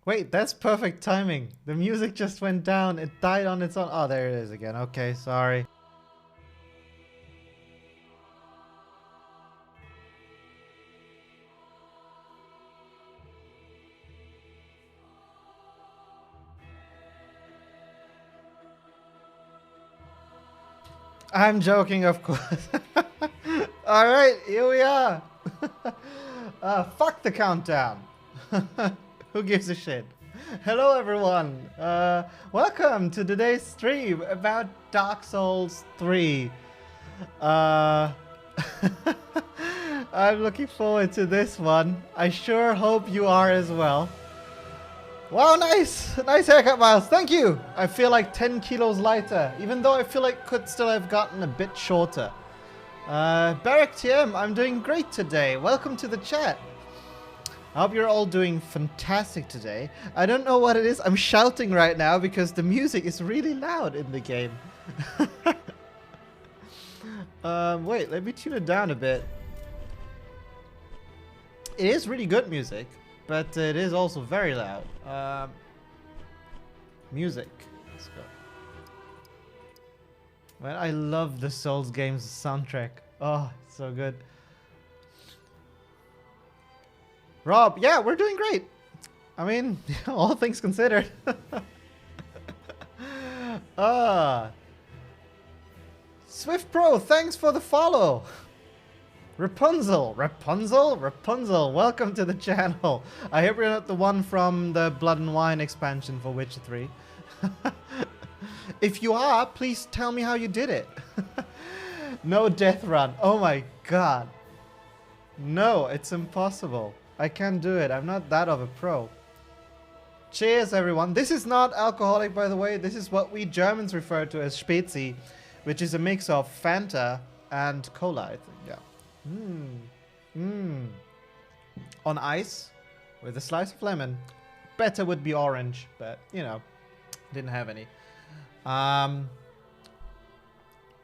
Wait, that's perfect timing. The music just went down. It died on its own. Oh, there it is again. Okay, sorry. I'm joking, of course. Alright, here we are. Fuck the countdown. Who gives a shit? Hello, everyone. Welcome to today's stream about Dark Souls 3. I'm looking forward to this one. I sure hope you are as well. Wow, nice! Nice haircut, Miles. Thank you! I feel like 10 kilos lighter, even though I feel like could still have gotten a bit shorter. Barrack TM, I'm doing great today. Welcome to the chat. I hope you're all doing fantastic today. I don't know what it is. I'm shouting right now because the music is really loud in the game. Wait, let me tune it down a bit. It is really good music, but it is also very loud. Music. Let's go. Man, I love the Souls games soundtrack. Oh, it's so good. Rob, yeah, we're doing great. I mean, all things considered. Swift Pro, thanks for the follow. Rapunzel, welcome to the channel. I hope you're not the one from the Blood and Wine expansion for Witcher 3. If you are, please tell me how you did it. No death run. Oh my god. No, it's impossible. I can't do it. I'm not that of a pro. Cheers, everyone. This is not alcoholic, by the way. This is what we Germans refer to as Spezi, which is a mix of Fanta and cola, I think. Yeah. On ice with a slice of lemon. Better would be orange, but you know, didn't have any.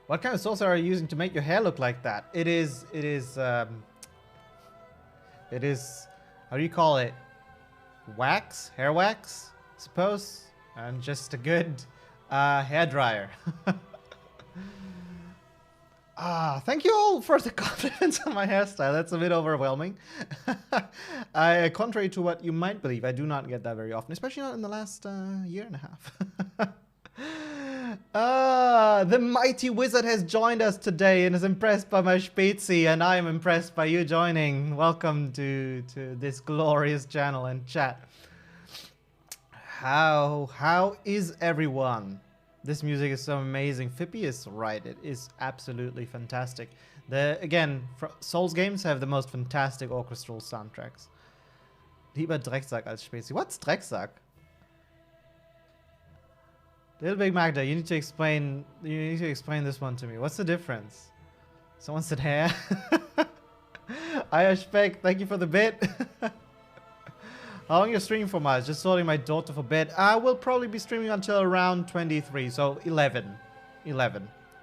What kind of sauce are you using to make your hair look like that? It is how do you call it? Wax? Hair wax? I suppose. And just a good hair dryer. Thank you all for the compliments on my hairstyle. That's a bit overwhelming. Contrary to what you might believe, I do not get that very often, especially not in the last year and a half. The mighty wizard has joined us today and is impressed by my Spezi, and I am impressed by you joining. Welcome to this glorious channel and chat. How is everyone? This music is so amazing. Fippy is right. It is absolutely fantastic. Again, Souls games have the most fantastic orchestral soundtracks. Lieber Drecksack als Spezi. What's Drecksack? Little Big Magda, you need to explain this one to me. What's the difference? Someone said hair. I expect. Thank you for the bit. How long are you streaming for, Miles? Just sorting my daughter for bed. I will probably be streaming until around 23, so 11.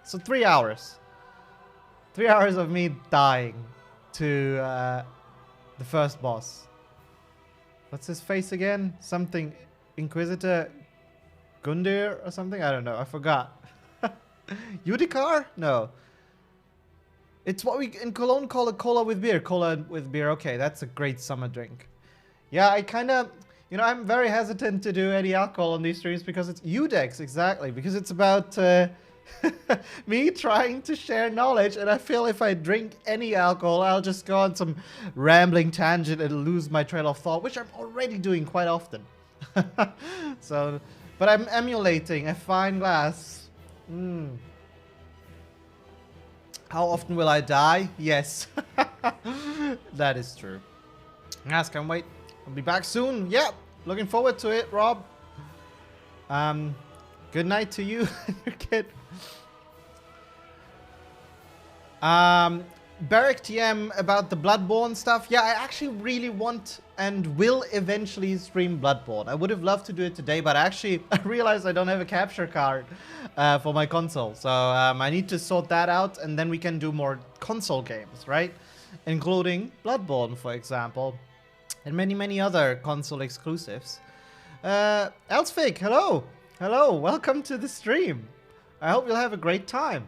So 3 hours. 3 hours of me dying to the first boss. What's his face again? Something Inquisitor Gundir or something? I don't know. I forgot. Udikar? No. It's what we in Cologne call a cola with beer. Cola with beer. Okay, that's a great summer drink. Yeah, I kind of, you know, I'm very hesitant to do any alcohol on these streams because it's Udex, exactly. Because it's about me trying to share knowledge, and I feel if I drink any alcohol, I'll just go on some rambling tangent and lose my trail of thought, which I'm already doing quite often. So, but I'm emulating a fine glass. How often will I die? Yes. That is true. Yes, can't wait. I'll be back soon. Yeah, looking forward to it, Rob. Good night to you and your kid. Barrack TM about the Bloodborne stuff. Yeah, I actually really want and will eventually stream Bloodborne. I would have loved to do it today, but I realized I don't have a capture card for my console. So I need to sort that out, and then we can do more console games, right? Including Bloodborne, for example. And many other console exclusives. Elsfig, hello. Hello, welcome to the stream. I hope you'll have a great time.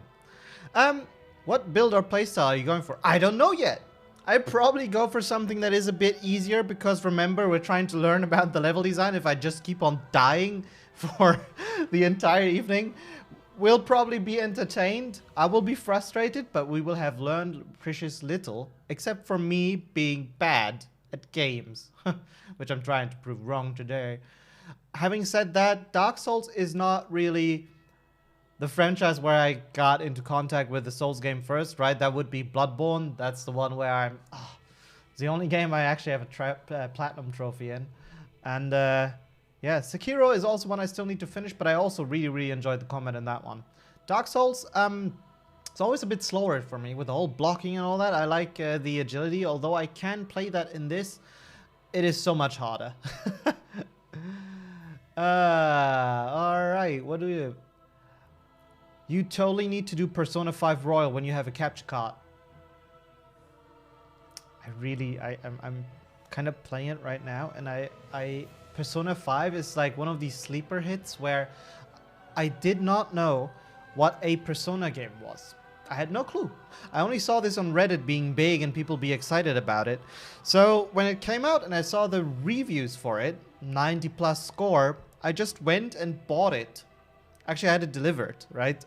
What build or playstyle are you going for? I don't know yet. I'd probably go for something that is a bit easier because remember, we're trying to learn about the level design. If I just keep on dying for the entire evening, we'll probably be entertained. I will be frustrated, but we will have learned precious little, except for me being bad at games, which I'm trying to prove wrong today. Having said that, Dark Souls is not really the franchise where I got into contact with the Souls game first, right? That would be Bloodborne. That's the one where I'm... Oh, it's the only game I actually have a platinum trophy in. And yeah, Sekiro is also one I still need to finish, but I also really enjoyed the combat in that one. Dark Souls, it's always a bit slower for me with the whole blocking and all that. I like the agility, although I can play that in this. It is so much harder. Alright, what do you... You totally need to do Persona 5 Royal when you have a capture card. I'm kind of playing it right now, and Persona 5 is like one of these sleeper hits where I did not know what a Persona game was. I had no clue. I only saw this on Reddit being big and people be excited about it. So when it came out and I saw the reviews for it, 90+ score, I just went and bought it. Actually, I had it delivered, right?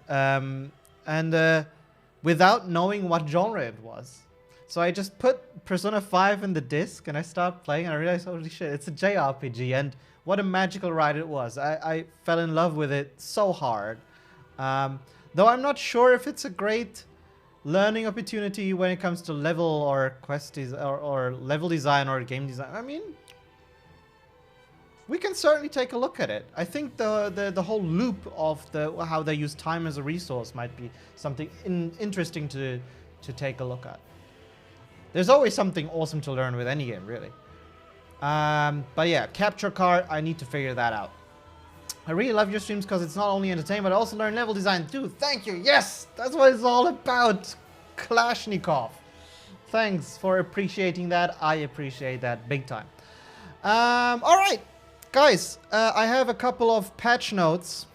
Without knowing what genre it was. So I just put Persona 5 in the disc and I started playing and I realized, holy shit, it's a JRPG, and what a magical ride it was. I fell in love with it so hard. Though I'm not sure if it's a great learning opportunity when it comes to level or or level design or game design. I mean, we can certainly take a look at it. I think the whole loop of how they use time as a resource might be something interesting to take a look at. There's always something awesome to learn with any game, really. But yeah, capture card, I need to figure that out. I really love your streams because it's not only entertainment, but I also learn level design too. Thank you. Yes, that's what it's all about. Kalashnikov. Thanks for appreciating that. I appreciate that big time. All right. Guys, I have a couple of patch notes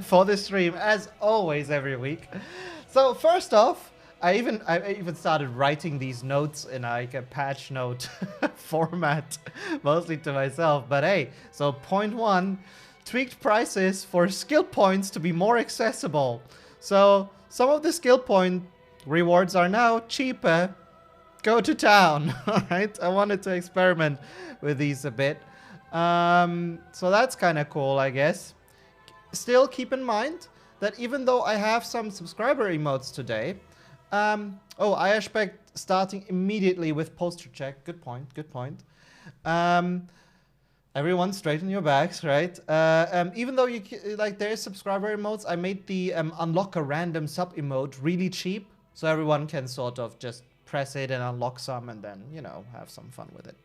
for this stream, as always, every week. So first off, I even started writing these notes in like a patch note format, mostly to myself. But hey, so point 1, tweaked prices for skill points to be more accessible. So some of the skill point rewards are now cheaper. Go to town. All right, I wanted to experiment with these a bit. So that's kind of cool, I guess. Still keep in mind that even though I have some subscriber emotes today, I expect starting immediately with poster check. Good point, good point. Everyone straighten your backs, right? Even though there is subscriber emotes, I made the unlock a random sub emote really cheap, so everyone can sort of just press it and unlock some and then, you know, have some fun with it.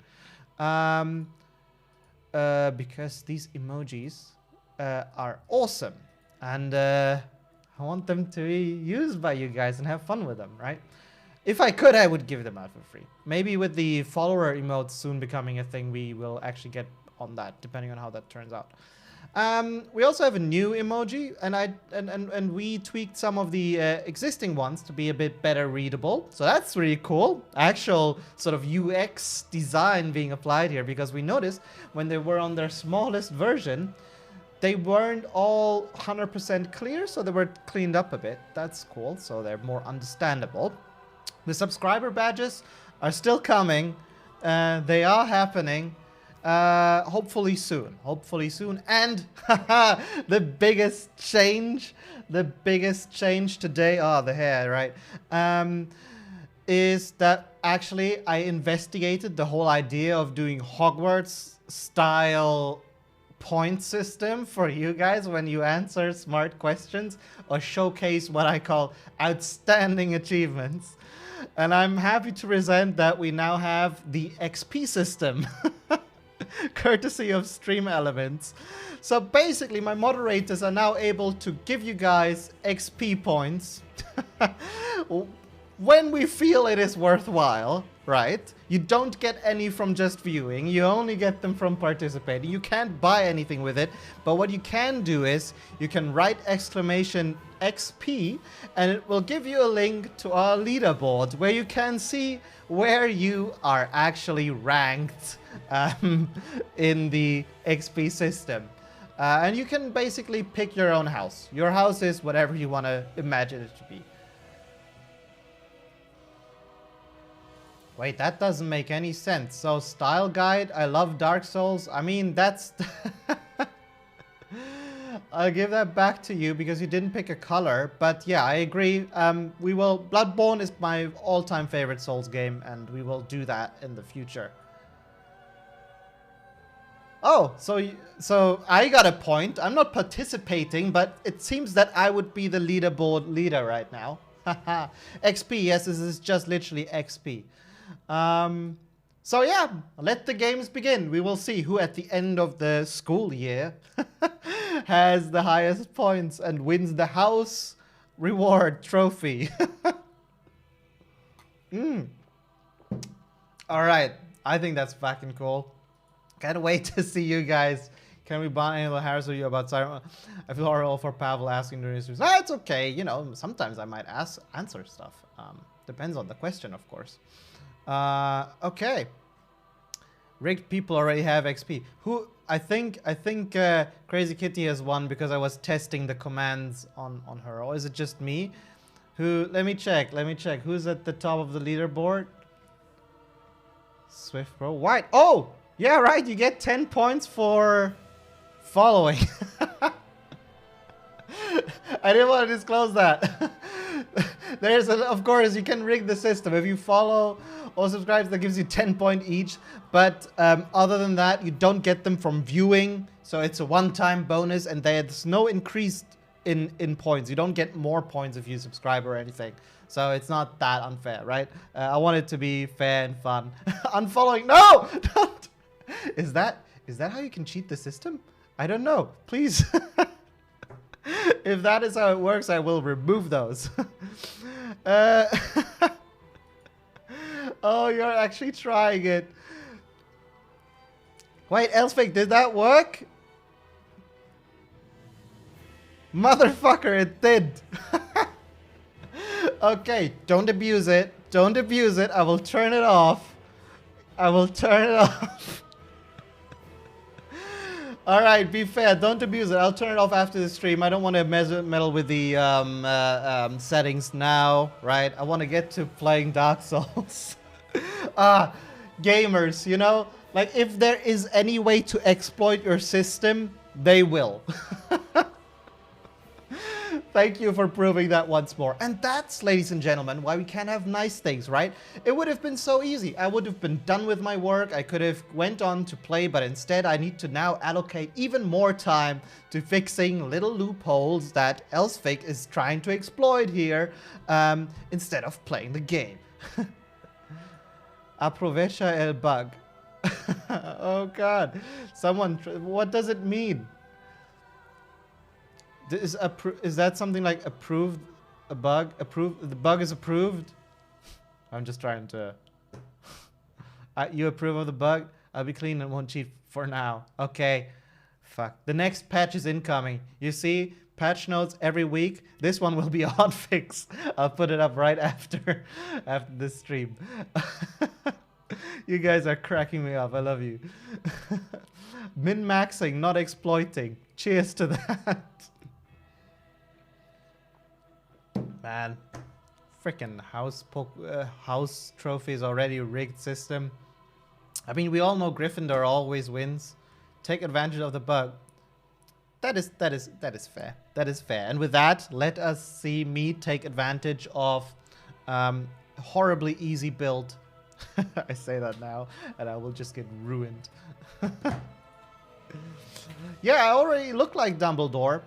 Because these emojis are awesome, and I want them to be used by you guys and have fun with them, right? If I could, I would give them out for free. Maybe with the follower emotes soon becoming a thing, we will actually get on that, depending on how that turns out. We also have a new emoji, and we tweaked some of the existing ones to be a bit better readable. So that's really cool. Actual sort of UX design being applied here, because we noticed when they were on their smallest version, they weren't all 100% clear, so they were cleaned up a bit. That's cool, so they're more understandable. The subscriber badges are still coming. They are happening. Hopefully soon. And the biggest change today, the hair, right? Is that actually I investigated the whole idea of doing Hogwarts style point system for you guys when you answer smart questions or showcase what I call outstanding achievements. And I'm happy to present that we now have the XP system. Courtesy of Stream Elements. So basically my moderators are now able to give you guys XP points when we feel it is worthwhile, right? You don't get any from just viewing. You only get them from participating. You can't buy anything with it. But what you can do is you can write exclamation XP and it will give you a link to our leaderboard where you can see where you are actually ranked in the XP system. And you can basically pick your own house. Your house is whatever you want to imagine it to be. Wait, that doesn't make any sense. So, style guide, I love Dark Souls. I mean, that's... I'll give that back to you because you didn't pick a color. But yeah, I agree. We will... Bloodborne is my all-time favorite Souls game, and we will do that in the future. Oh, so I got a point. I'm not participating, but it seems that I would be the leaderboard leader right now. Haha. XP, yes, this is just literally XP. So yeah, let the games begin. We will see who at the end of the school year has the highest points and wins the house reward trophy. Alright, I think that's fucking cool. Can't wait to see you guys. Can we bond any little harass with you about Cyber? I feel horrible for Pavel asking during his reviews. Ah, it's okay. You know, sometimes I might answer stuff. Depends on the question, of course. Okay. Rigged people already have XP. Who? I think Crazy Kitty has won because I was testing the commands on her. Or is it just me? Who? Let me check. Who's at the top of the leaderboard? Swift Pro. White. Oh! Yeah, right. You get 10 points for following. I didn't want to disclose that. Of course, you can rig the system. If you follow or subscribe, that gives you 10 points each. But other than that, you don't get them from viewing. So it's a one-time bonus, and there's no increase in points. You don't get more points if you subscribe or anything. So it's not that unfair, right? I want it to be fair and fun. Unfollowing. No! Don't! Is that how you can cheat the system? I don't know. Please. If that is how it works, I will remove those. Oh, you're actually trying it. Wait, Elsfake, did that work? Motherfucker, it did. Okay, don't abuse it. Don't abuse it. I will turn it off. I will turn it off. Alright, be fair. Don't abuse it. I'll turn it off after the stream. I don't want to meddle with the settings now, right? I want to get to playing Dark Souls. Gamers, you know? Like, if there is any way to exploit your system, they will. Thank you for proving that once more. And that's, ladies and gentlemen, why we can't have nice things, right? It would have been so easy. I would have been done with my work. I could have went on to play, but instead I need to now allocate even more time to fixing little loopholes that Elsfake is trying to exploit here, instead of playing the game. Aprovecha el bug. Oh god. Someone, what does it mean? Is that something like approved? A bug? Approved? The bug is approved? I'm just trying to... you approve of the bug? I'll be clean and won't cheat for now. Okay. Fuck. The next patch is incoming. You see? Patch notes every week. This one will be a hot fix. I'll put it up right after this stream. You guys are cracking me up. I love you. Min-maxing, not exploiting. Cheers to that. Man, freaking house trophies already rigged system. I mean, we all know Gryffindor always wins. Take advantage of the bug. That is fair. That is fair. And with that, let us see me take advantage of horribly easy build. I say that now, and I will just get ruined. Yeah, I already look like Dumbledore,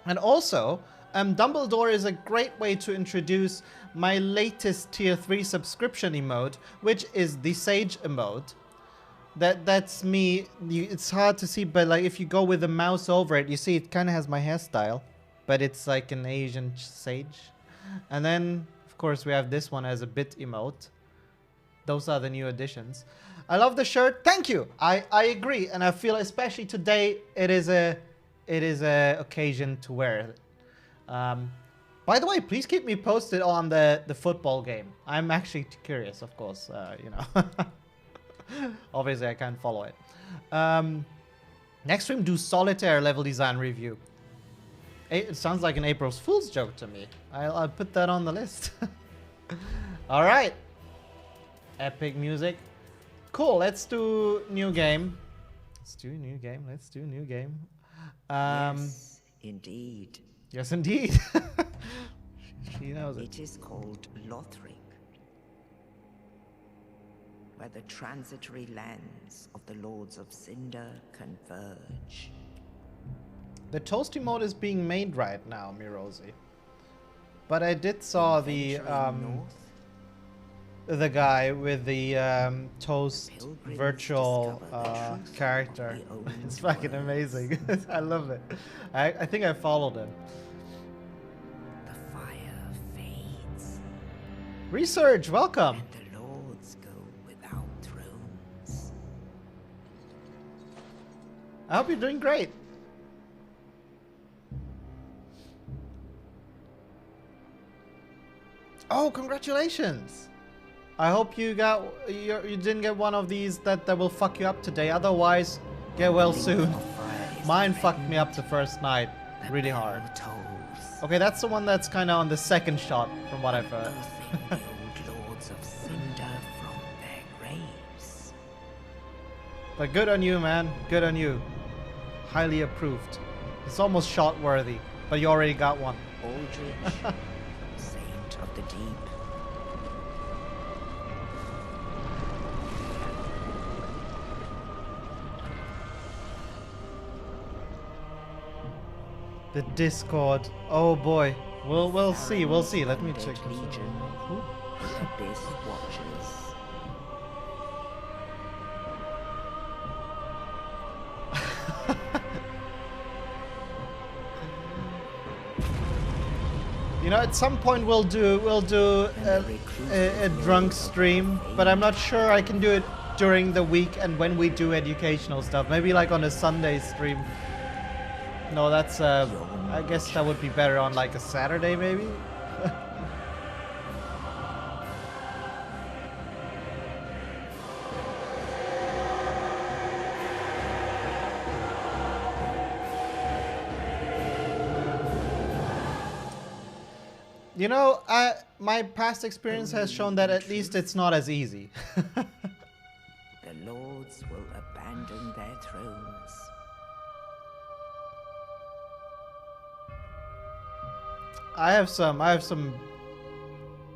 and also. Dumbledore is a great way to introduce my latest tier 3 subscription emote, which is the Sage emote. That's me. It's hard to see, but like if you go with the mouse over it, you see it kind of has my hairstyle, but it's like an Asian sage. And then, of course, we have this one as a bit emote. Those are the new additions. I love the shirt. Thank you. I agree, and I feel especially today it is a occasion to wear it. By the way, please keep me posted on the football game. I'm actually curious, of course. You know, obviously I can't follow it. Next stream, do solitaire level design review. It sounds like an April's Fool's joke to me. I'll put that on the list. All right. Epic music. Cool. Let's do new game. Let's do new game. Let's do new game. Yes, indeed. Yes, indeed. She knows it. It is called Lothric, where the transitory lands of the Lords of Cinder converge. The toasty mode is being made right now, Mirosi. But I did saw the guy with the toast virtual character. It's fucking amazing. I love it. I think I followed him. The fire fades. Research, welcome. And the lords go without thrones. I hope you're doing great. Oh, congratulations! I hope you didn't get one of these that will fuck you up today. Otherwise, get well soon. Mine fucked me up the first night, really hard. Okay, that's the one that's kind of on the second shot, from what I've heard. The old lords of Cinder from their graves. But good on you, man. Good on you. Highly approved. It's almost shot worthy, but you already got one. Aldrich, saint of the deep. The Discord. Oh boy. We'll see. We'll see. Let me check. Legion. Abyss watchers. You know, at some point we'll do a drunk stream, but I'm not sure I can do it during the week and when we do educational stuff. Maybe like on a Sunday stream. No, that's I guess that would be better on like a Saturday maybe. You know, my past experience has shown that at least it's not as easy. The lords will abandon their thrones. I have some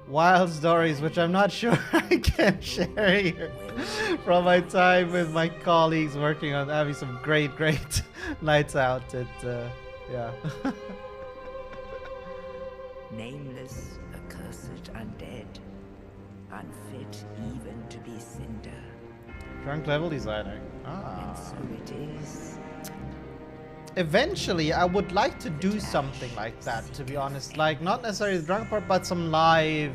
wild stories which I'm not sure I can share here from my time with my colleagues working on having some great nights out at yeah. Nameless, accursed undead, unfit even to be cinder. Drunk level designer. And so it is. Eventually, I would like to do something like that, to be honest. Like, not necessarily the drunk part, but some live,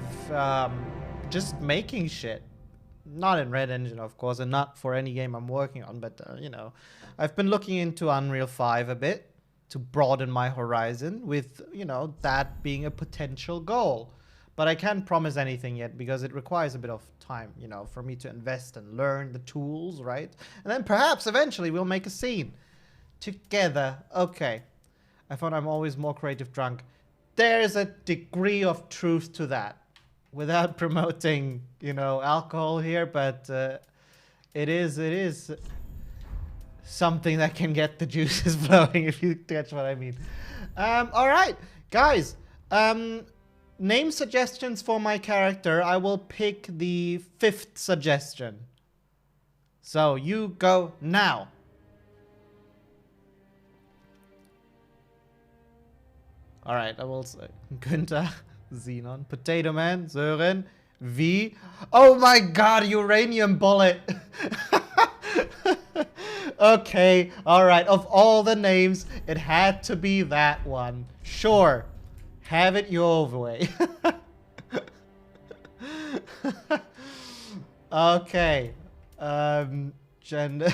just making shit. Not in Red Engine, of course, and not for any game I'm working on, but, you know. I've been looking into Unreal 5 a bit to broaden my horizon with, you know, that being a potential goal. But I can't promise anything yet because it requires a bit of time, you know, for me to invest and learn the tools, right? And then perhaps eventually we'll make a scene. Together. Okay. I found I'm always more creative drunk. There's a degree of truth to that. Without promoting, you know, alcohol here, but it is something that can get the juices flowing, if you catch what I mean. All right, guys. Name suggestions for my character. I will pick the 5th suggestion. So you go now. All right, I will say Günther, Xenon, Potato Man, Sören, V. Oh my God, uranium bullet. Okay, all right. Of all the names, it had to be that one. Sure, have it your way. Okay. Gender.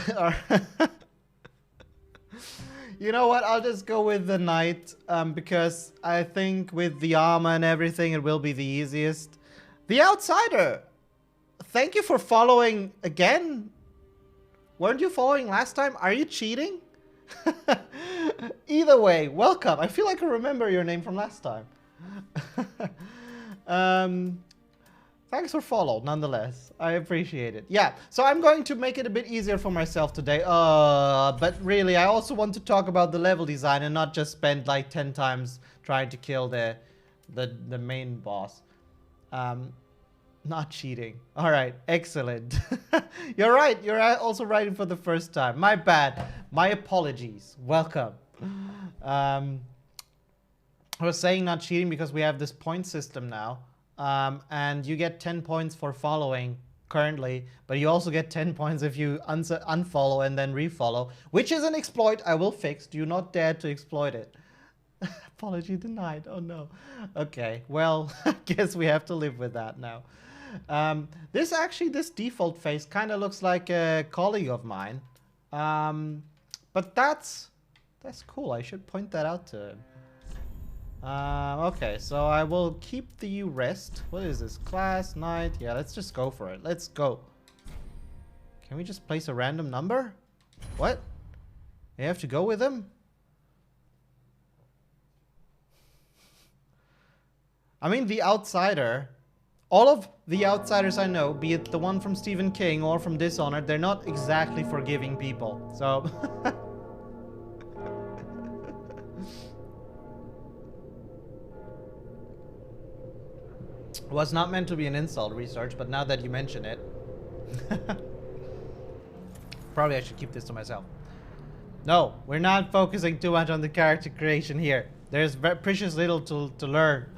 You know what? I'll just go with the knight, because I think with the armor and everything, it will be the easiest. The outsider. Thank you for following again. Weren't you following last time? Are you cheating? Either way, welcome. I feel like I remember your name from last time. Thanks for follow, nonetheless. I appreciate it. Yeah, so I'm going to make it a bit easier for myself today. But really, I also want to talk about the level design and not just spend like 10 times trying to kill the main boss. Not cheating. All right, excellent. You're right. You're also writing for the first time. My bad. My apologies. Welcome. I was saying not cheating because we have this point system now. And you get 10 points for following currently, but you also get 10 points if you unfollow and then refollow, which is an exploit I will fix. Do not dare to exploit it. Apology denied. Oh no. Okay, well, I guess we have to live with that now. This default face kind of looks like a colleague of mine. But that's cool. I should point that out to him. Okay, so I will keep the rest. What is this? Class, night? Yeah, let's just go for it. Let's go. Can we just place a random number? What? You have to go with him? I mean, the outsider. All of the outsiders I know, be it the one from Stephen King or from Dishonored, they're not exactly forgiving people. So... was not meant to be an insult, research, but now that you mention it... Probably I should keep this to myself. No, we're not focusing too much on the character creation here. There's precious little to learn.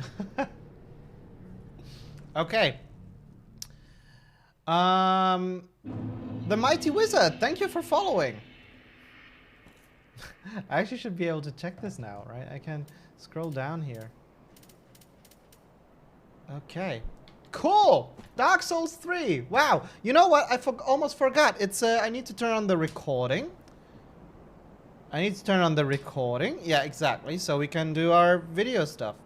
Okay. The Mighty Wizard, thank you for following. I actually should be able to check this now, right? I can scroll down here. Okay. Cool! Dark Souls 3. Wow. You know what? I almost forgot. It's I need to turn on the recording. Yeah, exactly. So we can do our video stuff.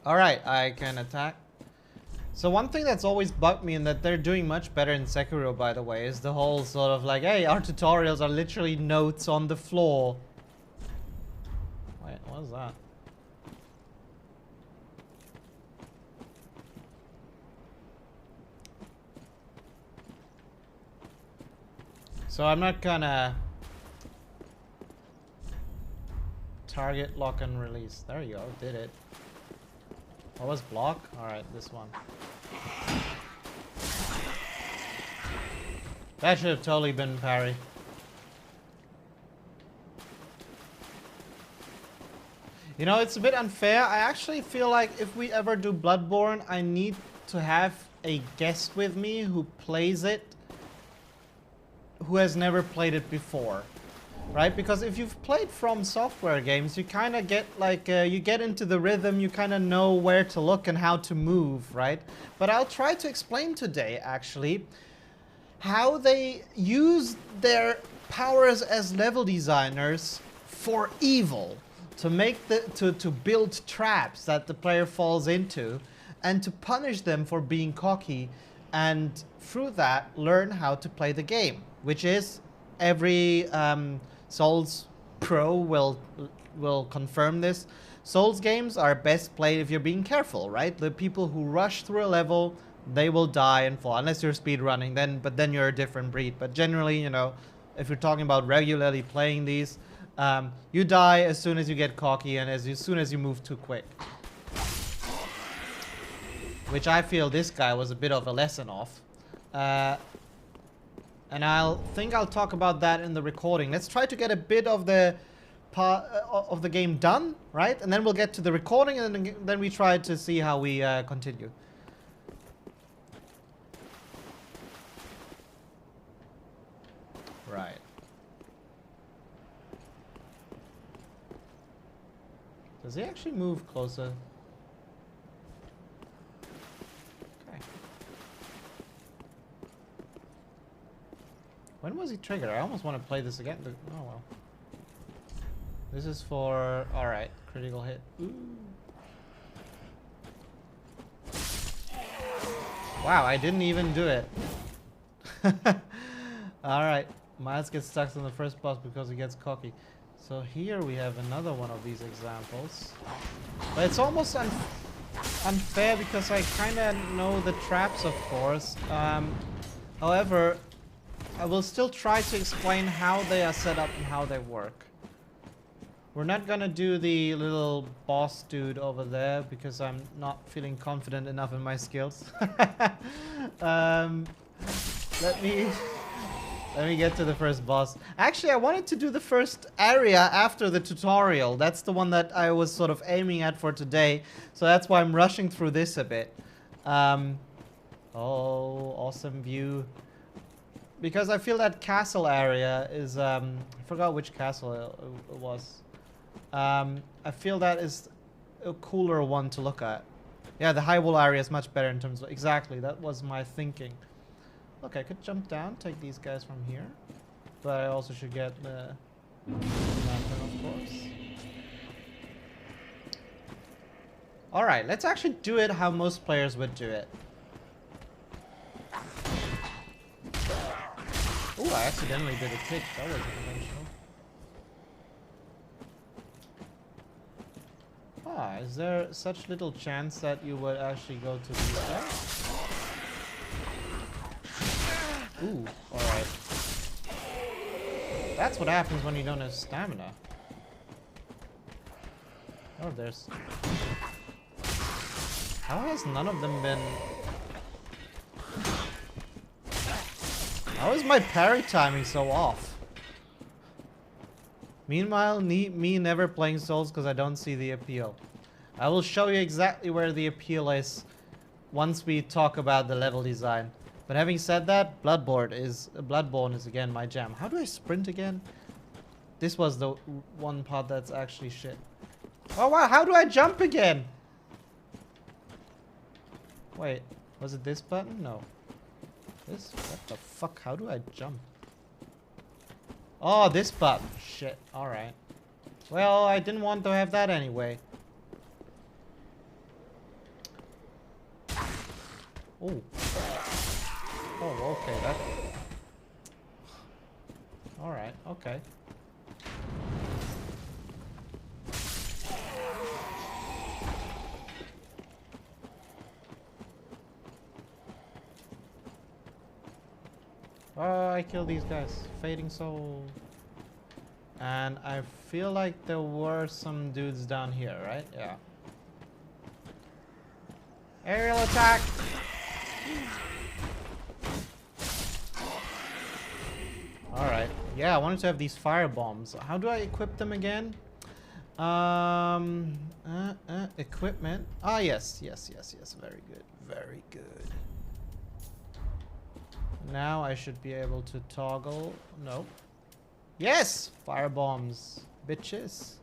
Alright, I can attack. So one thing that's always bugged me, and that they're doing much better in Sekiro, by the way, is the whole sort of like, hey, our tutorials are literally notes on the floor. Wait, what is that? So I'm not gonna target, lock, and release. There you go, did it. What was block? Alright, this one. That should have totally been parry. You know, it's a bit unfair. I actually feel like if we ever do Bloodborne, I need to have a guest with me who plays it, who has never played it before. Right? Because if you've played From Software games, you kind of get like, you get into the rhythm, you kind of know where to look and how to move, right? But I'll try to explain today, actually, how they use their powers as level designers for evil. To make to build traps that the player falls into, and to punish them for being cocky, and through that, learn how to play the game. Which is, every Souls pro will confirm this. Souls games are best played if you're being careful, right? The people who rush through a level, they will die and fall, unless you're speedrunning, but then you're a different breed. But generally, you know, if you're talking about regularly playing these, you die as soon as you get cocky and as soon as you move too quick. Which I feel this guy was a bit of a lesson of. And I'll talk about that in the recording. Let's try to get a bit of the game done, right? And then we'll get to the recording, and then we try to see how we continue. Right. Does he actually move closer? Okay. does he trigger? I almost want to play this again. Oh well. This is for... Alright, critical hit. Ooh. Wow, I didn't even do it. Alright, Miles gets stuck on the first boss because he gets cocky. So here we have another one of these examples. But it's almost unfair because I kind of know the traps, of course. However, I will still try to explain how they are set up and how they work. We're not gonna do the little boss dude over there because I'm not feeling confident enough in my skills. Let me get to the first boss. Actually, I wanted to do the first area after the tutorial. That's the one that I was sort of aiming at for today. So that's why I'm rushing through this a bit. Oh, awesome view. Because I feel that castle area is... I forgot which castle it was. I feel that is a cooler one to look at. Yeah, the high wall area is much better in terms of... Exactly, that was my thinking. Look, I could jump down, take these guys from here. But I also should get the lantern, of course. Alright, let's actually do it how most players would do it. Ooh, I accidentally did a kick. That wasn't intentional. Ah, is there such little chance that you would actually go to these guys? Ooh, alright. That's what happens when you don't have stamina. Oh, there's... How has none of them been... How is my parry timing so off? Meanwhile, me never playing Souls because I don't see the appeal. I will show you exactly where the appeal is once we talk about the level design. But having said that, Bloodborne is again my jam. How do I sprint again? This was the one part that's actually shit. Oh wow, how do I jump again? Wait, was it this button? No. This? What the fuck? How do I jump? Oh, this button. Shit. Alright. Well, I didn't want to have that anyway. Oh. Oh, okay. That... Alright, okay. Oh, I killed these guys. Fading soul. And I feel like there were some dudes down here, right? Yeah. Aerial attack! Alright. Yeah, I wanted to have these fire bombs. How do I equip them again? Equipment. Ah, yes. Very good. Very good. Now I should be able to toggle. No. Yes! Fire bombs. Bitches.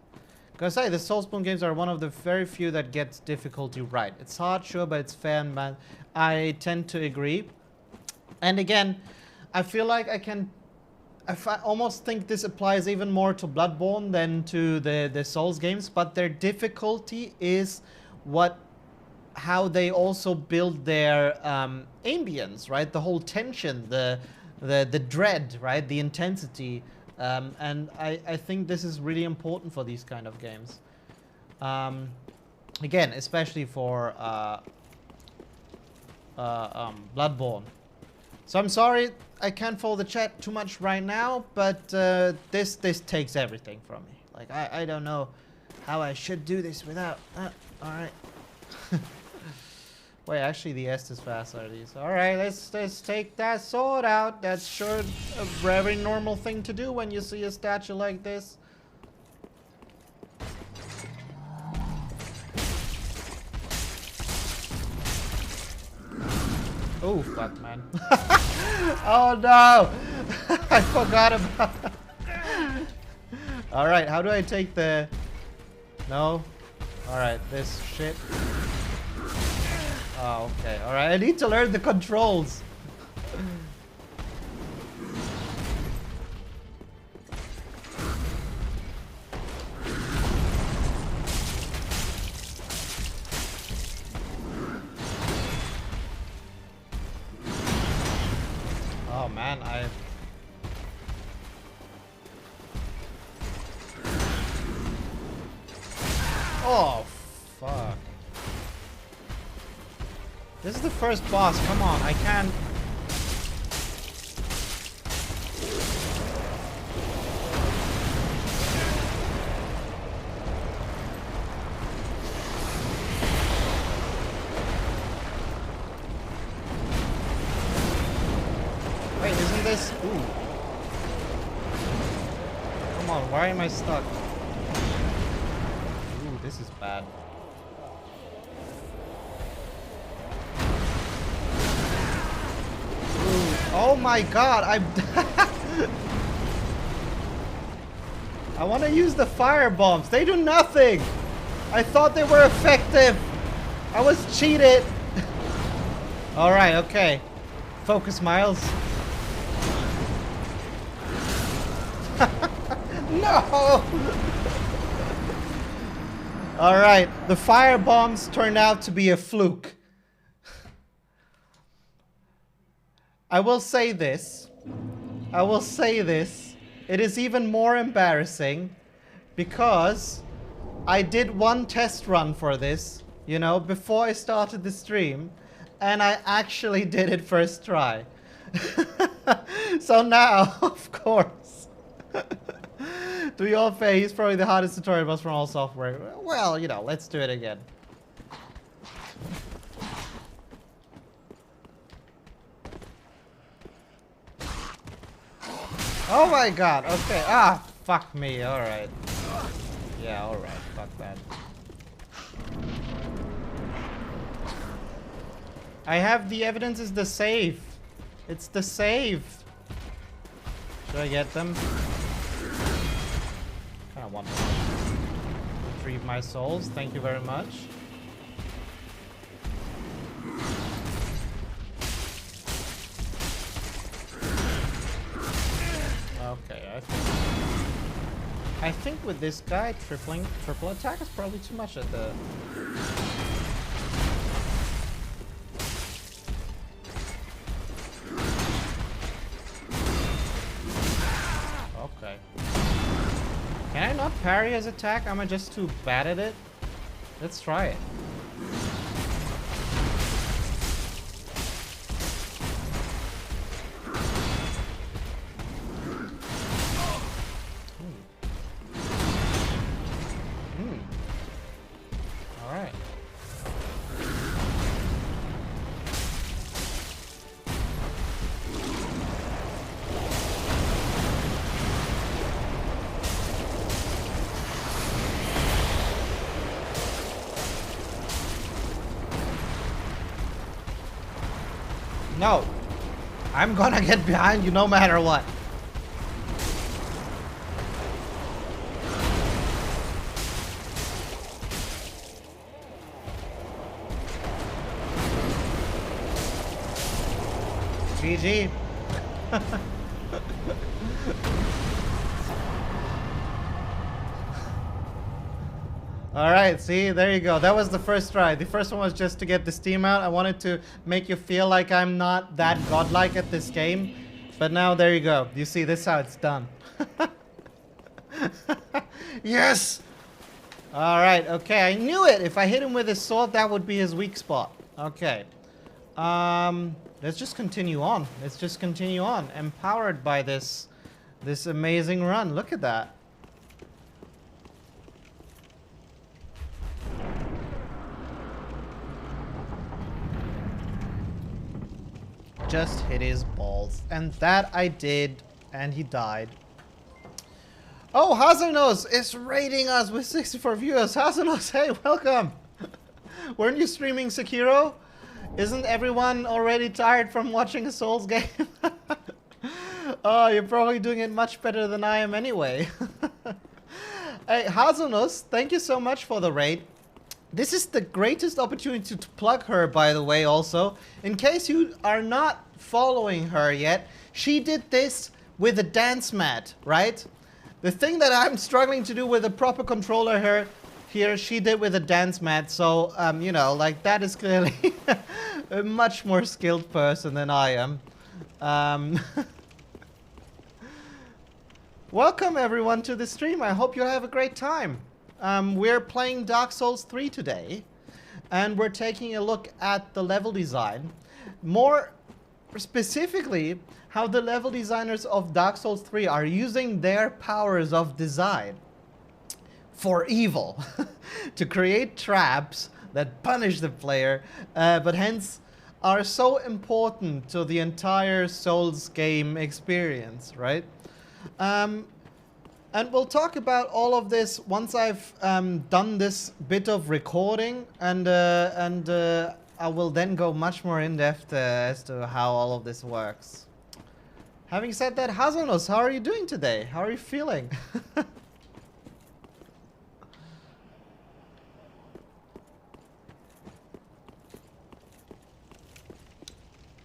Gotta say, the Soulsborne games are one of the very few that gets difficulty right. It's hard, sure, but it's fair, man. I tend to agree. And again, I feel like I almost think this applies even more to Bloodborne than to the Souls games, but their difficulty is how they also build their ambience, right? The whole tension, the dread, right? The intensity. And I think this is really important for these kind of games. Again, especially for Bloodborne. So I'm sorry I can't follow the chat too much right now, but this takes everything from me. Like I don't know how I should do this without. All right. Wait, actually the Estus fast are these. Alright, let's take that sword out. That's sure a very normal thing to do when you see a statue like this. Oh, fuck, man. Oh, no! I forgot about... Alright, how do I take the... No? Alright, this shit. Oh, okay. Alright, I need to learn the controls. man. Oh, fuck. This is the first boss. Come on, I can't. Wait, isn't this? Ooh. Come on, why am I stuck? Ooh, this is bad. Oh my god, I want to use the fire bombs. They do nothing. I thought they were effective. I was cheated. Alright, okay. Focus, Miles. No! Alright, the fire bombs turned out to be a fluke. I will say this. It is even more embarrassing because I did one test run for this, you know, before I started the stream, and I actually did it first try. So now, of course, to be all fair, he's probably the hardest tutorial boss from all software. Well, you know, let's do it again. Oh my god, okay. Ah, fuck me, alright. Yeah, alright, fuck that. I have the evidence is the save. It's the save. Should I get them? I want to retrieve my souls, thank you very much. Okay, I think with this guy, triple attack is probably too much at the... Okay. Can I not parry his attack? Am I just too bad at it? Let's try it. No, I'm gonna get behind you no matter what. GG. Alright, see, there you go. That was the first try. The first one was just to get the steam out. I wanted to make you feel like I'm not that godlike at this game. But now, there you go. You see, this is how it's done. Yes! Alright, okay, I knew it! If I hit him with his sword, that would be his weak spot. Okay. Let's just continue on. Let's just continue on. Empowered by this amazing run. Look at that. Just hit his balls. And that I did, and he died. Oh, Hazanos is rating us with 64 viewers. Hazanos, hey, welcome. Weren't you streaming Sekiro? Isn't everyone already tired from watching a Souls game? Oh, you're probably doing it much better than I am anyway. Hey, Hazanos, thank you so much for the raid. This is the greatest opportunity to plug her, by the way, also. In case you are not following her yet, she did this with a dance mat, right? The thing that I'm struggling to do with a proper controller here, she did with a dance mat. So, you know, like, that is clearly a much more skilled person than I am. Welcome everyone to the stream. I hope you'll have a great time. We're playing Dark Souls 3 today, and we're taking a look at the level design. More specifically, how the level designers of Dark Souls 3 are using their powers of design for evil to create traps that punish the player, but hence are so important to the entire Souls game experience, right? And we'll talk about all of this once I've done this bit of recording, and I will then go much more in depth as to how all of this works. Having said that, Hazanos, how are you doing today? How are you feeling?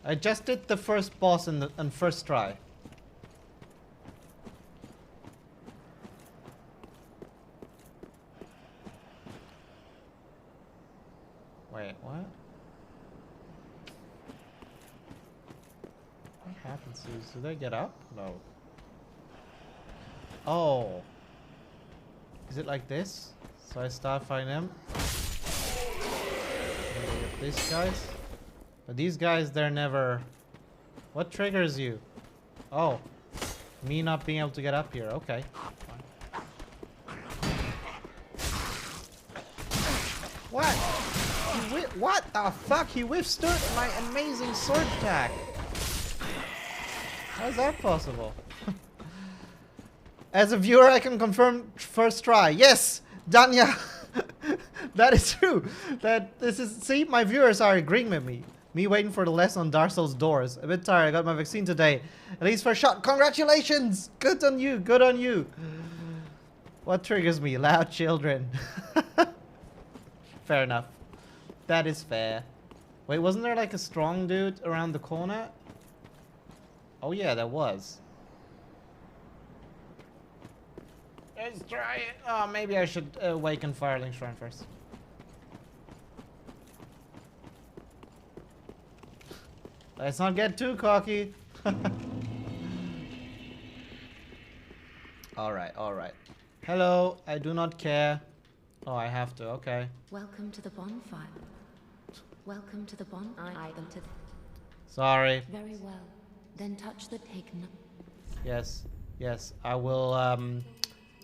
I just did the first boss on first try. Wait, what? What happens to these? Do they get up? No. Oh. Is it like this? So I start fighting them. Get these guys. But these guys, they're never... What triggers you? Oh. Me not being able to get up here. Okay. What? What the fuck? He withstood my amazing sword attack. How is that possible? As a viewer, I can confirm first try. Yes, Danya. That is true. That this is. See, my viewers are agreeing with me. Me waiting for the lesson on Dark Souls doors. A bit tired. I got my vaccine today. At least for a shot. Congratulations. Good on you. Good on you. What triggers me? Loud children. Fair enough. That is fair. Wait, wasn't there like a strong dude around the corner? Oh yeah, there was. Let's try it. Oh, maybe I should awaken Firelink Shrine first. Let's not get too cocky. Alright, alright. Hello, I do not care. Oh, I have to, okay. Welcome to the bonfire. Welcome to the bonfire. Sorry. Very well. Then touch the pig. Yes, yes, I will,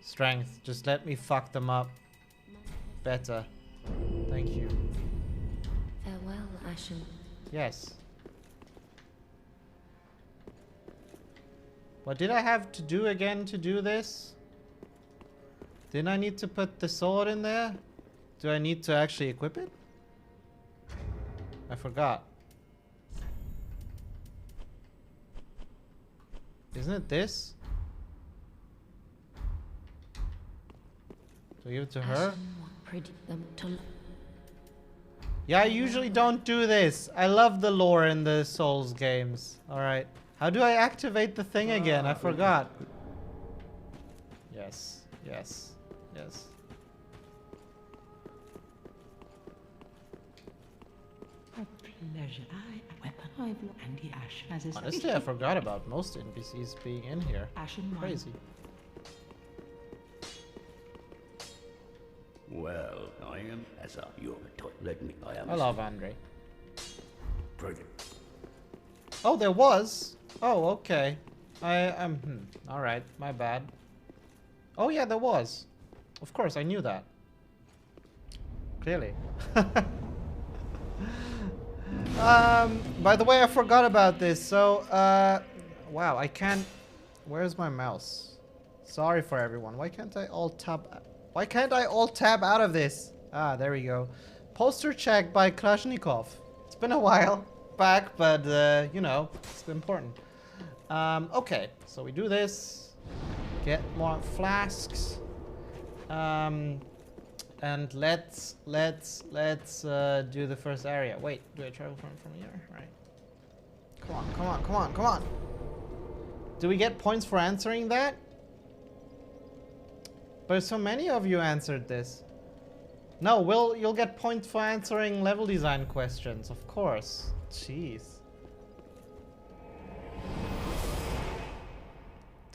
strength. Just let me fuck them up better. Thank you. Farewell, Ashen. Yes. What did I have to do again to do this? Didn't I need to put the sword in there? Do I need to actually equip it? I forgot. Isn't it this? Do I give it to her? Yeah, I usually don't do this. I love the lore in the Souls games. Alright. How do I activate the thing again? I forgot. Yes. Yes. Yes. Honestly, I forgot about most NPCs being in here. Crazy. Well, I am as a you let me. I am. I love Andre. Project. Oh, there was. Oh, okay. All right, my bad. Oh yeah, there was. Of course, I knew that. Clearly. By the way, I forgot about this. So, wow, I can't. Where's my mouse? Sorry for everyone. Why can't I alt tab? Why can't I alt tab out of this? Ah, there we go. Poster check by Kalashnikov. It's been a while back, but you know, it's important. Okay, so we do this. Get more flasks. And let's do the first area. Wait, do I travel from here? Right. Come on, come on, come on, come on. Do we get points for answering that? But so many of you answered this. No, you'll get points for answering level design questions, of course. Jeez.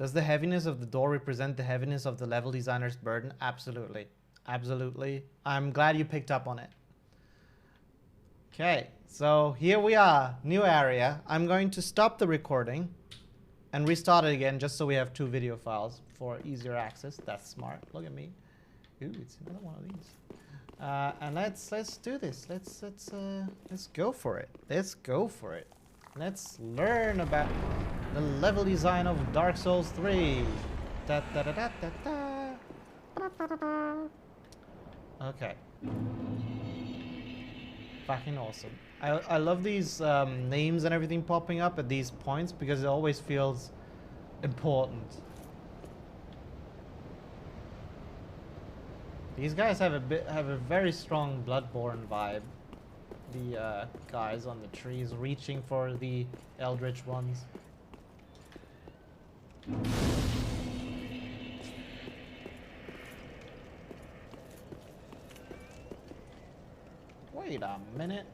Does the heaviness of the door represent the heaviness of the level designer's burden? Absolutely. Absolutely. I'm glad you picked up on it. Okay, so here we are, new area. I'm going to stop the recording and restart it again just so we have 2 video files for easier access. That's smart. Look at me. Ooh, it's another one of these. And let's do this. Let's go for it. Let's go for it. Let's learn about the level design of Dark Souls 3. Da, da, da, da, da, da. Okay. Fucking awesome. I love these names and everything popping up at these points because it always feels important. These guys have a very strong Bloodborne vibe. The guys on the trees reaching for the eldritch ones. Wait a minute.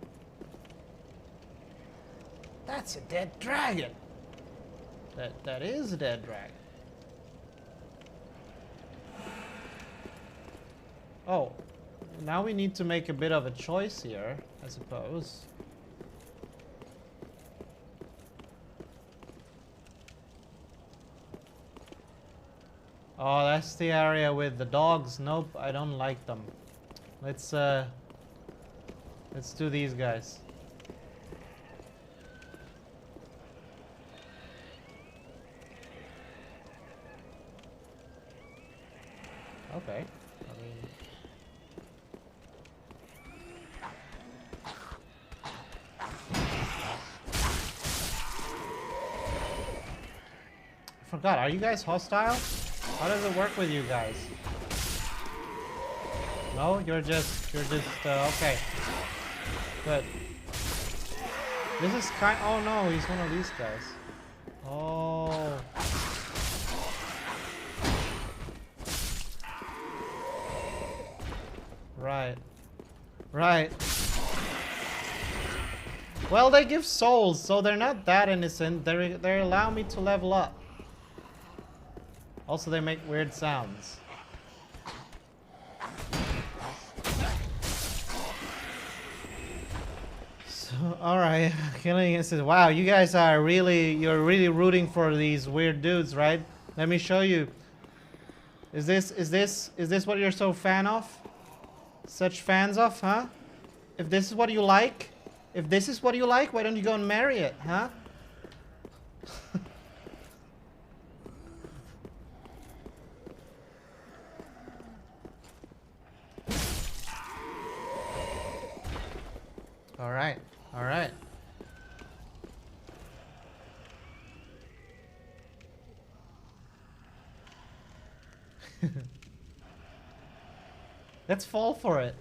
That's a dead dragon. That is a dead dragon. Oh, now we need to make a bit of a choice here, I suppose. Oh, that's the area with the dogs. Nope, I don't like them. Let's do these guys. Okay. I mean, I forgot. Are you guys hostile? How does it work with you guys? No, you're just okay. Good. This is kind. Oh no, he's one of these guys. Oh. Right. Right. Well, they give souls, so they're not that innocent. They allow me to level up. Also, they make weird sounds. So, all right, killing it says, "Wow, you guys are you're really rooting for these weird dudes, right? Let me show you. Is this what you're so fan of? Such fans of, huh? If this is what you like, why don't you go and marry it, huh?" All right, all right. Let's fall for it.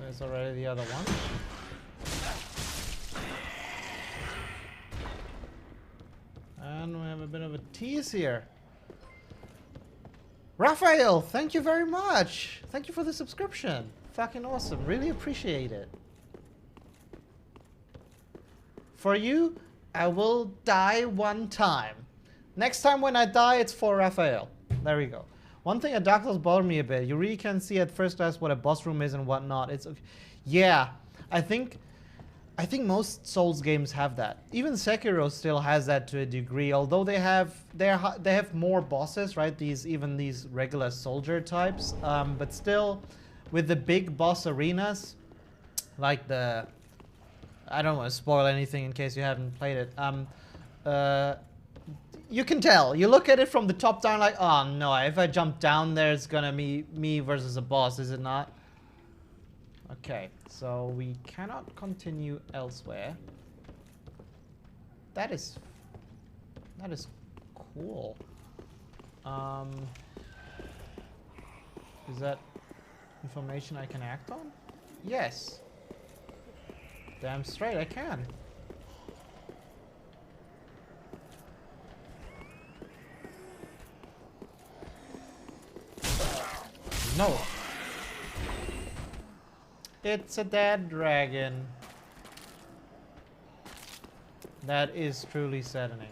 There's already the other one. And we have a bit of a tease here. Raphael, thank you very much. Thank you for the subscription. Fucking awesome. Really appreciate it. For you, I will die one time. Next time when I die, it's for Raphael. There we go. One thing at Dark Souls bothered me a bit. You really can see at first glance what a boss room is and whatnot. It's okay. Yeah, I think most Souls games have that. Even Sekiro still has that to a degree, although they have more bosses, right? Even these regular soldier types, but still, with the big boss arenas, like the, I don't want to spoil anything in case you haven't played it. You can tell. You look at it from the top down, like, oh no, if I jump down there, it's gonna be me versus a boss, is it not? Okay, so we cannot continue elsewhere. That is cool. Is that information I can act on? Yes. Damn straight, I can. No. It's a dead dragon. That is truly saddening.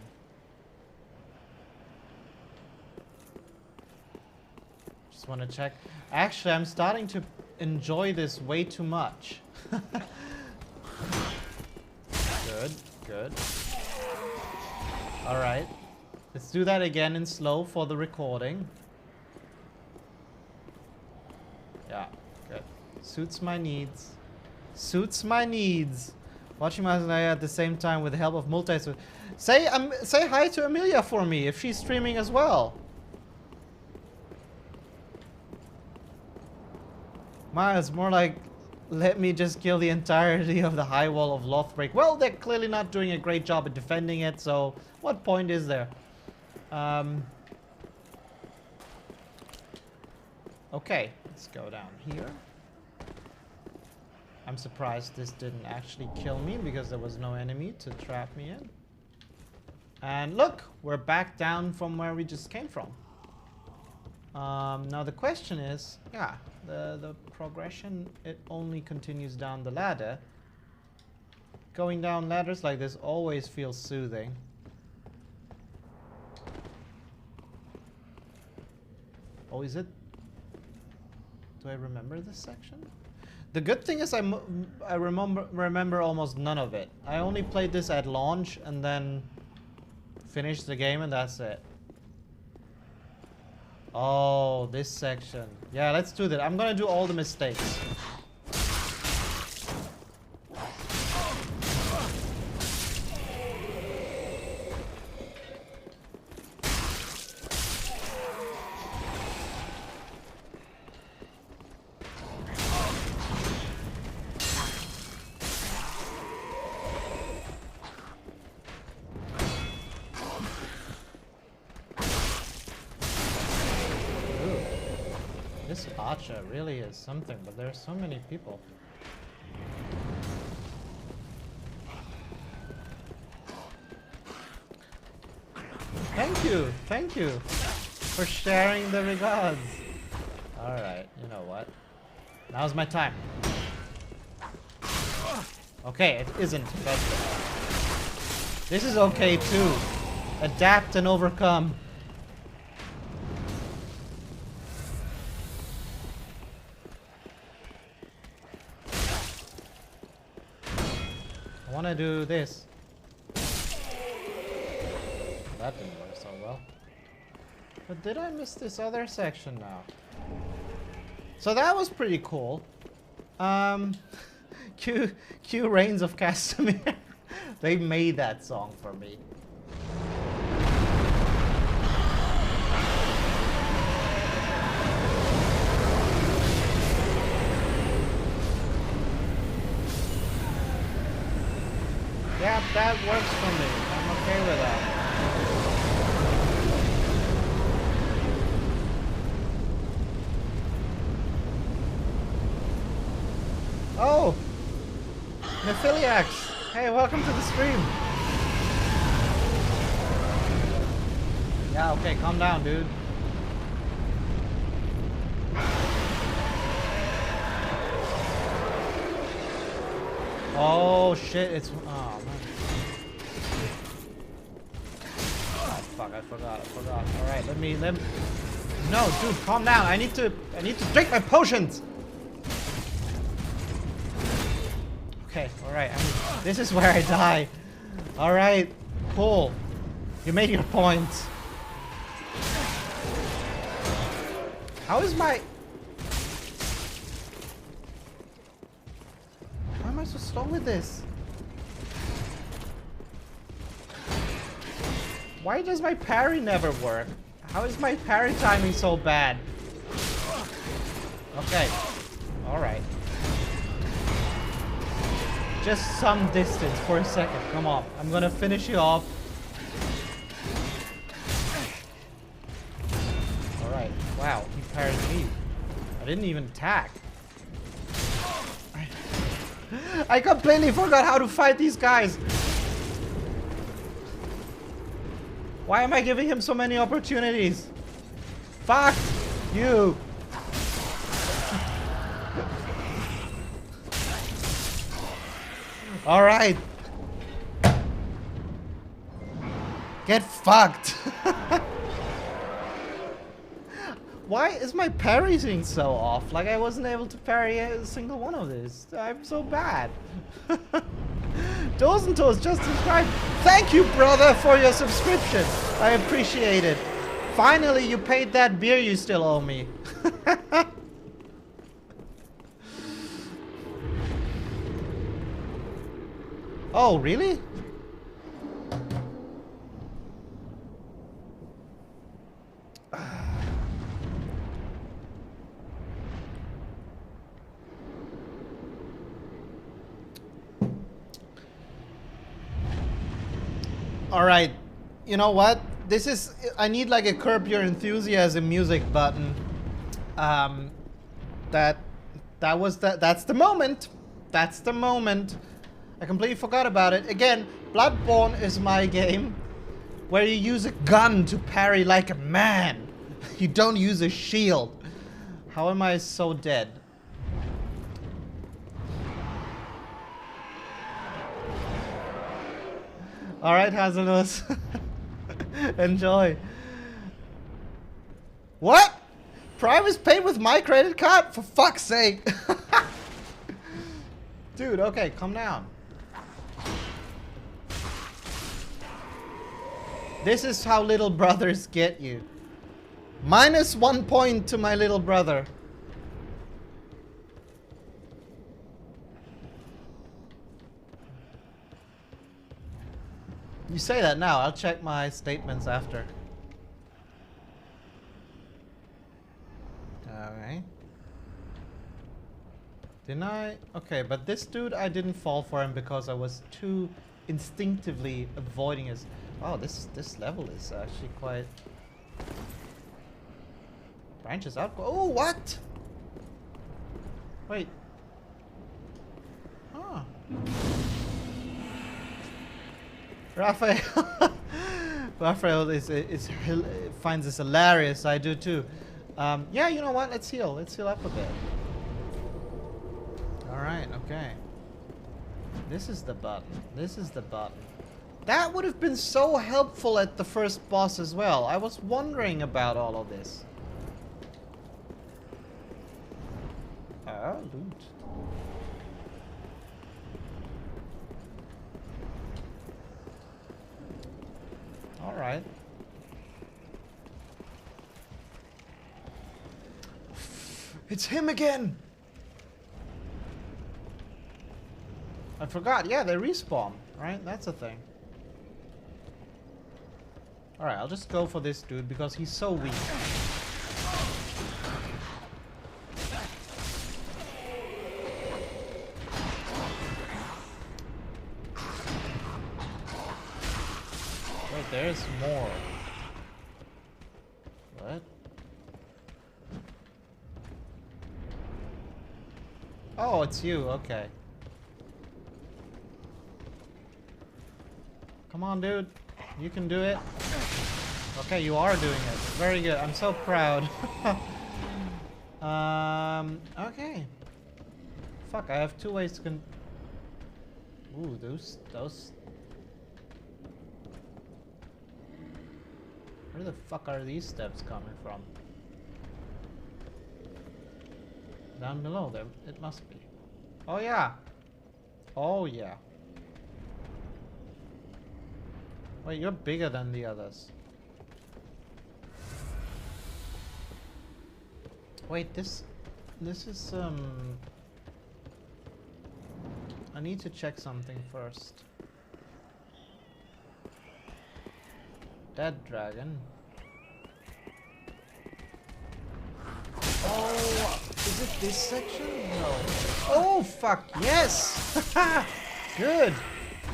Just want to check. Actually, I'm starting to enjoy this way too much. Good, good. Alright. Let's do that again in slow for the recording. Yeah, good. Suits my needs. Suits my needs. Watching my at the same time with the help of multi. Say hi to Amelia for me if she's streaming as well. Miles, more like, let me just kill the entirety of the high wall of Lothbreak. Well, they're clearly not doing a great job at defending it, so what point is there? Okay, let's go down here. I'm surprised this didn't actually kill me because there was no enemy to trap me in. And look, we're back down from where we just came from. Now the question is, yeah, the progression, it only continues down the ladder. Going down ladders like this always feels soothing. Oh, is it? Do I remember this section? The good thing is I remember almost none of it. I only played this at launch and then finished the game and that's it. Oh, this section. Yeah, let's do that. I'm gonna do all the mistakes. This archer really is something, but there are so many people. Thank you for sharing the regards. Alright, you know what? Now's my time. Okay, it isn't, but this is okay too. Adapt and overcome. I want to do this. That didn't work so well. But did I miss this other section now? So that was pretty cool. Q Reigns of Castamere. They made that song for me. Yeah, that works for me. I'm okay with that. Oh! Nephiliax! Hey, welcome to the stream! Yeah, okay, calm down, dude. Oh shit, it's... Oh man. Oh fuck, I forgot. Alright, let me... No, dude, calm down. I need to drink my potions! Okay, alright. This is where I die. Alright, cool. You made your point. How is my... Why am I so slow with this? Why does my parry never work? How is my parry timing so bad? Okay. Alright. Just some distance for a second. Come on. I'm gonna finish you off. Alright. Wow. He parried me. I didn't even attack. I completely forgot how to fight these guys. Why am I giving him so many opportunities? Fuck you. All right. Get fucked. Why is my parrying so off? Like I wasn't able to parry a single one of these. I'm so bad. Dozentos just subscribed. Thank you, brother, for your subscription. I appreciate it. Finally, you paid that beer you still owe me. Oh, really? All right, you know what? This is, I need like a Curb Your Enthusiasm music button. That's the moment. That's the moment. I completely forgot about it. Again, Bloodborne is my game where you use a gun to parry like a man. You don't use a shield. How am I so dead? All right, Hazelnuts. Enjoy. What? Prime is paid with my credit card? For fuck's sake. Dude, okay, calm down. This is how little brothers get you. -1 point to my little brother. You say that now, I'll check my statements after. Alright. Didn't I? Okay, but this dude, I didn't fall for him because I was too instinctively avoiding his... Wow, this level is actually quite... Branches out. Oh, what? Wait. Ah. Raphael. Raphael finds this hilarious. I do too. Yeah, you know what? Let's heal. Let's heal up a bit. Alright, okay. This is the button. This is the button. That would have been so helpful at the first boss as well. I was wondering about all of this. Ah, loot. Alright. It's him again! I forgot. Yeah, they respawn. Right? That's a thing. Alright, I'll just go for this dude because he's so weak. Wait, there's more. What? Oh, it's you. Okay. Come on, dude. You can do it. Okay, you are doing it. Very good. I'm so proud. Okay. Fuck, I have 2 ways to Ooh, those... Where the fuck are these steps coming from? Down below there. It must be. Oh, yeah. Oh, yeah. Wait, you're bigger than the others. Wait, this is, I need to check something first. Dead dragon. Oh, is it this section? No. Oh, fuck, yes! Good.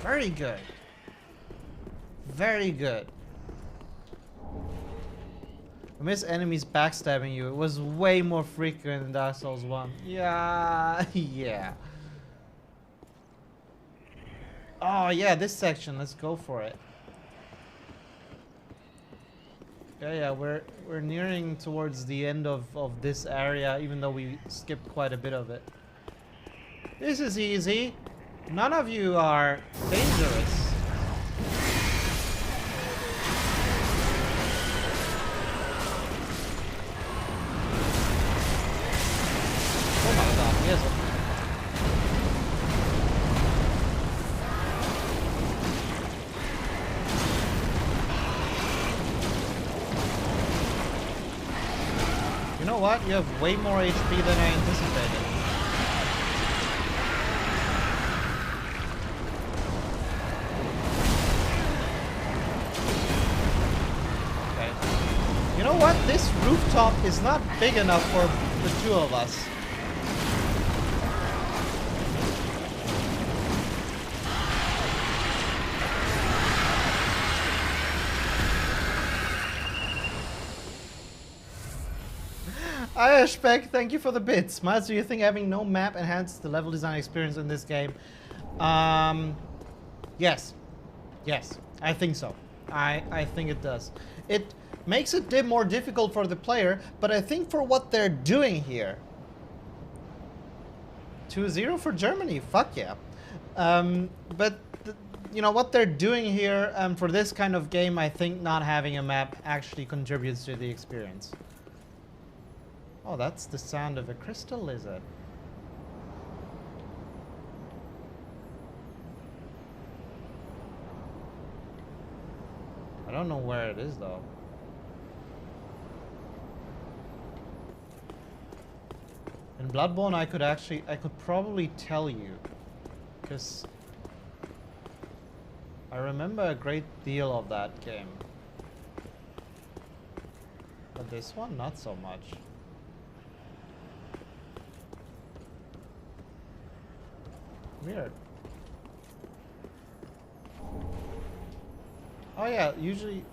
Very good. Very good. I miss enemies backstabbing you. It was way more frequent in Dark Souls 1. Yeah, yeah. Oh yeah, this section. Let's go for it. Yeah, we're nearing towards the end of this area, even though we skipped quite a bit of it. This is easy. None of you are dangerous. Oh my god, yes. You know what? You have way more HP than I anticipated. You know what? This rooftop is not big enough for the two of us. I expect, thank you for the bits. Miles, do you think having no map enhances the level design experience in this game? Yes. Yes, I think so. I think it does. It makes it more difficult for the player, but I think for what they're doing here. 2-0 for Germany, fuck yeah. But you know what they're doing here for this kind of game, I think not having a map actually contributes to the experience. Oh, that's the sound of a crystal lizard. I don't know where it is though. In Bloodborne I could probably tell you, because I remember a great deal of that game. But this one, not so much. Weird. Oh yeah, usually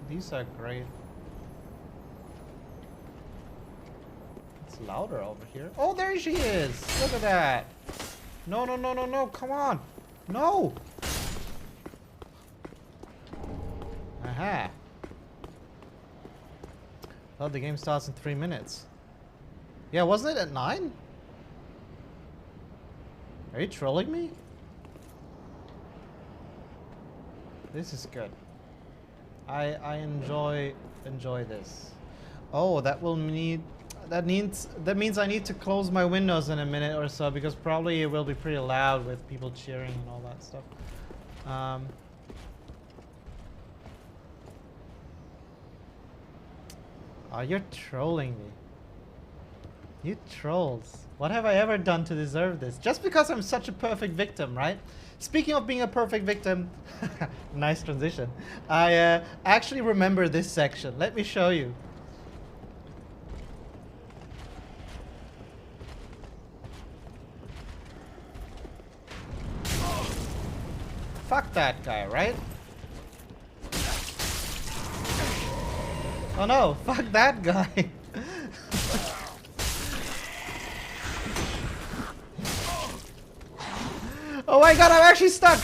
these are great. It's louder over here. Oh, there she is! Look at that! No, no, no, no, no, come on! No! Aha! Well, the game starts in 3 minutes. Yeah, wasn't it at 9? Are you trolling me? This is good. I enjoy this. Oh, that means I need to close my windows in a minute or so, because probably it will be pretty loud with people cheering and all that stuff. Oh, you're trolling me. You trolls. What have I ever done to deserve this? Just because I'm such a perfect victim, right? Speaking of being a perfect victim, nice transition. I actually remember this section. Let me show you. Fuck that guy, right? Oh no, fuck that guy. Oh my god, I'm actually stuck!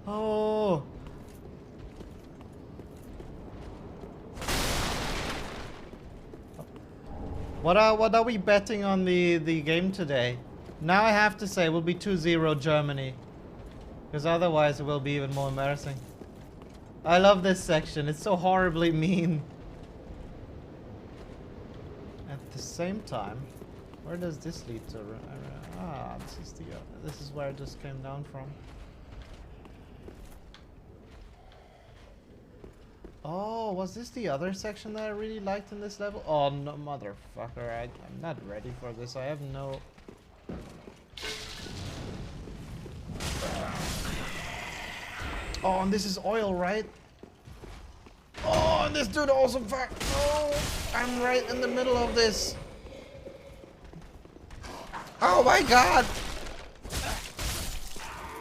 Oh. What are we betting on the game today? Now I have to say it will be 2-0 Germany. Because otherwise it will be even more embarrassing. I love this section, it's so horribly mean. At the same time, where does this lead to? Ah, this is where it just came down from. Oh, was this the other section that I really liked in this level? Oh no, motherfucker! I'm not ready for this. I have no. Oh, and this is oil, right? Oh, and this dude also fuck. Oh, I'm right in the middle of this. Oh my god!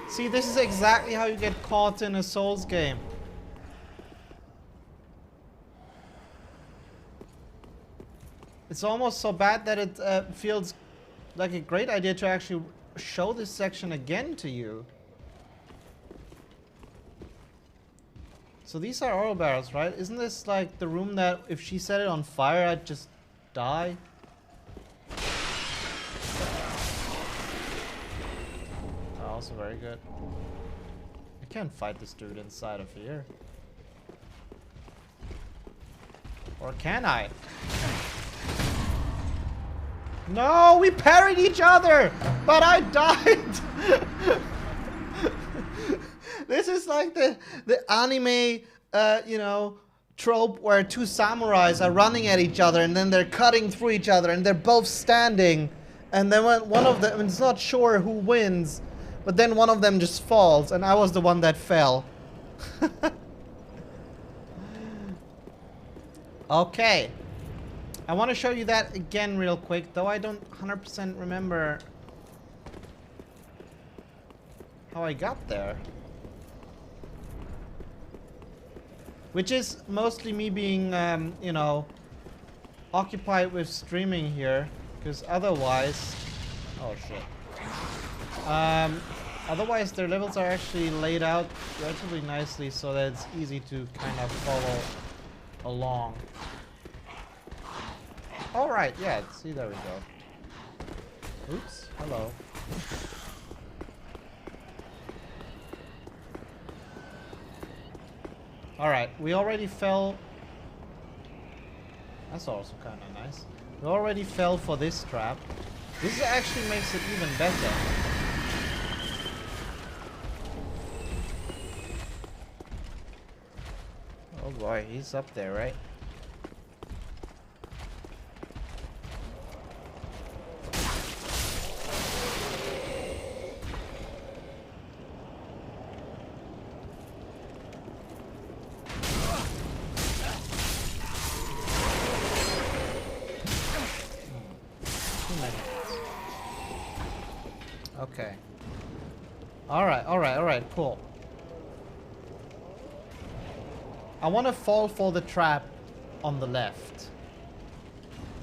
See, this is exactly how you get caught in a Souls game. It's almost so bad that it feels like a great idea to actually show this section again to you. So these are oil barrels, right? Isn't this like the room that if she set it on fire, I'd just die? also very good. I can't fight this dude inside of here. Or can I? No, we parried each other, but I died. This is like the anime, you know, trope where two samurais are running at each other and then they're cutting through each other and they're both standing, and then when one of them is not sure who wins, but then one of them just falls, and I was the one that fell. Okay. I want to show you that again real quick, though I don't 100% remember how I got there. Which is mostly me being, you know, occupied with streaming here, because otherwise... Oh, shit. Otherwise, their levels are actually laid out relatively nicely so that it's easy to kind of follow along. Alright, yeah, see, there we go. Oops, hello. Alright, we already fell... That's also kind of nice. We already fell for this trap. This actually makes it even better. Oh boy, he's up there, right? Okay. Alright, cool. I want to fall for the trap on the left.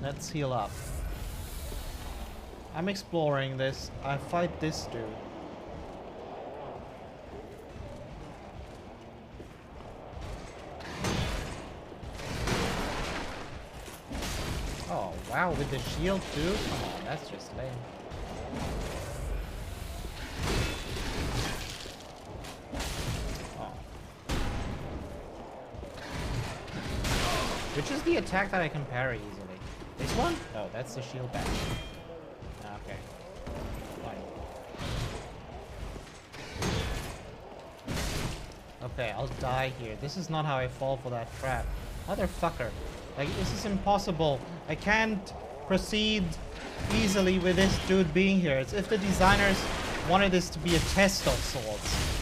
Let's heal up. I'm exploring this. I fight this dude. Oh, wow, with the shield too? Come on, that's just lame. Which is the attack that I can parry easily? This one? Oh, that's the shield bash. Okay. Fine. Okay, I'll die here. This is not how I fall for that trap. Motherfucker. Like, this is impossible. I can't proceed easily with this dude being here. It's if the designers wanted this to be a test of sorts.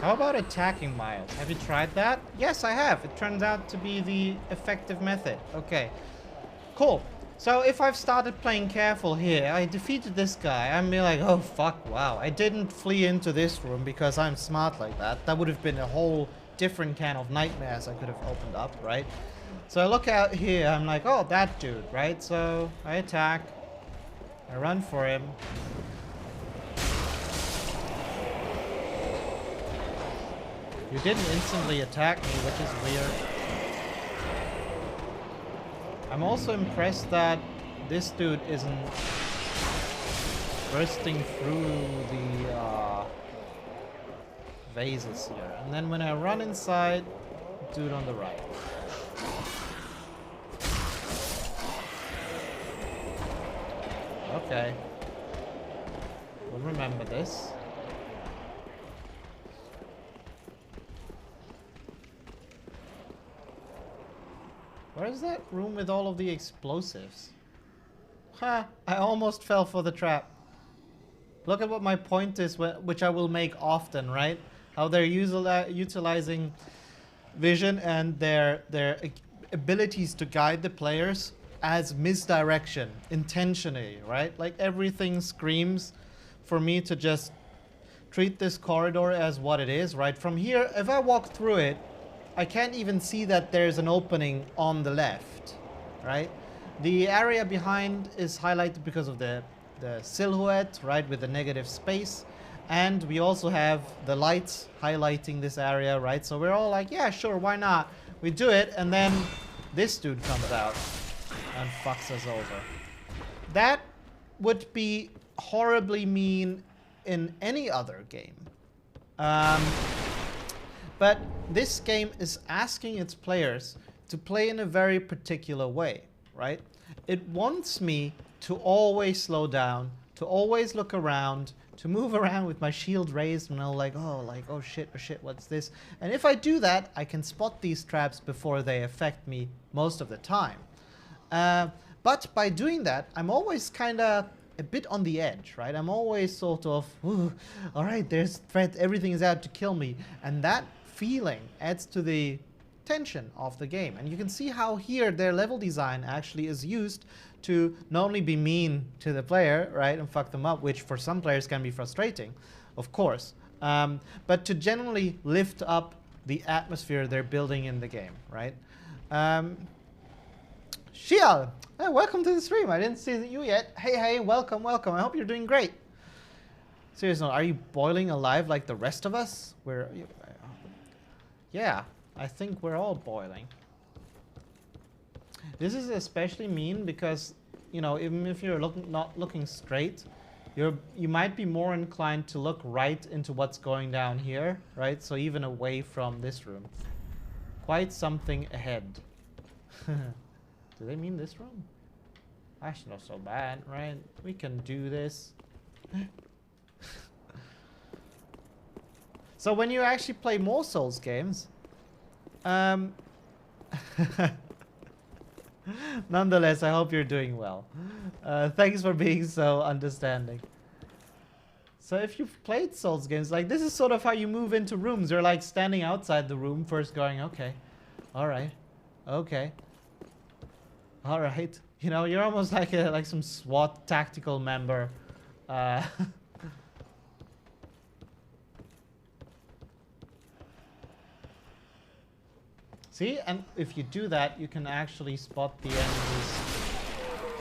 How about attacking Miles? Have you tried that? Yes, I have. It turns out to be the effective method. Okay. Cool. So if I've started playing careful here, I defeated this guy. I'm be like, oh fuck, wow. I didn't flee into this room because I'm smart like that. That would have been a whole different can of nightmares I could have opened up, right? So I look out here, I'm like, oh, that dude, right? So I attack. I run for him. You didn't instantly attack me, which is weird. I'm also impressed that this dude isn't bursting through the vases here. And then when I run inside, dude on the right. Okay. We'll remember this. Where is that room with all of the explosives? Ha! I almost fell for the trap. Look at what my point is, which I will make often, right? How they're utilizing vision and their abilities to guide the players as misdirection, intentionally, right? Like everything screams for me to just treat this corridor as what it is, right? From here, if I walk through it, I can't even see that there's an opening on the left, right? The area behind is highlighted because of the silhouette, right, with the negative space. And we also have the lights highlighting this area, right? So we're all like, yeah, sure, why not? We do it, and then this dude comes out and fucks us over. That would be horribly mean in any other game. But this game is asking its players to play in a very particular way, right? It wants me to always slow down, to always look around, to move around with my shield raised and I'm like, oh shit, what's this? And if I do that, I can spot these traps before they affect me most of the time. But by doing that, I'm always kind of a bit on the edge, right? I'm always sort of, all right, there's threat, everything is out to kill me. And that feeling adds to the tension of the game. And you can see how here their level design actually is used to not only be mean to the player, right, and fuck them up, which for some players can be frustrating, of course, but to generally lift up the atmosphere they're building in the game, right? Shial, hey, welcome to the stream. I didn't see you yet. Hey, welcome. I hope you're doing great. Seriously, are you boiling alive like the rest of us? Yeah, I think we're all boiling. This is especially mean because, you know, even if you're not looking straight, you might be more inclined to look right into what's going down here, right? So even away from this room. Quite something ahead. Do they mean this room? Actually, not so bad, right? We can do this. So when you actually play more Souls games, nonetheless, I hope you're doing well. Thanks for being so understanding. So if you've played Souls games, like this is sort of how you move into rooms. You're like standing outside the room first going, okay, all right, okay, all right. You know, you're almost like some SWAT tactical member. See, and if you do that, you can actually spot the enemies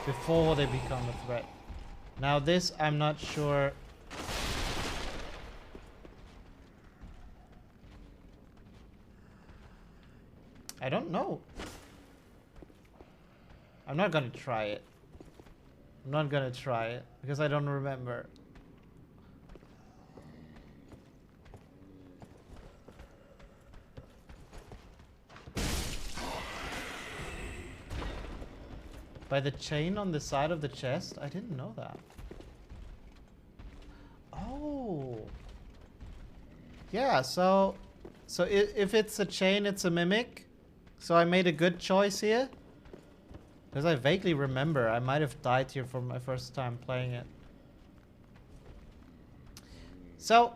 before they become a threat. Now this, I'm not sure. I don't know. I'm not gonna try it. I'm not gonna try it because I don't remember. By the chain on the side of the chest? I didn't know that. Oh. Yeah, so if it's a chain, it's a mimic. So I made a good choice here. Because I vaguely remember I might have died here for my first time playing it. So,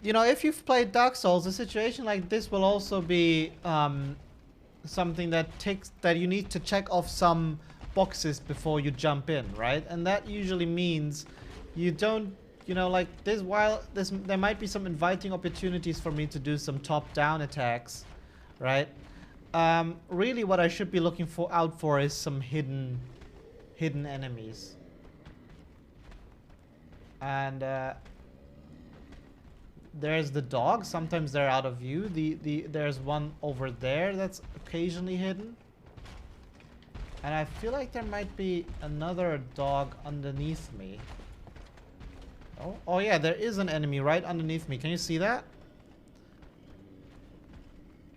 you know, if you've played Dark Souls, a situation like this will also be something that you need to check off some boxes before you jump in, right? And that usually means you don't, you know, like this, while there might be some inviting opportunities for me to do some top-down attacks, right? Really what I should be looking out for is some hidden enemies. And there's the dog. Sometimes they're out of view. There's one over there that's occasionally hidden. And I feel like there might be another dog underneath me. Oh yeah, there is an enemy right underneath me. Can you see that?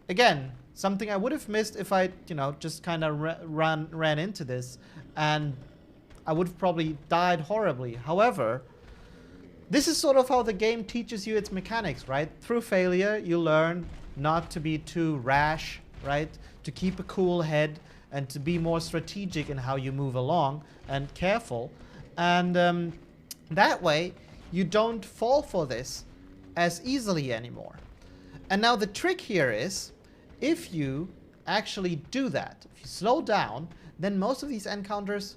Again, something I would have missed if I, you know, just kind of ran into this, and I would have probably died horribly. However, this is sort of how the game teaches you its mechanics, right? Through failure, you learn not to be too rash, right? To keep a cool head and to be more strategic in how you move along and careful. And that way, you don't fall for this as easily anymore. And now the trick here is, if you actually do that, if you slow down, then most of these encounters,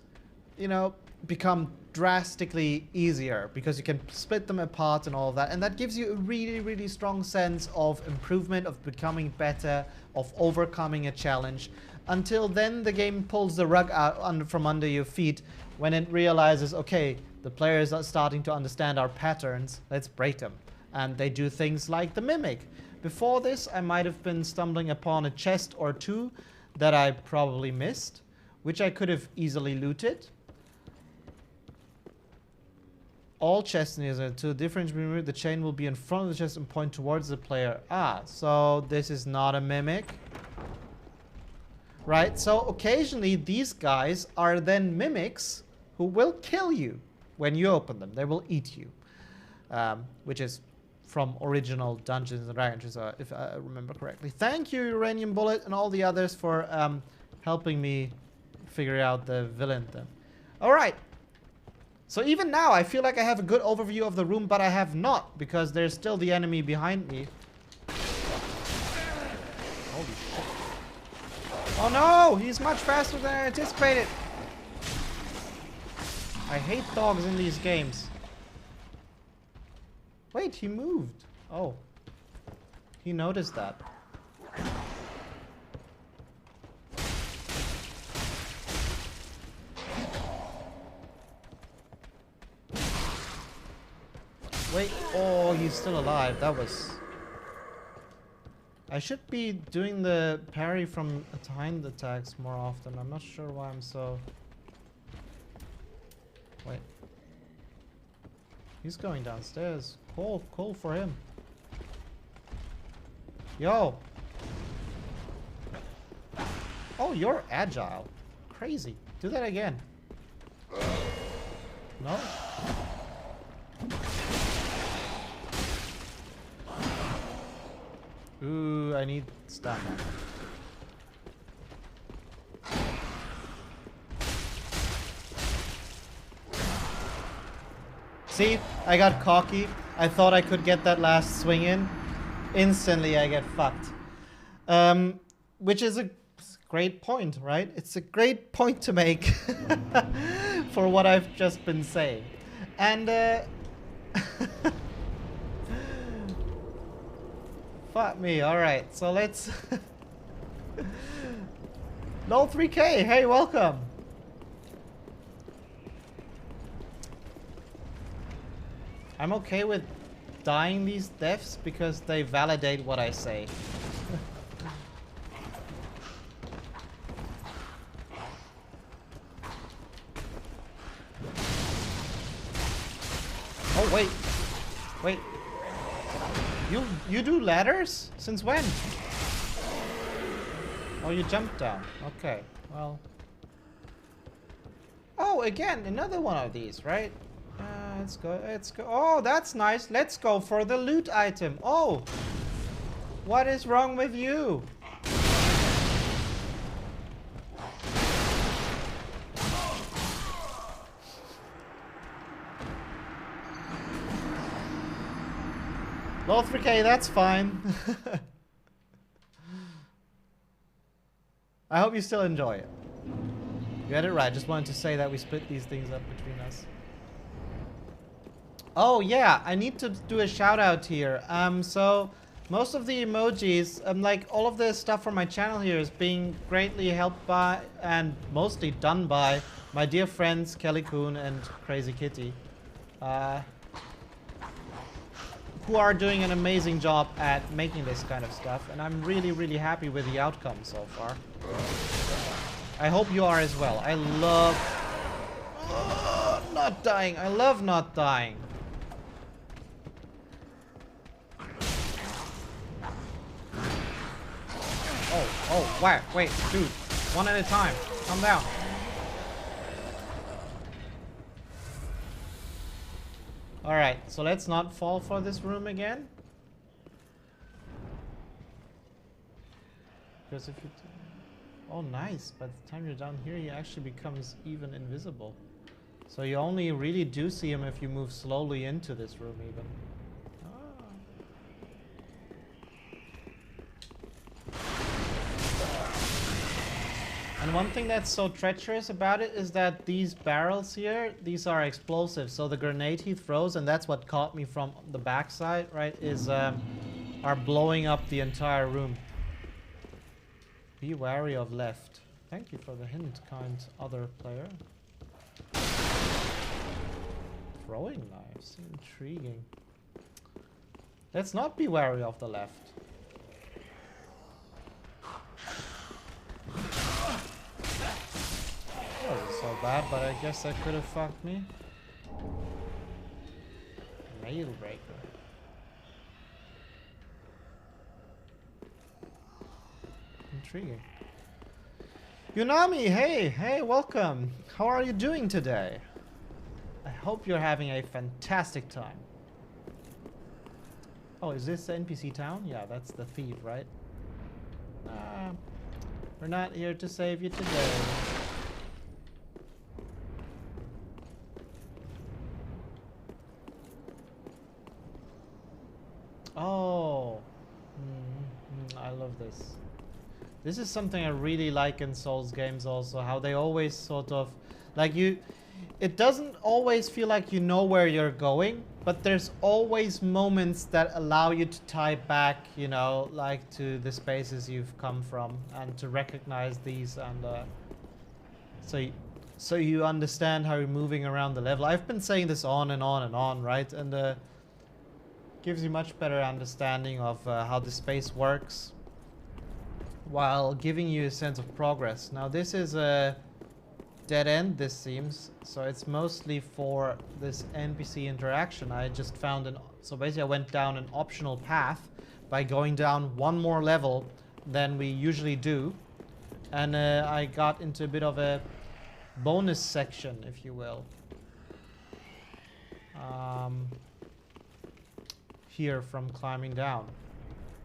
you know, become drastically easier because you can split them apart and all of that. And that gives you a really, really strong sense of improvement, of becoming better, of overcoming a challenge. Until then, the game pulls the rug out from under your feet when it realizes, okay, The players are starting to understand our patterns. Let's break them. And they do things like the mimic. Before this, I might have been stumbling upon a chest or two that I probably missed, which I could have easily looted. All chests near to different removed. The chain will be in front of the chest and point towards the player. Ah, so this is not a mimic. Right, so occasionally these guys are then mimics who will kill you when you open them. They will eat you. Which is from original Dungeons and Dragons, if I remember correctly. Thank you, Uranium Bullet, and all the others for helping me figure out the villain then. Alright. So even now, I feel like I have a good overview of the room, but I have not, because there's still the enemy behind me. Holy shit. Oh no! He's much faster than I anticipated! I hate dogs in these games. Wait, he moved. Oh. He noticed that. Wait, oh, he's still alive. That was... I should be doing the parry from behind attacks more often. I'm not sure why I'm so... Wait. He's going downstairs. Call for him. Yo! Oh, you're agile. Crazy. Do that again. No? Ooh, I need stamina. See, I got cocky. I thought I could get that last swing in. Instantly, I get fucked. Which is a great point, right? It's a great point to make for what I've just been saying. And, fuck me. Alright, so let's... No 3K, hey, welcome. I'm okay with dying these deaths because they validate what I say. Oh wait. Wait. You do ladders? Since when? Oh, you jumped down. Okay. Well. Oh, again, another one of these, right? Let's go. Let's go. Oh, that's nice. Let's go for the loot item. Oh. What is wrong with you? Low 3K, that's fine. I hope you still enjoy it. You had it right. Just wanted to say that we split these things up between us. Oh yeah, I need to do a shout out here. So most of the emojis, like all of the stuff for my channel here is being greatly helped by and mostly done by my dear friends Kelly Coon and Crazy Kitty, who are doing an amazing job at making this kind of stuff, and I'm really, really happy with the outcome so far. I hope you are as well. I love not dying. I love not dying. Oh, wow, wait, dude. One at a time. Calm down. Alright, so let's not fall for this room again. Because if you... Oh, nice. By the time you're down here, he actually becomes even invisible. So you only really do see him if you move slowly into this room even. And one thing that's so treacherous about it is that these barrels here, these are explosive. So the grenade he throws, and that's what caught me from the backside, right, is are blowing up the entire room. Be wary of left. Thank you for the hint, kind other player. throwing knives. Intriguing. Let's not be wary of the left. Wasn't so bad, but I guess that could have fucked me. Nail breaker. Intriguing. Yunami, hey, welcome. How are you doing today? I hope you're having a fantastic time. Oh, is this the NPC town? Yeah, that's the thief, right? We're not here to save you today. Oh, I love this. This is something I really like in Souls games also, how they always sort of, like it doesn't always feel like you know where you're going, but there's always moments that allow you to tie back, you know, like to the spaces you've come from and to recognize these, and so you understand how you're moving around the level. I've been saying this on and on and on, right? And gives you much better understanding of how the space works, while giving you a sense of progress. Now this is a dead end, this seems, so it's mostly for this NPC interaction. I just found so basically I went down an optional path by going down one more level than we usually do, and I got into a bit of a bonus section, if you will, here from climbing down.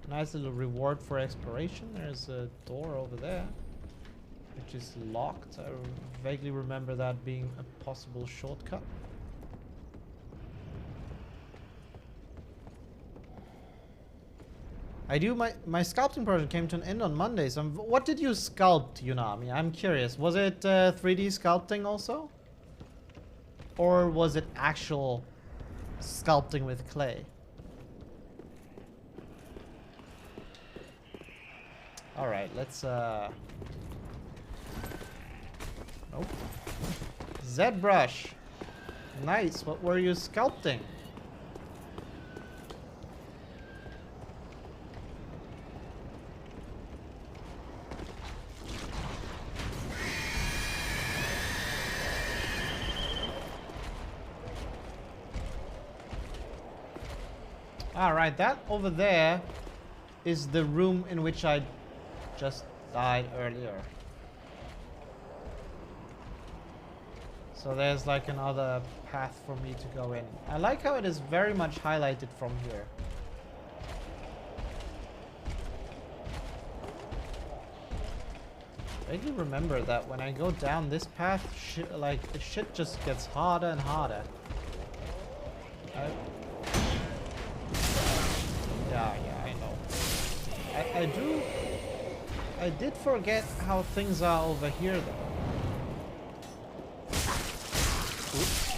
Nice little reward for exploration. There's a door over there, which is locked. I vaguely remember that being a possible shortcut. My sculpting project came to an end on Monday. So what did you sculpt, Yunami? I'm curious. Was it 3D sculpting also? Or was it actual sculpting with clay? Alright, let's nope. ZBrush. Nice. What were you sculpting? Alright, that over there is the room in which I just died earlier. So there's like another path for me to go in. I like how it is very much highlighted from here. I vaguely remember that when I go down this path, the shit just gets harder and harder. Yeah, I know. I did forget how things are over here though. Oops.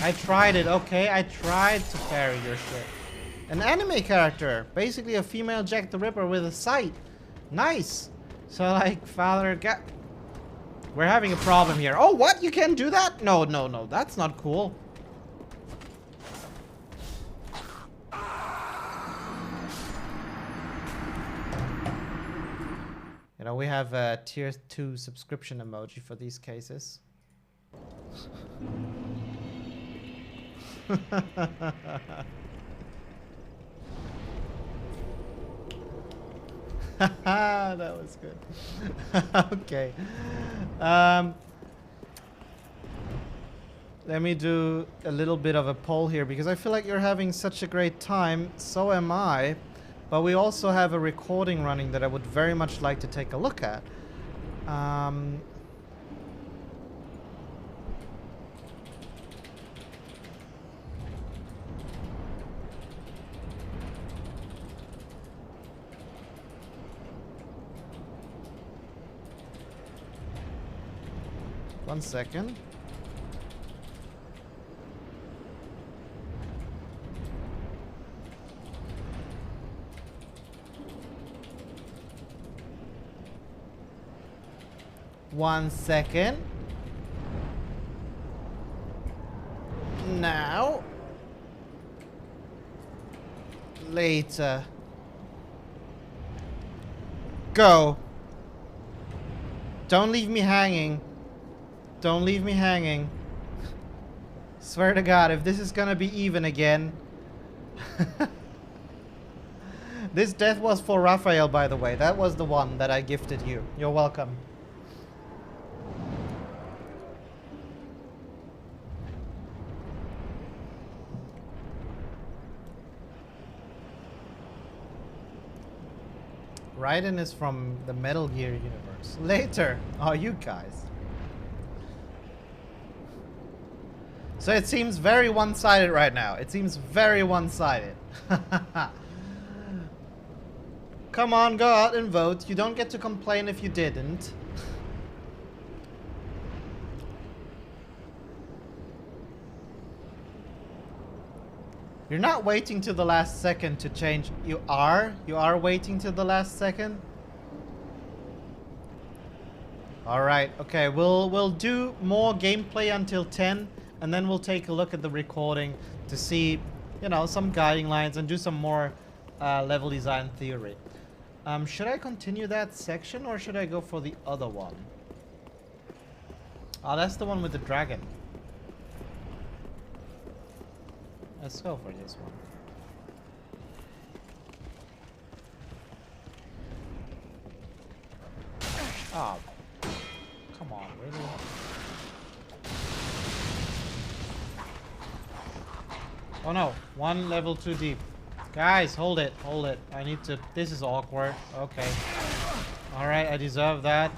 I tried it, okay? I tried to parry your shit. An anime character, basically a female Jack the Ripper with a sight. Nice. So like, we're having a problem here. Oh, what? You can't do that? No, that's not cool. You know, we have a tier 2 subscription emoji for these cases. That was good. Okay. Let me do a little bit of a poll here because I feel like you're having such a great time. So am I. But we also have a recording running that I would very much like to take a look at. 1 second. 1 second. Now. Later. Go. Don't leave me hanging. Don't leave me hanging. Swear to God, if this is gonna be even again. This death was for Raphael, by the way. That was the one that I gifted you. You're welcome. Raiden is from the Metal Gear universe. Later. Oh, you guys. So it seems very one-sided right now. It seems very one-sided. Come on, go out and vote. You don't get to complain if you didn't. You're not waiting till the last second to change. You are? You are waiting till the last second? Alright, okay. We'll do more gameplay until 10. And then we'll take a look at the recording to see, you know, some guiding lines and do some more level design theory. Should I continue that section or should I go for the other one? Oh, that's the one with the dragon. Let's go for this one. Oh, come on, really? Oh no, one level too deep. Guys, hold it, hold it. I need to... This is awkward. Okay. Alright, I deserve that.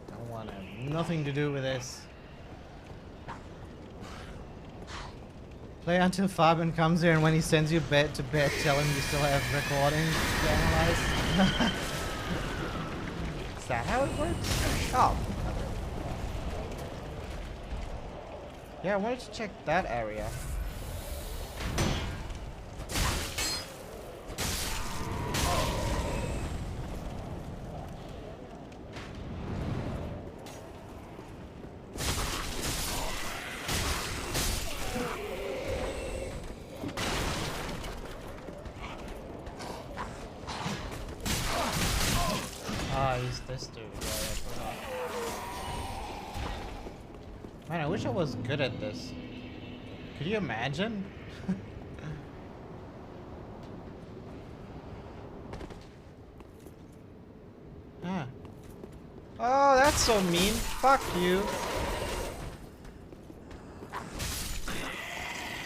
Don't want to have nothing to do with this. Play until Fabian comes here, and when he sends you to bed, tell him you still have recordings to analyze. Is that how it works? Oh. Yeah, I wanted to check that area. He's this dude. Yeah, I forgot. Man, I wish I was good at this. Could you imagine? Ah. Oh, that's so mean. Fuck you.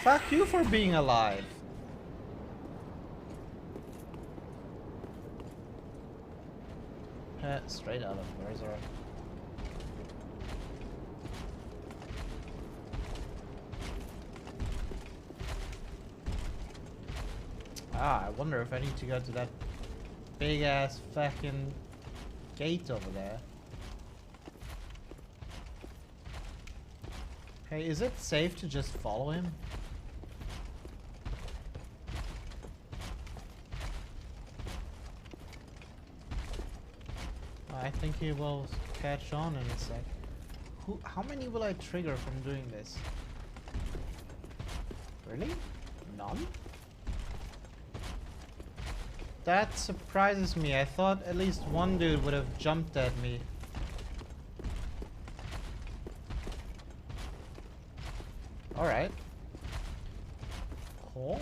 Fuck you for being alive. Straight out of Berserk. Ah, I wonder if I need to go to that big ass fucking gate over there. Hey, is it safe to just follow him? I think he will catch on in a sec. How many will I trigger from doing this? Really? None? That surprises me. I thought at least one dude would have jumped at me. Alright. Cool.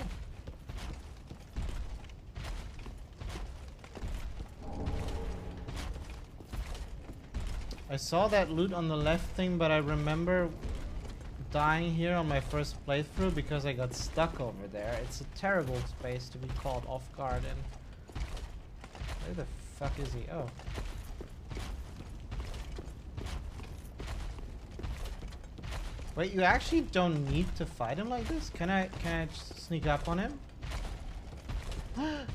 I saw that loot on the left thing, but I remember dying here on my first playthrough because I got stuck over there. It's a terrible space to be caught off guard in. Where the fuck is he? Oh. Wait, you actually don't need to fight him like this? Can I just sneak up on him?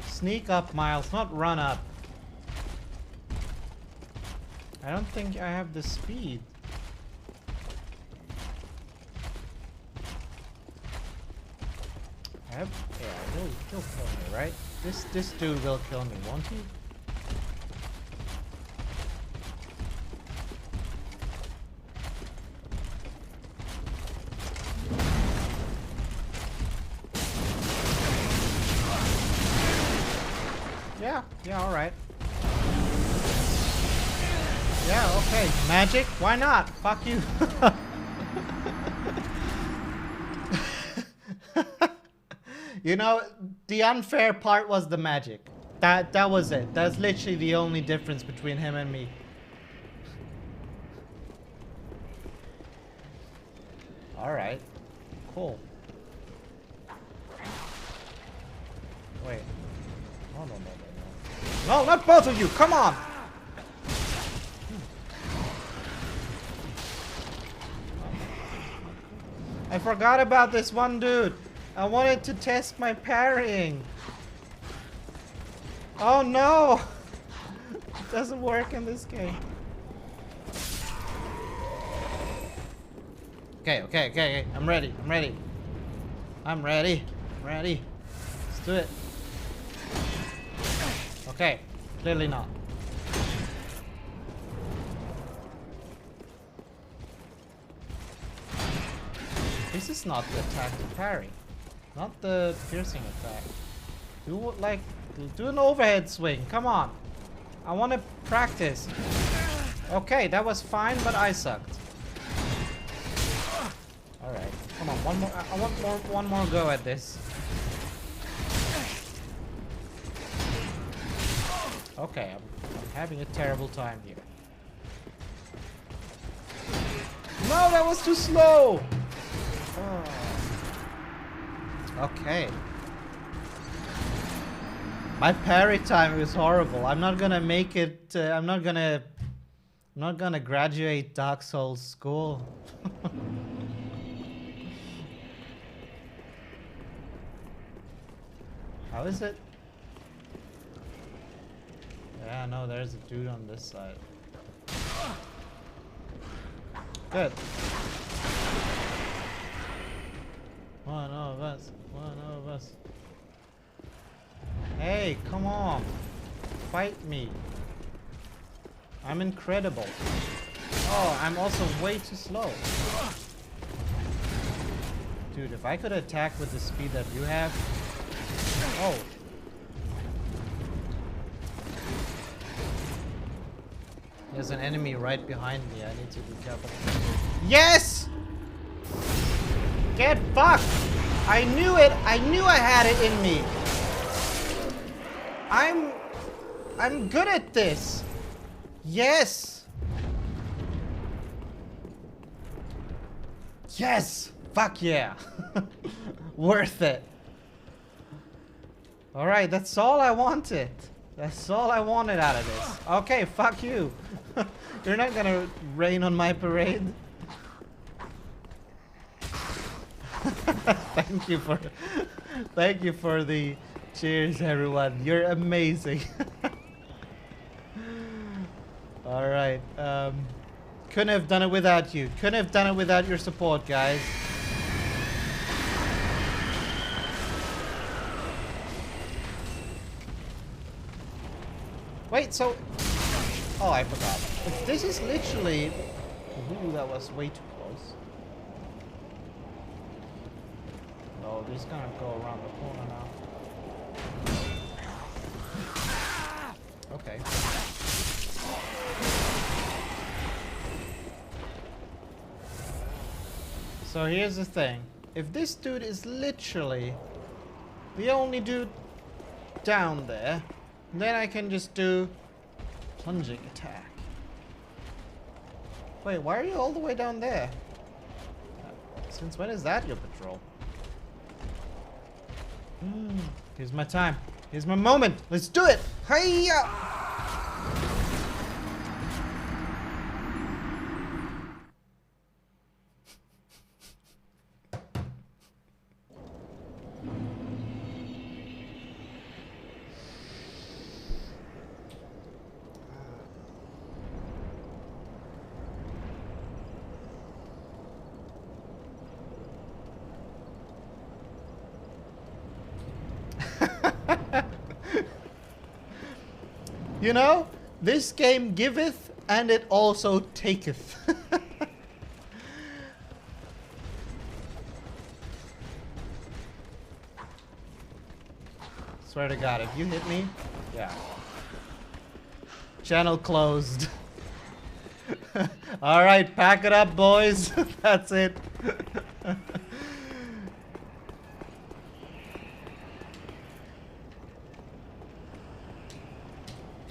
Sneak up, Miles, not run up. I don't think I have the speed. Yeah, he'll kill me, right? This dude will kill me, won't he? Yeah, alright. Yeah, okay. Magic? Why not? Fuck you. You know, the unfair part was the magic. That was it. That's literally the only difference between him and me. Alright. Cool. Wait. No. No, not both of you! Come on! I forgot about this one dude. I wanted to test my parrying. Oh no! It doesn't work in this game. Okay. I'm ready. Let's do it. Okay, clearly not. This is not the attack to parry. Not the piercing attack. Do an overhead swing. Come on. I want to practice. Okay, that was fine, but I sucked. All right, come on. One more. I want one more go at this. Okay, I'm having a terrible time here. No, that was too slow. Oh. Okay. My parry time is horrible. I'm not gonna make it. I'm not gonna graduate Dark Souls school. How is it? Yeah, no, there's a dude on this side. Good. One of us. Hey, come on. Fight me. I'm incredible. Oh, I'm also way too slow. Dude, if I could attack with the speed that you have. Oh. There's an enemy right behind me. I need to be careful. Yes! Get fucked! I knew it! I knew I had it in me! I'm good at this! Yes! Yes! Fuck yeah! Worth it! Alright, that's all I wanted. That's all I wanted out of this. Okay, fuck you. You're not gonna rain on my parade. Thank you for the cheers, everyone. You're amazing. All right. Couldn't have done it without you. Couldn't have done it without your support, guys. Wait, so... Oh, I forgot. But this is literally... Ooh, that was way too close. Oh, he's gonna go around the corner now. Okay. So here's the thing. If this dude is literally the only dude down there, then I can just do plunging attack. Wait, why are you all the way down there? Since when is that your patrol? Here's my time. Here's my moment. Let's do it. Hiya! You know, this game giveth and it also taketh. Swear to God, if you hit me, yeah. Channel closed. Alright, pack it up, boys. That's it.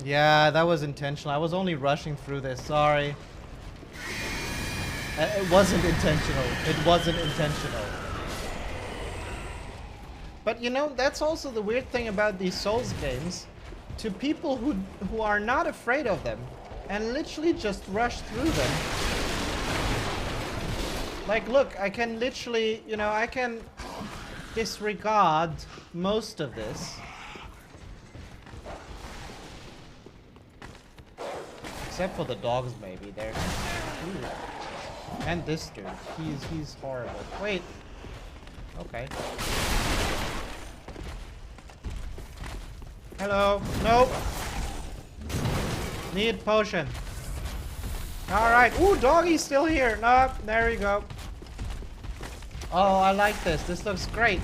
Yeah, that was intentional. I was only rushing through this. Sorry. It wasn't intentional. It wasn't intentional. But you know, that's also the weird thing about these Souls games. To people who are not afraid of them and literally just rush through them. Like, look, I can literally, you know, I can disregard most of this. Except for the dogs, maybe. They're... Ooh. And this dude. He's horrible. Wait. Okay. Hello. Nope. Need potion. Alright. Ooh, doggy's still here. Nope. There you go. Oh, I like this. This looks great.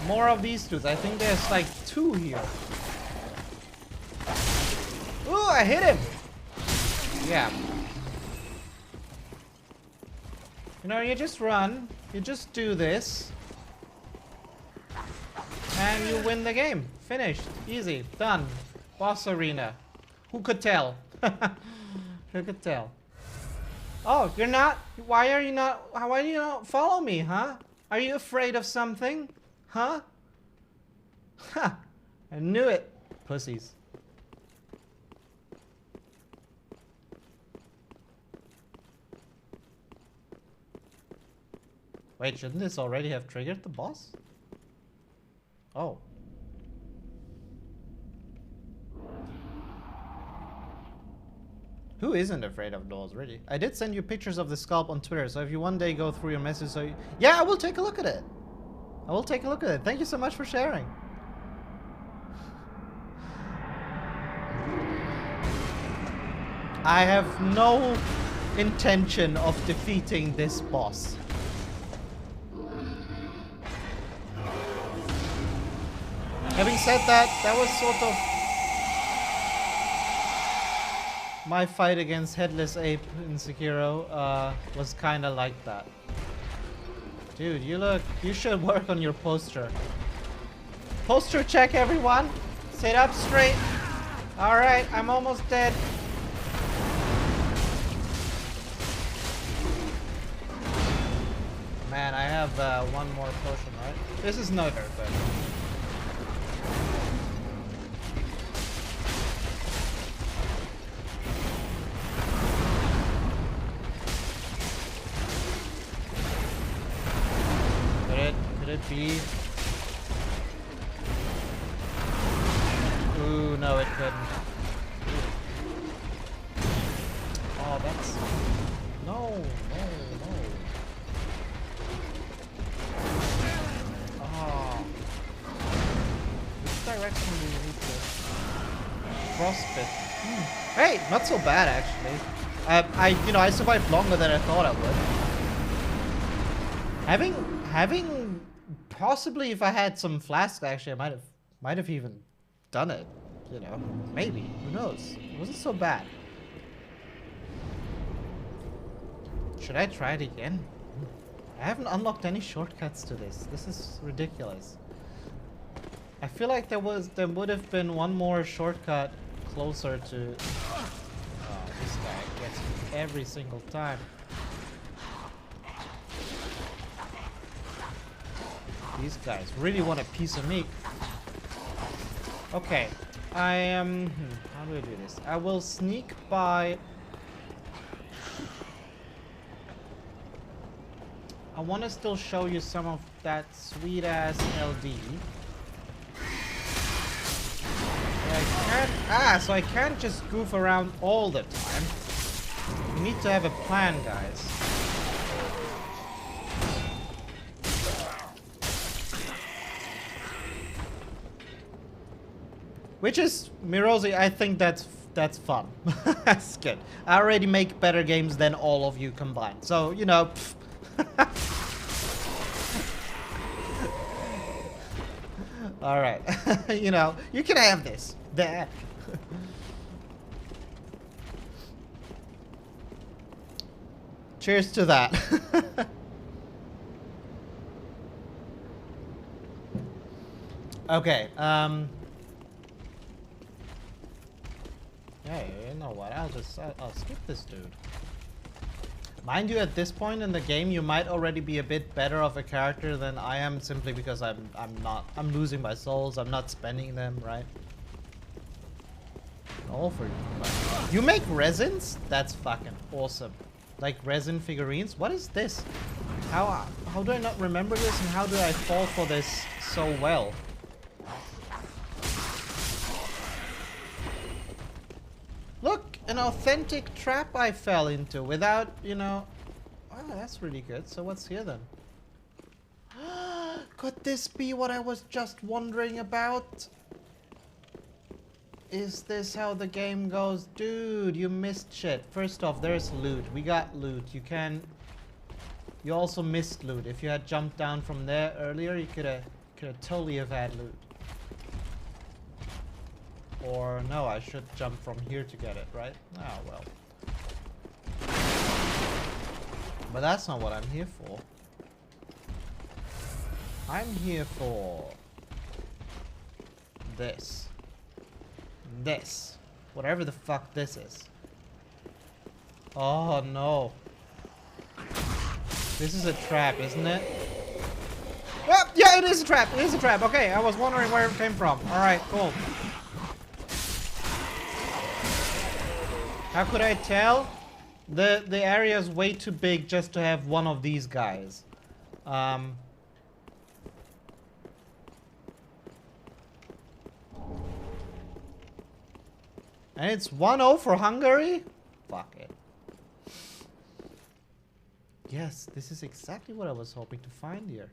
More of these dudes. I think there's like 2 here. Ooh, I hit him. Yeah. You know, you just run. You just do this. And you win the game. Finished. Easy. Done. Boss arena. Who could tell? Who could tell? Oh, you're not? Why are you not? Why do you not follow me, huh? Are you afraid of something? Huh? Ha! I knew it. Pussies. Wait, shouldn't this already have triggered the boss? Oh. Who isn't afraid of dolls, really? I did send you pictures of the scalp on Twitter, so if you one day go through your message, so you... Yeah, I will take a look at it. I will take a look at it. Thank you so much for sharing. I have no intention of defeating this boss. Having said that, that was sort of my fight against Headless Ape in Sekiro was kind of like that. Dude, you should work on your posture. Posture check, everyone. Sit up straight. All right, I'm almost dead. Man, I have one more potion, right? This is no dirt, but... Could it be? Ooh, no, it couldn't. Oh, that's... No. Oh. Which direction do you need to... Frostbit. Hey, not so bad, actually. I survived longer than I thought I would. Having possibly, if I had some flasks, actually, I might have even done it. You know, maybe. Who knows? It wasn't so bad. Should I try it again? I haven't unlocked any shortcuts to this. This is ridiculous. I feel like there would have been one more shortcut closer to... Oh, this guy gets me every single time. These guys really want a piece of me. Okay, I am... how do I do this? I will sneak by... I want to still show you some of that sweet-ass LD. So I can't just goof around all the time. We need to have a plan, guys. Which is, Mirosi, I think that's fun. That's good. I already make better games than all of you combined. So, you know, all right. You know, you can have this. There. Cheers to that. Okay, yeah, you know what, I'll skip this dude. Mind you, at this point in the game, you might already be a bit better of a character than I am, simply because I'm losing my souls, I'm not spending them, right? All for you. You make resins? That's fucking awesome. Like resin figurines? What is this? How do I not remember this, and how do I fall for this so well? Look, an authentic trap I fell into without, you know... Oh, that's really good. So what's here then? Could this be what I was just wondering about? Is this how the game goes? Dude, you missed shit. First off, there's loot. We got loot. You can... You also missed loot. If you had jumped down from there earlier, you could have totally have had loot. Or no, I should jump from here to get it, right? Oh, well. But that's not what I'm here for. I'm here for this. This. Whatever the fuck this is. Oh no. This is a trap, isn't it? Well, yeah, it is a trap. It is a trap. Okay, I was wondering where it came from. Alright, cool. How could I tell? The area is way too big just to have one of these guys. And it's 1-0 for Hungary? Fuck it. Yes, this is exactly what I was hoping to find here.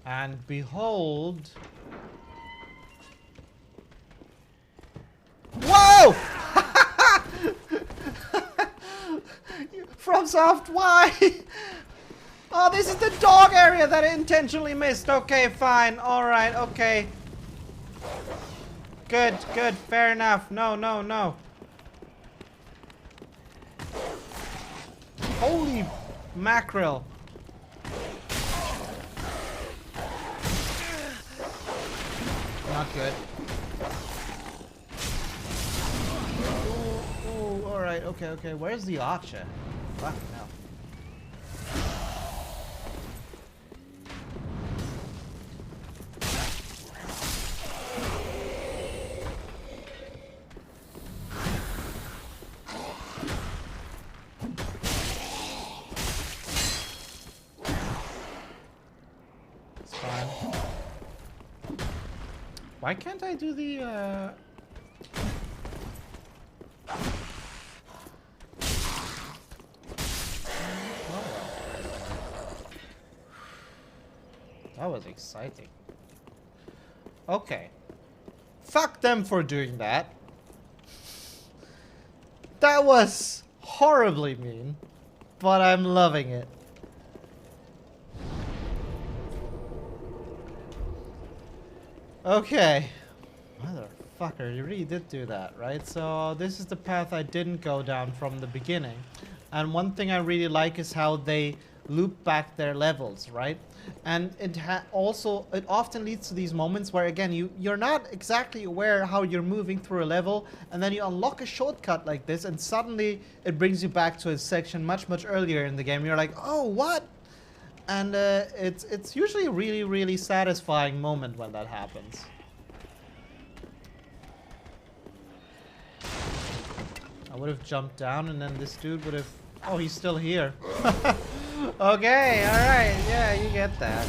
And behold... Whoa! FromSoft, why? Oh, this is the dog area that I intentionally missed. Okay, fine. Alright, okay. Good, good, fair enough. No, no, no. Holy mackerel. Not good. Oh, alright, okay, okay. Where's the archer? Fuck no. It's fine. Why can't I do the, That was exciting. Okay. Fuck them for doing that. That was horribly mean, but I'm loving it. Okay. Motherfucker, you really did do that, right? So this is the path I didn't go down from the beginning. And one thing I really like is how they loop back their levels, right? And it often leads to these moments where, again, you're not exactly aware how you're moving through a level, and then you unlock a shortcut like this, and suddenly it brings you back to a section much earlier in the game. You're like, oh, what? And it's usually a really satisfying moment when that happens. I would have jumped down, and then this dude would have... Oh, he's still here. Okay, alright, yeah, you get that.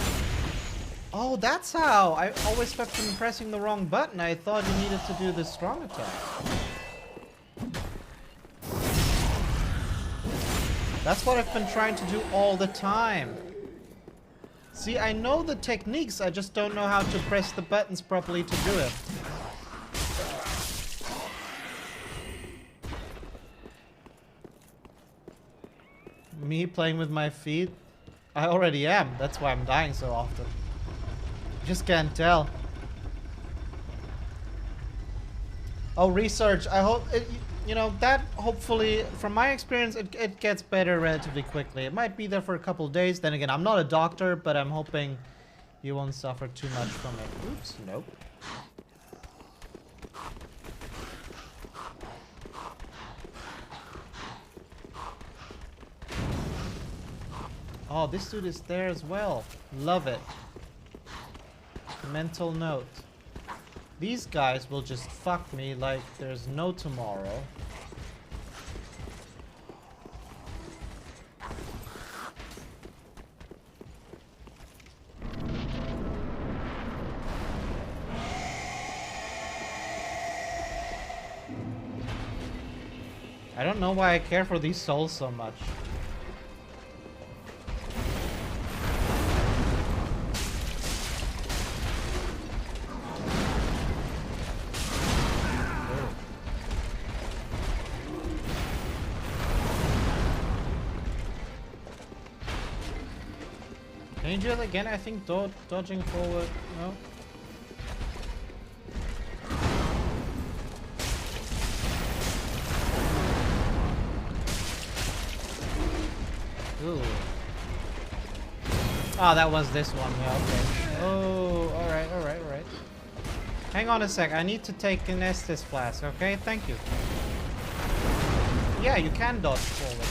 Oh, that's how! I always kept on pressing the wrong button. I thought you needed to do the strong attack. That's what I've been trying to do all the time. See, I know the techniques, I just don't know how to press the buttons properly to do it. Me playing with my feet? I already am. That's why I'm dying so often. Just can't tell. Oh, research. I hope it, you know, that hopefully, from my experience, it gets better relatively quickly. It might be there for a couple of days. Then again, I'm not a doctor, but I'm hoping you won't suffer too much from it. Oops, nope. Oh, this dude is there as well. Love it. Mental note. These guys will just fuck me like there's no tomorrow. I don't know why I care for these souls so much. Can you do it again? I think dodging forward. No? Ooh. Oh, that was this one. Yeah, okay. Oh, alright, alright, alright. Hang on a sec. I need to take an Estes flask, okay? Thank you. Yeah, you can dodge forward.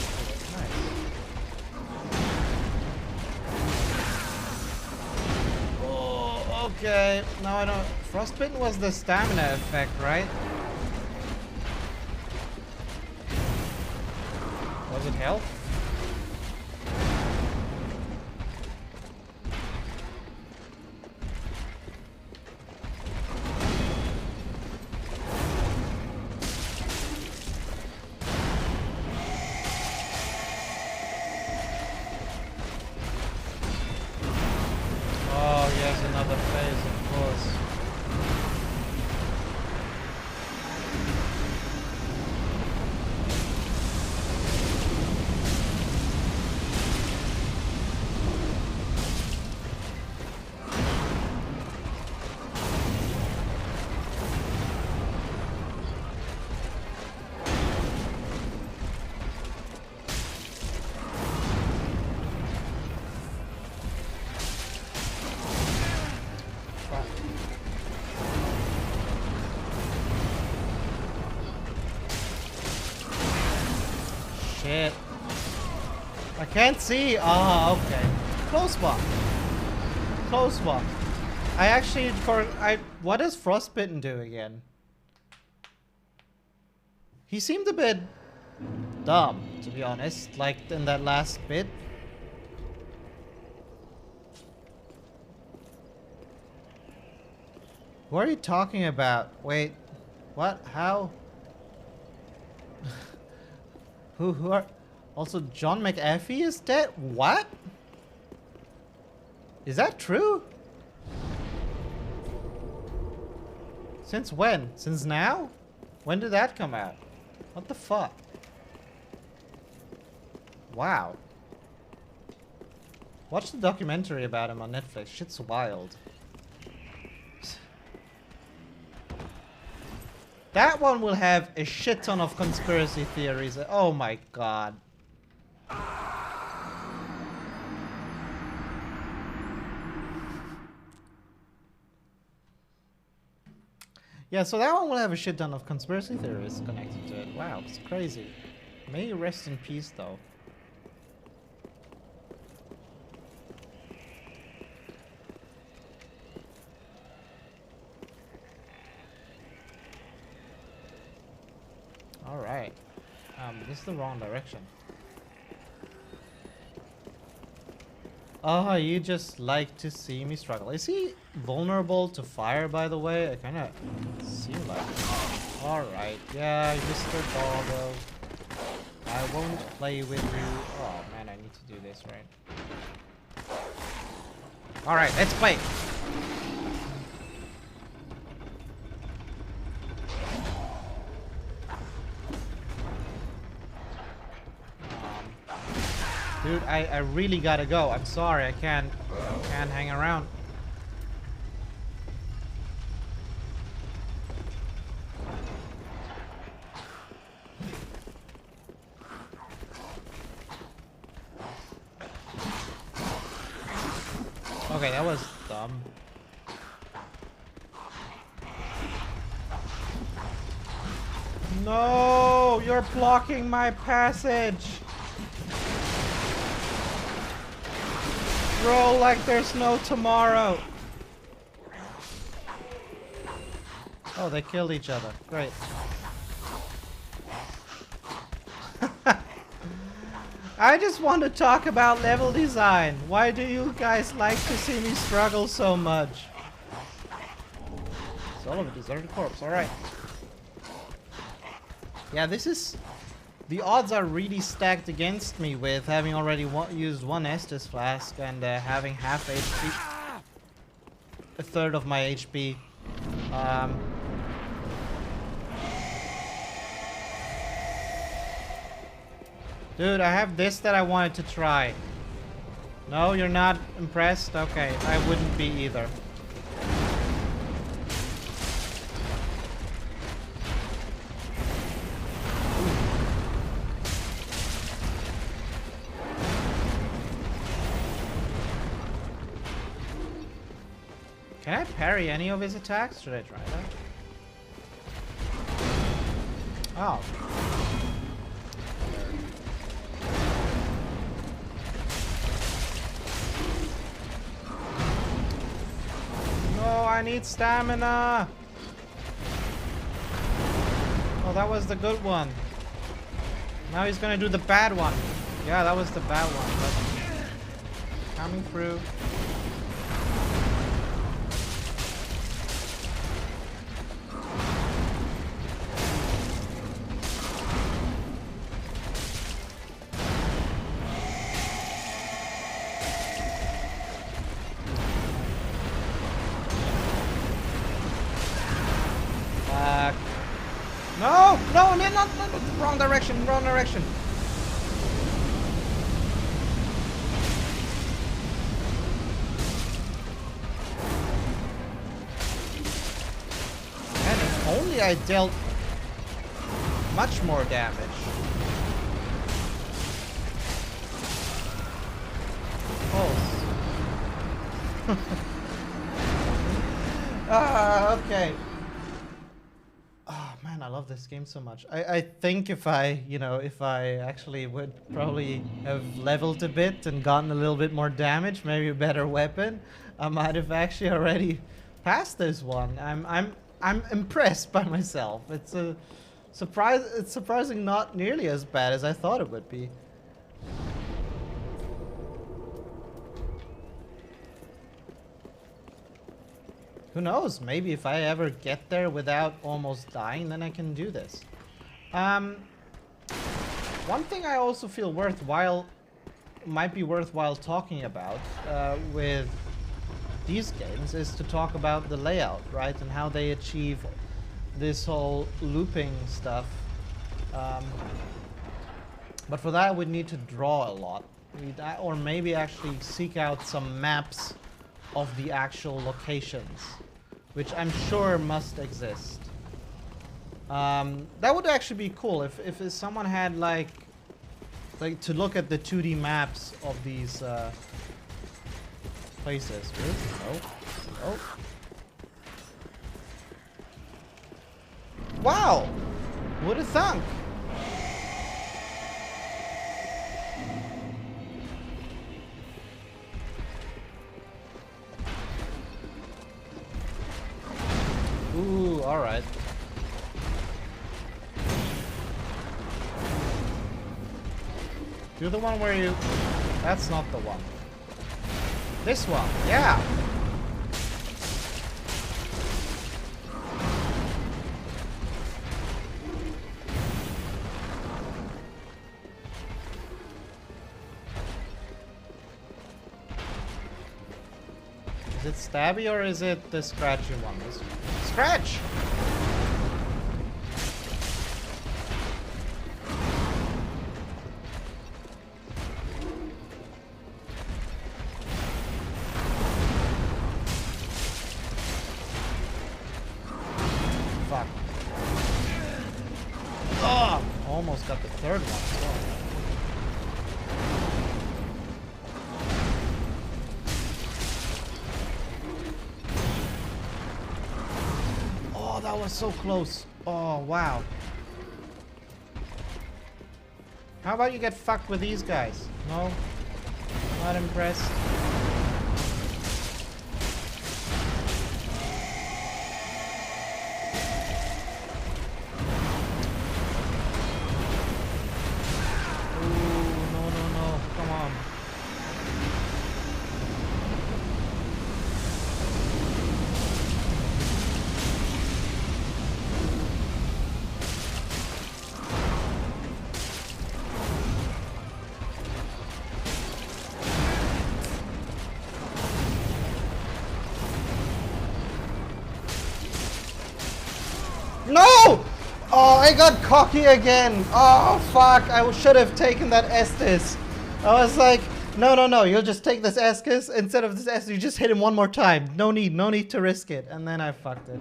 Okay, now I know. Frostbitten was the stamina effect, right? Was it health? Oh, yes, another phase, of course. Shit. I can't see. Ah, okay. Close one. Close one. I actually what does Frostbitten do again? He seemed a bit dumb, to be honest, like in that last bit. What are you talking about? Wait. What? How? Who are... Also, John McAfee is dead? What? Is that true? Since when? Since now? When did that come out? What the fuck? Wow. Watch the documentary about him on Netflix. Shit's wild. That one will have a shit ton of conspiracy theories. Oh my god. Yeah, so that one will have a shit ton of conspiracy theories connected to it. Wow, it's crazy. May you rest in peace, though. Alright. This is the wrong direction. Oh, you just like to see me struggle. Is he vulnerable to fire, by the way? I kind of seem like it. Alright, yeah, Mr. Doggo. I won't play with you. Oh man, I need to do this, right? Alright, let's play. Dude, I really gotta go. I'm sorry, I can't hang around. Okay, that was dumb. No, you're blocking my passage. Roll like there's no tomorrow. Oh, they killed each other. Great. I just want to talk about level design. Why do you guys like to see me struggle so much? Soul of a deserted corpse. Alright. Yeah, this is... The odds are really stacked against me with having already used one Estus flask and having half HP. A third of my HP. Dude, I have this that I wanted to try. No, you're not impressed? Okay, I wouldn't be either. Can I parry any of his attacks? Should I try that? Oh. No, I need stamina. Oh, that was the good one. Now he's gonna do the bad one. Yeah, that was the bad one. But coming through. No, wrong direction, wrong direction. And if only I dealt much more damage. Oh. Okay. I love this game so much. I think if I actually would probably have leveled a bit and gotten a little bit more damage, maybe a better weapon, I might have actually already passed this one. I'm impressed by myself. It's a surprise. It's surprising not nearly as bad as I thought it would be. Who knows? Maybe if I ever get there without almost dying, then I can do this. One thing I also feel might be worthwhile talking about with these games is to talk about the layout, right? And how they achieve this whole looping stuff. But for that, we'd need to draw a lot. Or maybe actually seek out some maps of the actual locations, which I'm sure must exist. That would actually be cool if someone had like to look at the 2D maps of these places. Really? Oh. Wow! Who'd have thunk? Ooh, alright. Do the one where you... That's not the one. This one, yeah. Is it stabby or is it the scratchy one? This one. Scratch! Fuck. Oh! Almost got the third one as well. Oh, that was so close. Oh, wow. How about you get fucked with these guys? No? Not impressed. Ooh, no, no, no. Come on. No! Oh, I got cocky again. Oh, fuck. I should have taken that Estes. I was like, no, no, no. You'll just take this Estes. Instead of this Estes, you just hit him one more time. No need to risk it. And then I fucked it.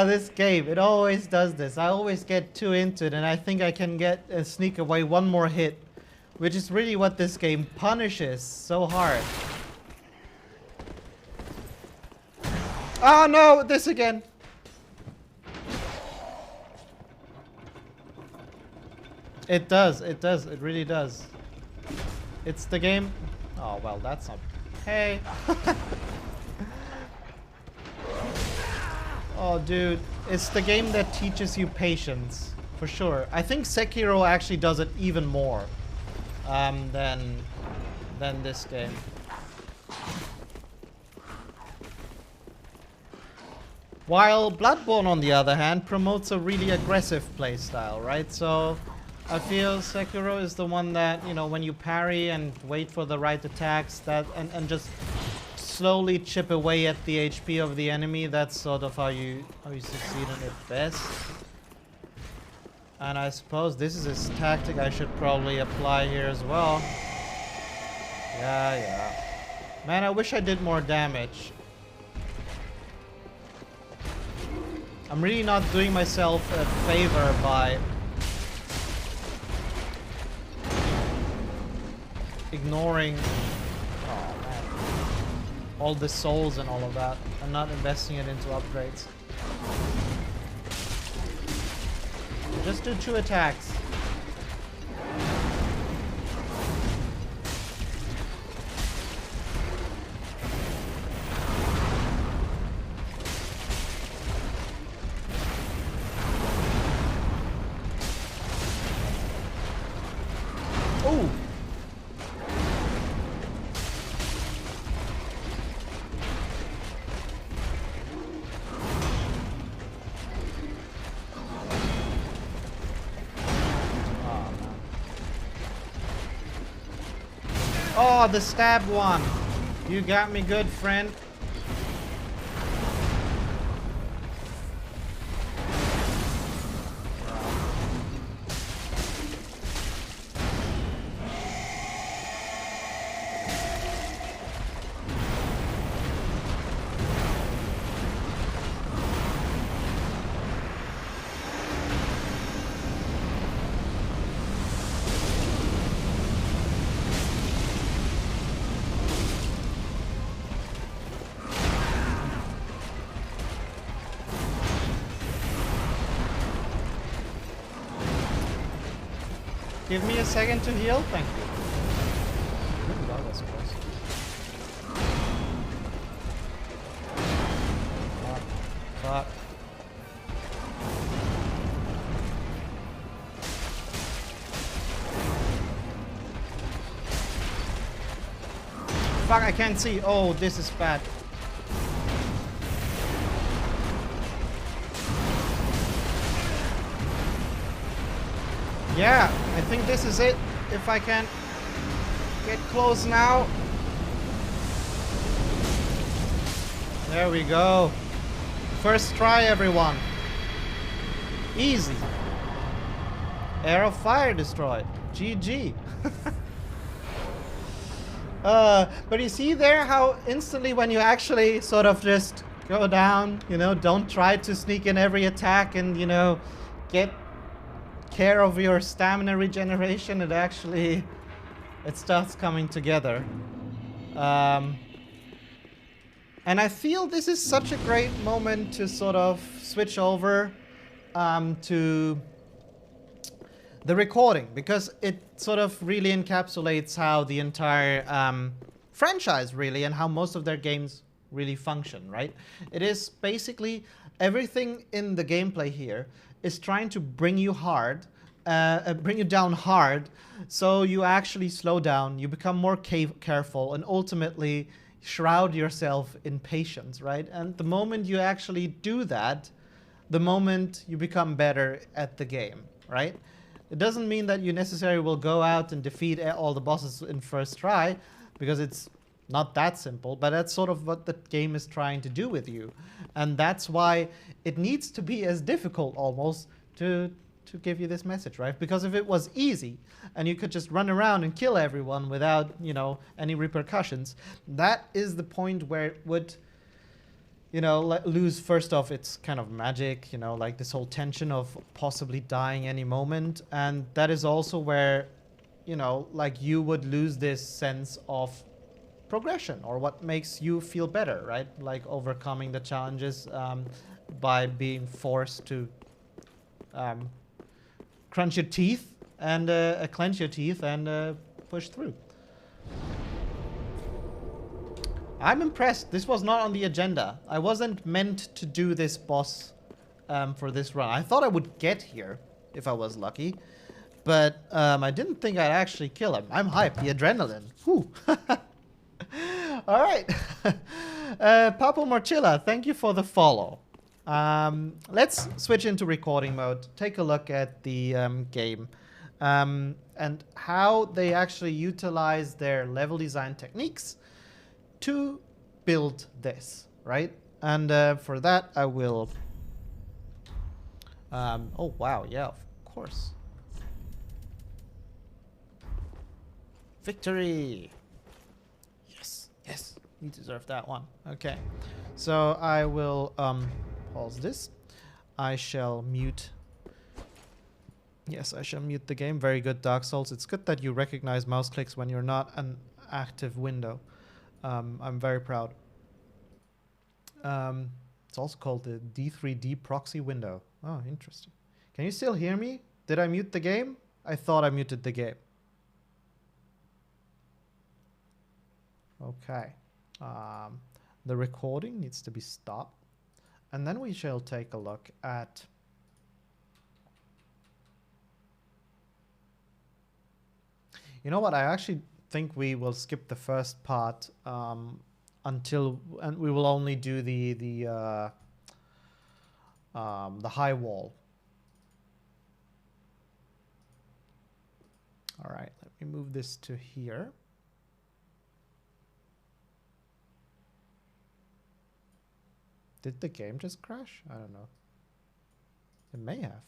This game, it always does this. I always get too into it, and I think I can sneak away one more hit, which is really what this game punishes so hard. Oh no, this again. It does, it really does. It's the game. Oh, well, that's not. Hey. Oh, dude. It's the game that teaches you patience, for sure. I think Sekiro actually does it even more than this game. While Bloodborne, on the other hand, promotes a really aggressive playstyle, right? So I feel Sekiro is the one that, you know, when you parry and wait for the right attacks, that and just slowly chip away at the HP of the enemy, that's sort of how you succeed in it best. And I suppose this is a tactic I should probably apply here as well. Yeah. Man, I wish I did more damage. I'm really not doing myself a favor by ignoring all the souls and all of that and not investing it into upgrades. Just do 2 attacks. Ooh. Oh, the stab one. You got me good, friend. Give me a second to heal, thank you. Ooh, that was close. Fuck. fuck, I can't see. Oh, this is bad. Yeah, I think this is it. If I can get close now. There we go. First try, everyone. Easy. Air of fire destroyed. GG. But you see there how instantly when you actually sort of just go down, you know, don't try to sneak in every attack and, you know, get care of your stamina regeneration, it starts coming together. And I feel this is such a great moment to sort of switch over to the recording, because it sort of really encapsulates how the entire franchise really and how most of their games really function, right? It is basically everything in the gameplay here is trying to bring you down hard, so you actually slow down, you become more careful, and ultimately shroud yourself in patience, right? And the moment you actually do that, the moment you become better at the game, right? It doesn't mean that you necessarily will go out and defeat all the bosses in first try, because it's not that simple, but that's sort of what the game is trying to do with you. And that's why it needs to be as difficult almost to give you this message, right? Because if it was easy and you could just run around and kill everyone without, you know, any repercussions, that is the point where it would, you know, lose first off its kind of magic, you know, like this whole tension of possibly dying any moment. And that is also where, you know, like you would lose this sense of progression, or what makes you feel better, right? Like overcoming the challenges by being forced to clench your teeth and push through. I'm impressed. This was not on the agenda. I wasn't meant to do this boss for this run. I thought I would get here if I was lucky, but I didn't think I'd actually kill him. I'm hyped. The adrenaline. Whew. All right. Papo Marchilla, thank you for the follow. Let's switch into recording mode. Take a look at the game and how they actually utilize their level design techniques to build this, right? And for that, I will... oh, wow. Yeah, of course. Victory! Yes, yes. We deserve that one. Okay. So I will pause this. I shall mute... Yes, I shall mute the game. Very good, Dark Souls. It's good that you recognize mouse clicks when you're not an active window. I'm very proud. It's also called the D3D proxy window. Oh, interesting. Can you still hear me? Did I mute the game? I thought I muted the game. Okay. The recording needs to be stopped. And then we shall take a look at... You know what? I actually think we will skip the first part until, and we will only do the high wall. All right, let me move this to here. Did the game just crash? I don't know. It may have.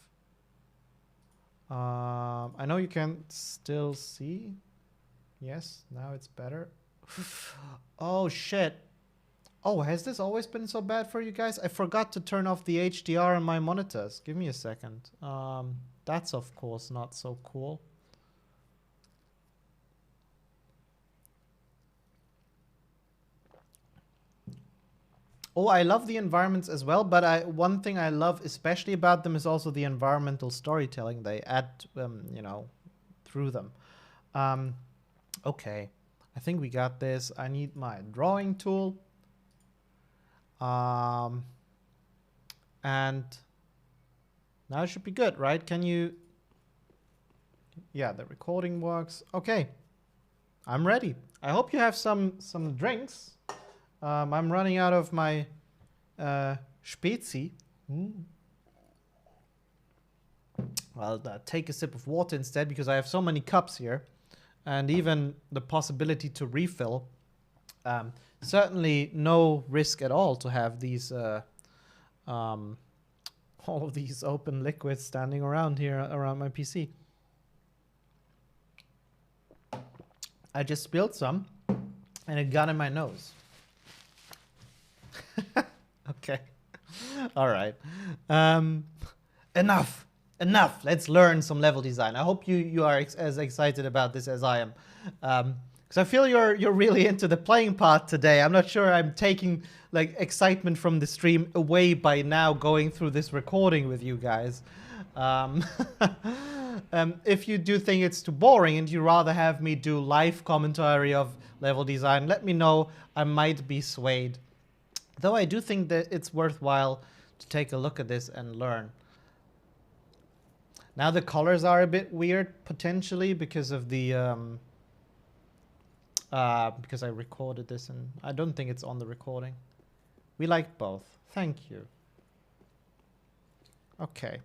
I know you can still see. Yes, now it's better. Oh, shit. Oh, has this always been so bad for you guys? I forgot to turn off the HDR on my monitors. Give me a second. That's, of course, not so cool. Oh, I love the environments as well, but one thing I love especially about them is also the environmental storytelling they add, you know, through them. Okay, I think we got this. I need my drawing tool. And now it should be good, right? Can you... Yeah, the recording works. Okay. I'm ready. I hope you have some drinks. I'm running out of my Spezi. I'll take a sip of water instead because I have so many cups here, and even the possibility to refill. Certainly no risk at all to have these all of these open liquids standing around here around my PC. I just spilled some and it got in my nose. Okay. All right. Enough. Let's learn some level design. I hope you are as excited about this as I am. Because I feel you're really into the playing part today. I'm not sure I'm taking like excitement from the stream away by now going through this recording with you guys. If you do think it's too boring and you rather have me do live commentary of level design, let me know. I might be swayed. Though I do think that it's worthwhile to take a look at this and learn. Now the colors are a bit weird potentially because of the because I recorded this and I don't think it's on the recording. We like both. Thank you. Okay.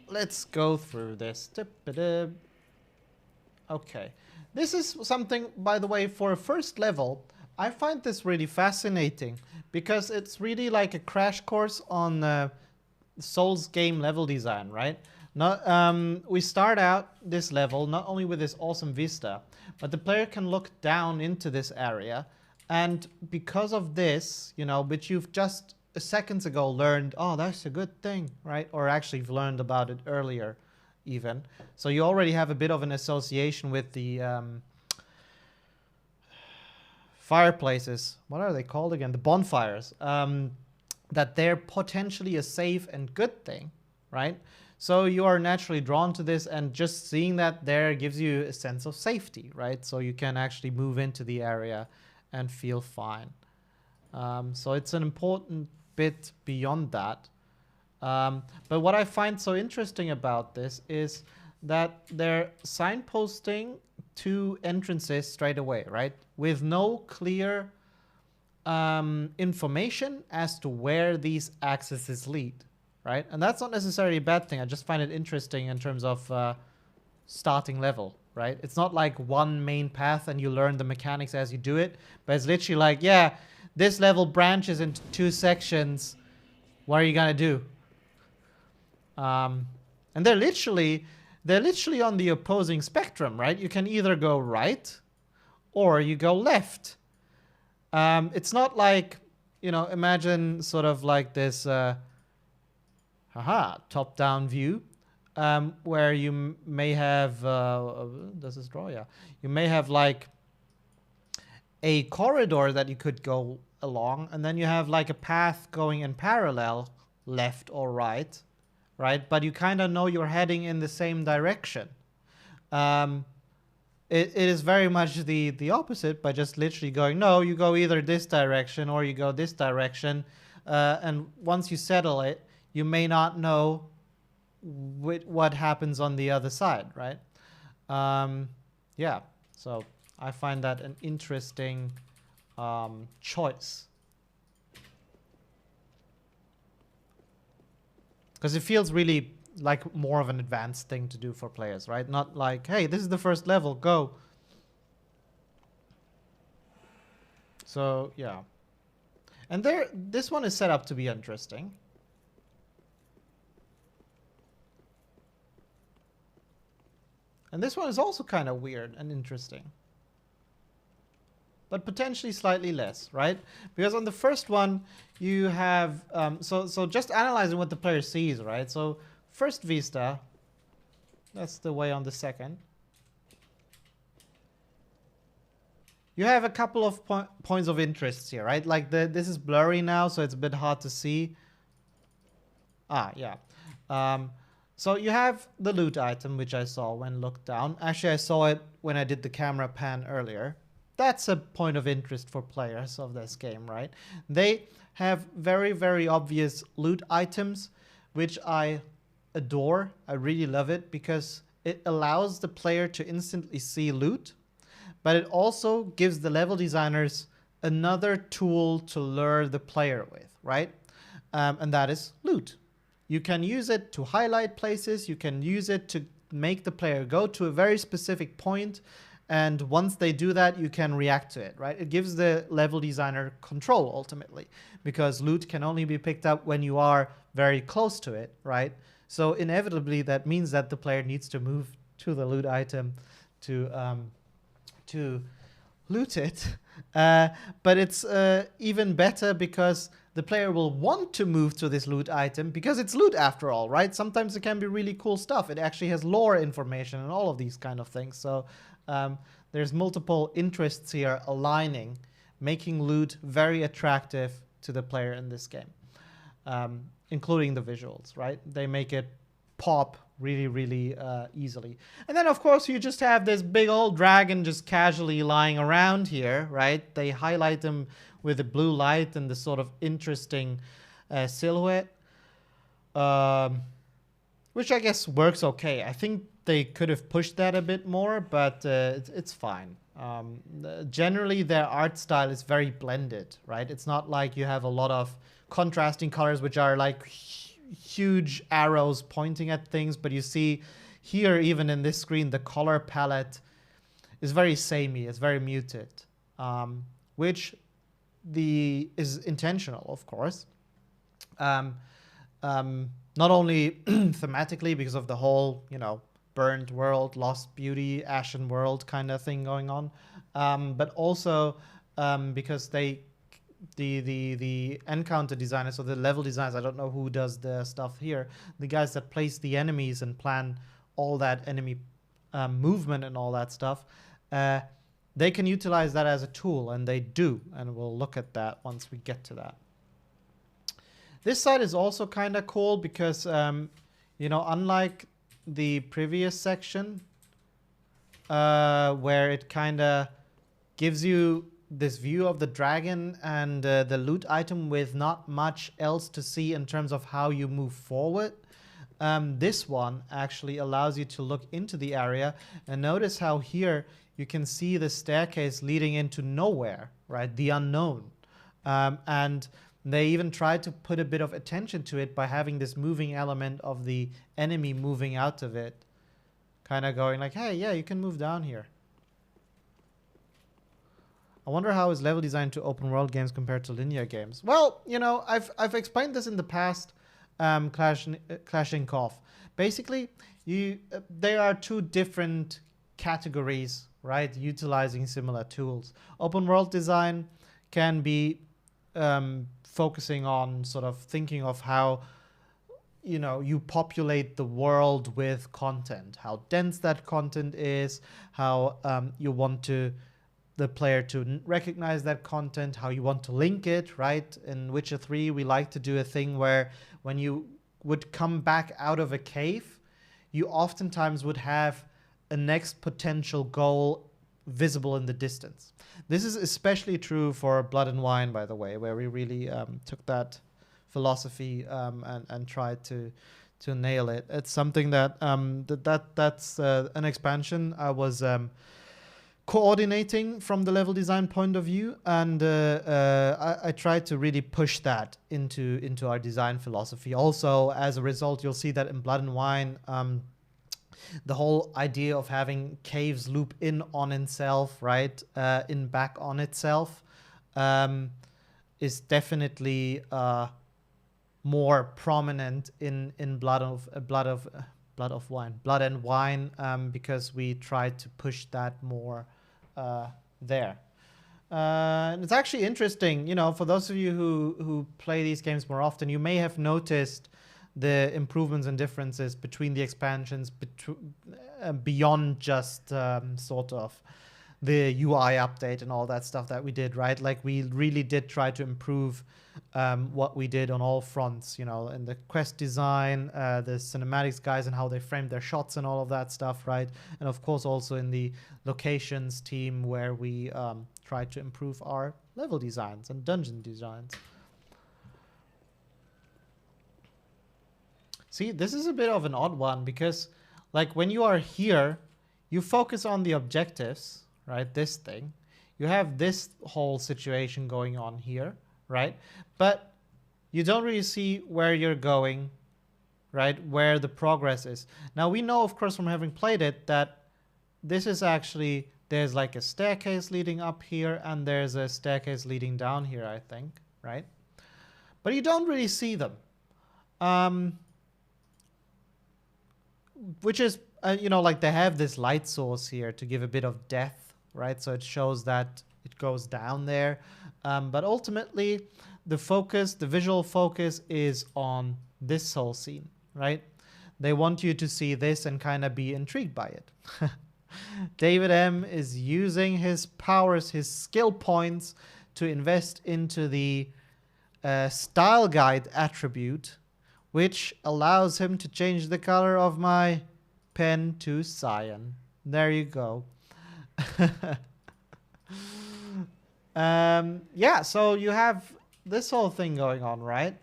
Let's go through this. Okay. This is something, by the way, for a first level, I find this really fascinating because it's really like a crash course on Souls game level design, right? We start out this level not only with this awesome vista, but the player can look down into this area, and because of this, you know, which you've just seconds ago learned, oh, that's a good thing, right? Or actually you've learned about it earlier even. So you already have a bit of an association with the fireplaces. What are they called again? The bonfires. That they're potentially a safe and good thing, right? So you are naturally drawn to this, and just seeing that there gives you a sense of safety, right? So you can actually move into the area and feel fine. So it's an important bit beyond that. But what I find so interesting about this is that they're signposting two entrances straight away, right? With no clear information as to where these accesses lead, right? And that's not necessarily a bad thing. I just find it interesting in terms of starting level, right? It's not like one main path and you learn the mechanics as you do it, but it's literally like, yeah, this level branches into two sections. What are you gonna do? And they're literally on the opposing spectrum, right? You can either go right or you go left. It's not like, you know, imagine sort of like this top-down view where you may have, does this draw? Yeah. You may have like a corridor that you could go along, and then you have like a path going in parallel, left or right, right? But you kind of know you're heading in the same direction. It is very much the opposite by just literally going, no, you go either this direction or you go this direction. And once you settle it, you may not know what happens on the other side, right? Yeah, so I find that an interesting choice. Because it feels really like more of an advanced thing to do for players, right? Not like, hey, this is the first level, go. So, yeah. And this one is set up to be interesting. And this one is also kind of weird and interesting. But potentially slightly less, right? Because on the first one, you have... so just analyzing what the player sees, right? So first vista, that's the way on the second. You have a couple of points of interest here, right? Like this is blurry now, so it's a bit hard to see. Ah, yeah. So you have the loot item, which I saw when looked down. Actually, I saw it when I did the camera pan earlier. That's a point of interest for players of this game, right? They have very, very obvious loot items, which I adore. I really love it because it allows the player to instantly see loot, but it also gives the level designers another tool to lure the player with, right? And that is loot. You can use it to highlight places. You can use it to make the player go to a very specific point. And once they do that, you can react to it, right? It gives the level designer control ultimately, because loot can only be picked up when you are very close to it, right? So inevitably, that means that the player needs to move to the loot item to loot it. But it's even better because the player will want to move to this loot item because it's loot after all, right? Sometimes it can be really cool stuff. It actually has lore information and all of these kind of things. So there's multiple interests here aligning, making loot very attractive to the player in this game, including the visuals, right? They make it pop really, really easily. And then, of course, you just have this big old dragon just casually lying around here, right? They highlight them with a blue light and this sort of interesting silhouette, which I guess works okay. I think they could have pushed that a bit more, but it's fine. Generally, their art style is very blended, right? It's not like you have a lot of contrasting colors, which are like huge arrows pointing at things, but you see here, even in this screen, the color palette is very samey, it's very muted, which is intentional, of course. Not only thematically because of the whole, burnt world, lost beauty, ashen world kind of thing going on, but also because the encounter designers, or the level designers, I don't know who does the stuff here, the guys that place the enemies and plan all that enemy movement and all that stuff, they can utilize that as a tool, and they do, and we'll look at that once we get to that. This side is also kind of cool because, unlike the previous section, where it kind of gives you this view of the dragon and the loot item with not much else to see in terms of how you move forward, this one actually allows you to look into the area and notice how here you can see the staircase leading into nowhere, right? The unknown. And they even tried to put a bit of attention to it by having this moving element of the enemy moving out of it, kind of going like, hey, yeah, you can move down here. I wonder how is level design to open world games compared to linear games? Well, I've explained this in the past, Clashing Cough. Basically, there are two different categories, right, utilizing similar tools. Open world design can be focusing on sort of thinking of how you populate the world with content, how dense that content is, how you want the player to recognize that content, how you want to link it, right? In Witcher 3, we like to do a thing where when you would come back out of a cave, you oftentimes would have a next potential goal visible in the distance. This is especially true for Blood and Wine, by the way, where we really took that philosophy and tried to nail it. It's something that that's an expansion I was coordinating from the level design point of view, and I tried to really push that into our design philosophy. Also, as a result, you'll see that in Blood and Wine, the whole idea of having caves loop in on itself, right, in back on itself, is definitely more prominent in Blood and Wine, because we tried to push that more there. It's actually interesting, for those of you who play these games more often, you may have noticed the improvements and differences between the expansions beyond just sort of the UI update and all that stuff that we did, right? Like we really did try to improve what we did on all fronts, in the quest design, the cinematics guys and how they framed their shots and all of that stuff, right? And of course also in the locations team where we tried to improve our level designs and dungeon designs. See, this is a bit of an odd one because Like when you are here, you focus on the objectives, right? This thing. You have this whole situation going on here, right? But you don't really see where you're going, right? Where the progress is. Now we know, of course, from having played it, that this is actually, there's like a staircase leading up here and there's a staircase leading down here, I think, right? But you don't really see them. Which is, you know, like they have this light source here to give a bit of depth, right? So it shows that it goes down there. But ultimately, the focus, the visual focus is on this whole scene, right? They want you to see this and kind of be intrigued by it. David M is using his powers, his skill points to invest into the style guide attribute, which allows him to change the color of my pen to cyan. There you go. Yeah, so you have this whole thing going on, right?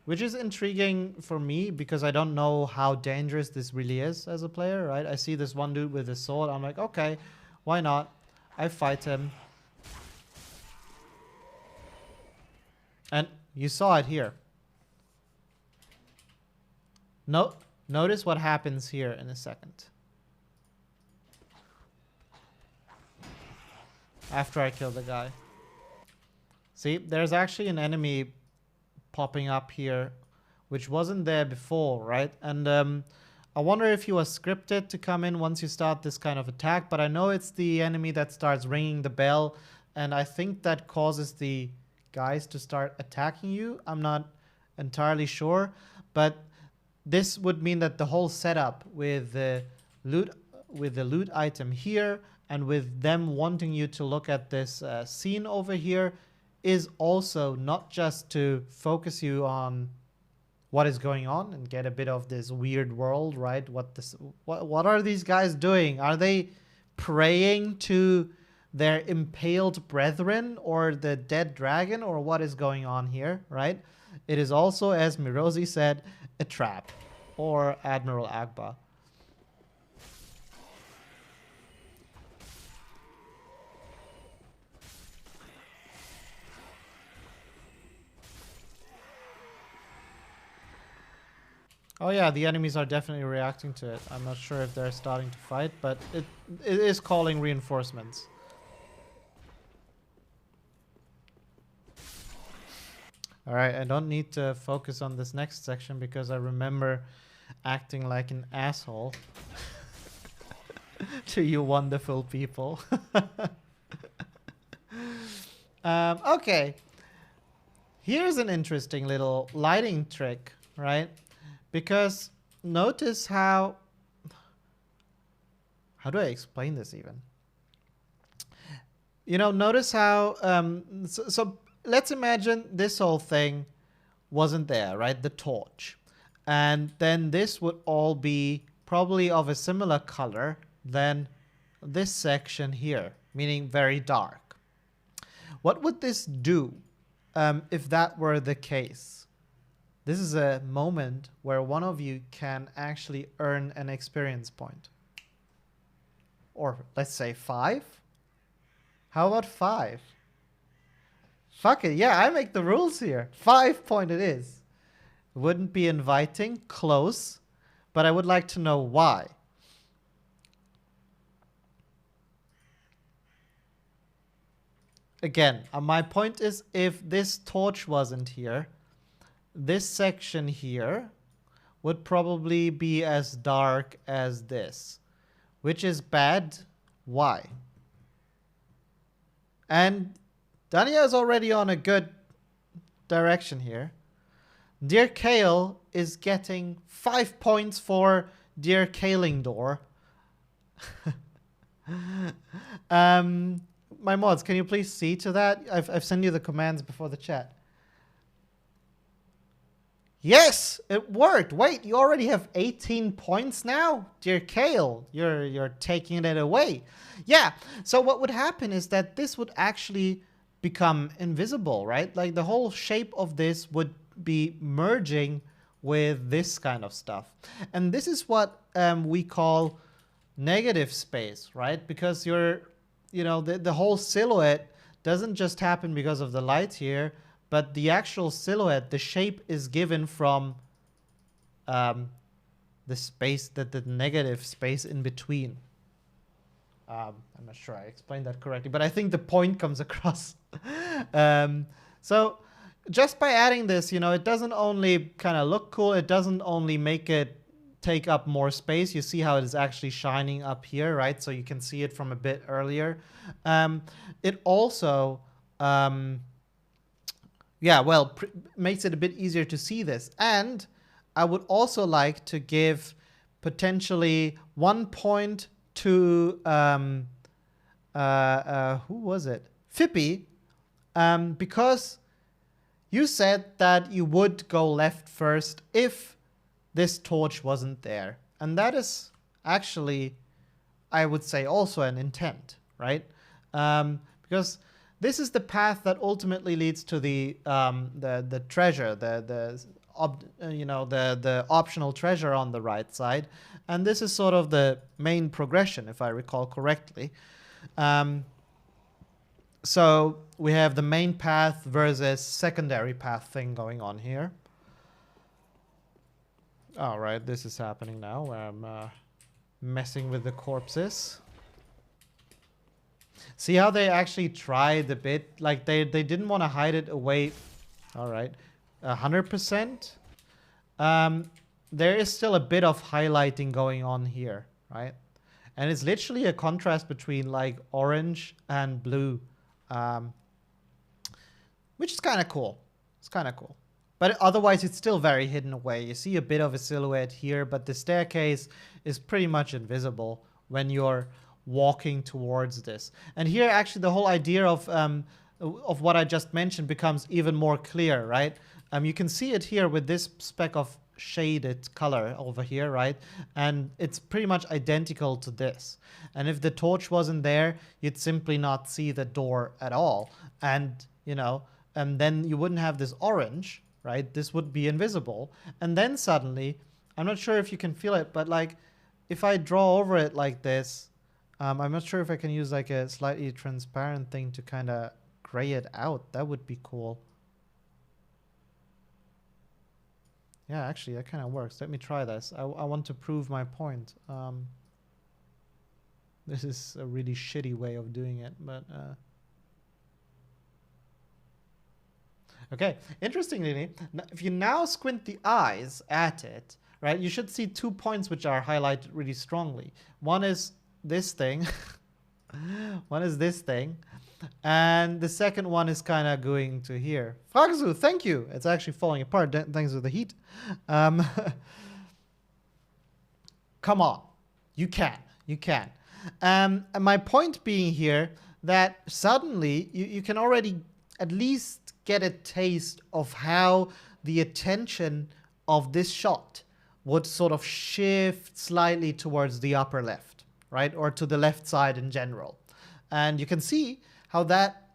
Which is intriguing for me because I don't know how dangerous this really is as a player, right? I see this one dude with a sword. I'm like, okay, why not? I fight him. And you saw it here. Notice what happens here in a second. After I kill the guy. See, there's actually an enemy popping up here, which wasn't there before, right? And I wonder if he was scripted to come in once you start this kind of attack, but I know it's the enemy that starts ringing the bell, and I think that causes the guys to start attacking you. I'm not entirely sure, but this would mean that the whole setup with the loot item here and with them wanting you to look at this scene over here is also not just to focus you on what is going on and get a bit of this weird world, right? What are these guys doing? Are they praying to their impaled brethren or the dead dragon, or what is going on here, right? It is also, as Mirosi said, a trap, or Admiral Agba. Oh yeah, the enemies are definitely reacting to it. I'm not sure if they're starting to fight, but it is calling reinforcements. Alright, I don't need to focus on this next section because I remember acting like an asshole to you wonderful people. Okay, here's an interesting little lighting trick, right? Because notice how do I explain this even? You know, notice how, so let's imagine this whole thing wasn't there, right? The torch. And then this would all be probably of a similar color than this section here, meaning very dark. What would this do if that were the case? This is a moment where one of you can actually earn an experience point. Or let's say 5. How about 5? Fuck it, yeah, I make the rules here. 5 point it is. Wouldn't be inviting, close, but I would like to know why. Again, my point is, if this torch wasn't here, this section here would probably be as dark as this, which is bad. Why? And Dania is already on a good direction here. Dear Kale is getting 5 points for Dear Kaling Door. My mods, can you please see to that? I've sent you the commands before the chat. Yes, it worked. Wait, you already have 18 points now? Dear Kale, you're taking it away. Yeah, so what would happen is that this would actually become invisible, right? Like the whole shape of this would be merging with this kind of stuff. And this is what we call negative space, right? Because the whole silhouette doesn't just happen because of the light here, but the actual silhouette, the shape is given from the space, the negative space in between. I'm not sure I explained that correctly, but I think the point comes across. So just by adding this, it doesn't only kind of look cool, it doesn't only make it take up more space. You see how it is actually shining up here, right? So you can see it from a bit earlier. It also, makes it a bit easier to see this. And I would also like to give potentially 1 point to who was it? Fippy, because you said that you would go left first if this torch wasn't there. And that is actually, I would say, also an intent, right? Because this is the path that ultimately leads to the treasure, the optional treasure on the right side. And this is sort of the main progression, if I recall correctly. So we have the main path versus secondary path thing going on here. All right, this is happening now where I'm messing with the corpses. See how they actually tried a bit? Like they didn't want to hide it away. All right, 100%. There is still a bit of highlighting going on here, right? And it's literally a contrast between like orange and blue, which is kind of cool. It's kind of cool. But otherwise, it's still very hidden away. You see a bit of a silhouette here, but the staircase is pretty much invisible when you're walking towards this. And here, actually, the whole idea of what I just mentioned becomes even more clear, right? You can see it here with this speck of shaded color over here, right? And it's pretty much identical to this. And if the torch wasn't there, you'd simply not see the door at all. And, then you wouldn't have this orange, right? This would be invisible. And then suddenly, I'm not sure if you can feel it, but like if I draw over it like this, I'm not sure if I can use like a slightly transparent thing to kind of gray it out. That would be cool. Yeah, actually, that kind of works. Let me try this. I want to prove my point. This is a really shitty way of doing it, but... Okay, interestingly, if you now squint the eyes at it, right, you should see 2 points which are highlighted really strongly. One is this thing. One is this thing. And the second one is kind of going to here. Fragzu, thank you. It's actually falling apart thanks to the heat. Come on. You can. You can. And my point being here that suddenly you can already at least get a taste of how the attention of this shot would sort of shift slightly towards the upper left, right? Or to the left side in general. And you can see how that,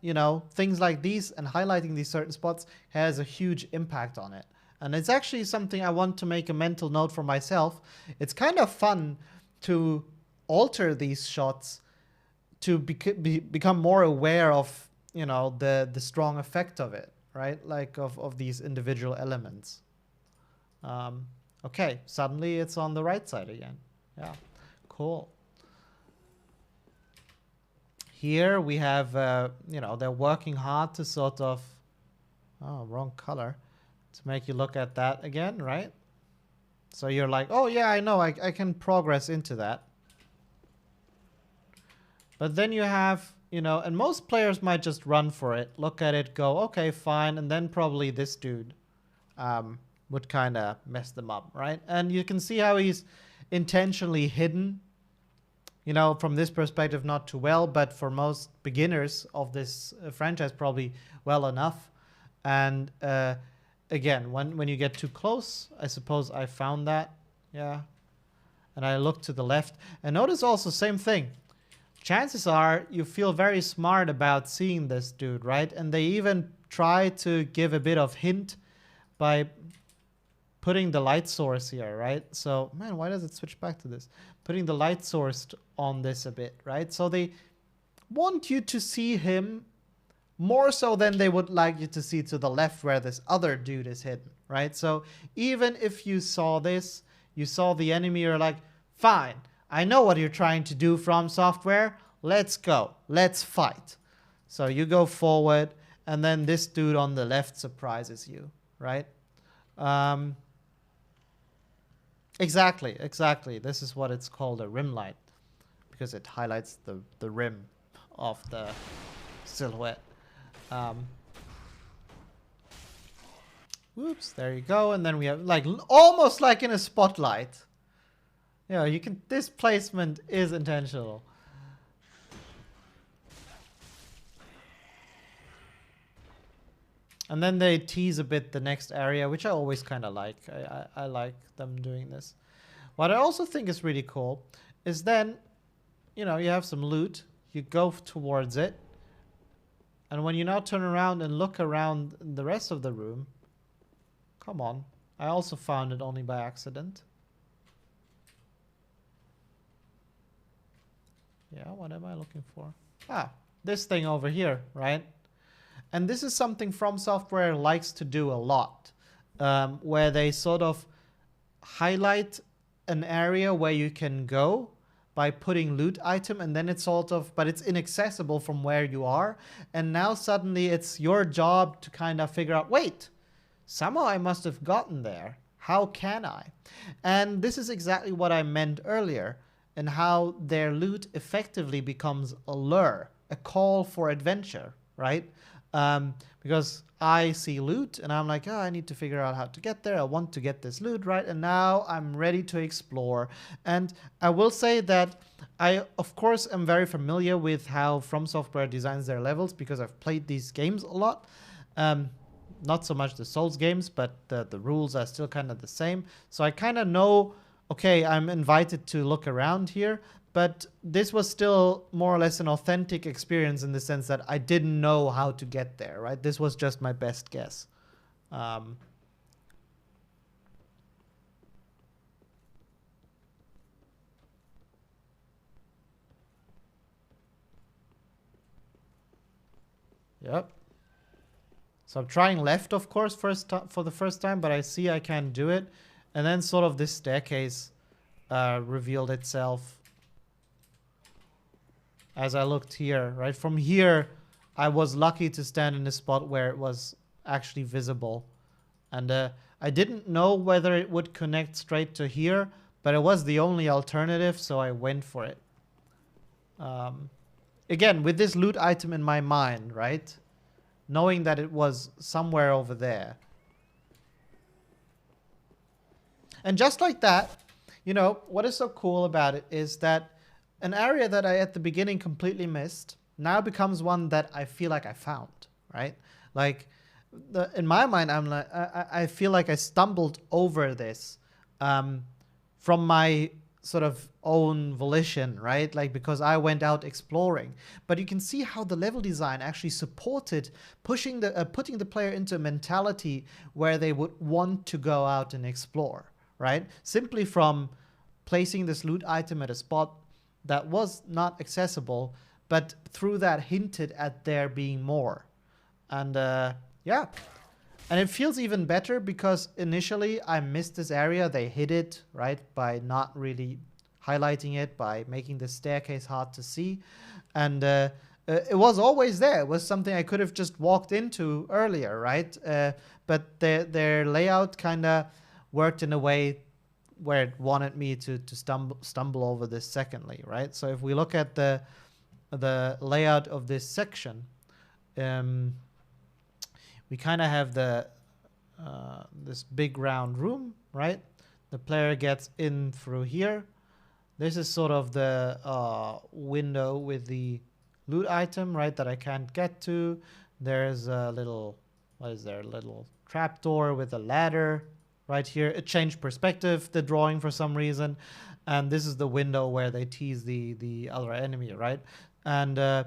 things like these and highlighting these certain spots has a huge impact on it. And it's actually something I want to make a mental note for myself. It's kind of fun to alter these shots to become more aware of, the strong effect of it, right? Like of these individual elements. Okay, suddenly it's on the right side again. Yeah, cool. Here we have, they're working hard to sort of, wrong color, to make you look at that again, right? So you're like, oh yeah, I know, I can progress into that. But then you have, and most players might just run for it, look at it, go, okay, fine, and then probably this dude would kind of mess them up, right? And you can see how he's intentionally hidden. From this perspective, not too well, but for most beginners of this franchise, probably well enough. And again, when you get too close, I suppose I found that. Yeah. And I look to the left. And notice also, same thing. Chances are you feel very smart about seeing this dude, right? And they even try to give a bit of hint by putting the light source here, right? So, man, why does it switch back to this? Putting the light source on this a bit, right? So they want you to see him more so than they would like you to see to the left where this other dude is hidden, right? So even if you saw this, you saw the enemy, you're like, fine, I know what you're trying to do, From Software. Let's go. Let's fight. So you go forward, and then this dude on the left surprises you, right? Exactly. This is what it's called, a rim light, because it highlights the rim of the silhouette. Whoops, there you go. And then we have like almost like in a spotlight. Yeah, you can, this placement is intentional. And then they tease a bit the next area, which I always kind of like. I like them doing this. What I also think is really cool is then, you know, you have some loot, you go towards it, and when you now turn around and look around the rest of the room, come on, I also found it only by accident. Yeah, what am I looking for? Ah, this thing over here, right? And this is something From Software likes to do a lot, where they sort of highlight an area where you can go by putting loot item, and then it's sort of, but it's inaccessible from where you are. And now suddenly it's your job to kind of figure out, wait, somehow I must have gotten there. How can I? And this is exactly what I meant earlier, and how their loot effectively becomes a lure, a call for adventure, right? Because I see loot and I'm like, oh, I need to figure out how to get there. I want to get this loot, right? And now I'm ready to explore. And I will say that I, of course, am very familiar with how From Software designs their levels because I've played these games a lot. Not so much the Souls games, but the rules are still kind of the same. So I kind of know, okay, I'm invited to look around here. But this was still more or less an authentic experience in the sense that I didn't know how to get there, right? This was just my best guess. Yep. So I'm trying left, of course, for the first time, but I see I can't do it. And then sort of this staircase revealed itself as I looked here, right? From here, I was lucky to stand in a spot where it was actually visible. And I didn't know whether it would connect straight to here, but it was the only alternative, so I went for it. Again, with this loot item in my mind, right? Knowing that it was somewhere over there. And just like that, you know, what is so cool about it is that an area that I at the beginning completely missed now becomes one that I feel like I found, right? Like, in my mind, I'm like, I feel like I stumbled over this from my sort of own volition, right? Like, because I went out exploring. But you can see how the level design actually supported putting the player into a mentality where they would want to go out and explore, right? Simply from placing this loot item at a spot that was not accessible, but through that hinted at there being more. And yeah. And it feels even better because initially I missed this area. They hid it, right, by not really highlighting it, by making the staircase hard to see. And it was always there. It was something I could have just walked into earlier, right? But their layout kind of worked in a way where it wanted me to stumble over this secondly, right? So if we look at the layout of this section, we kind of have the this big round room, right? The player gets in through here. This is sort of the window with the loot item, right, that I can't get to. There's a little, what is there? A little trapdoor with a ladder right here. It changed perspective, the drawing, for some reason. And this is the window where they tease the other enemy, right? And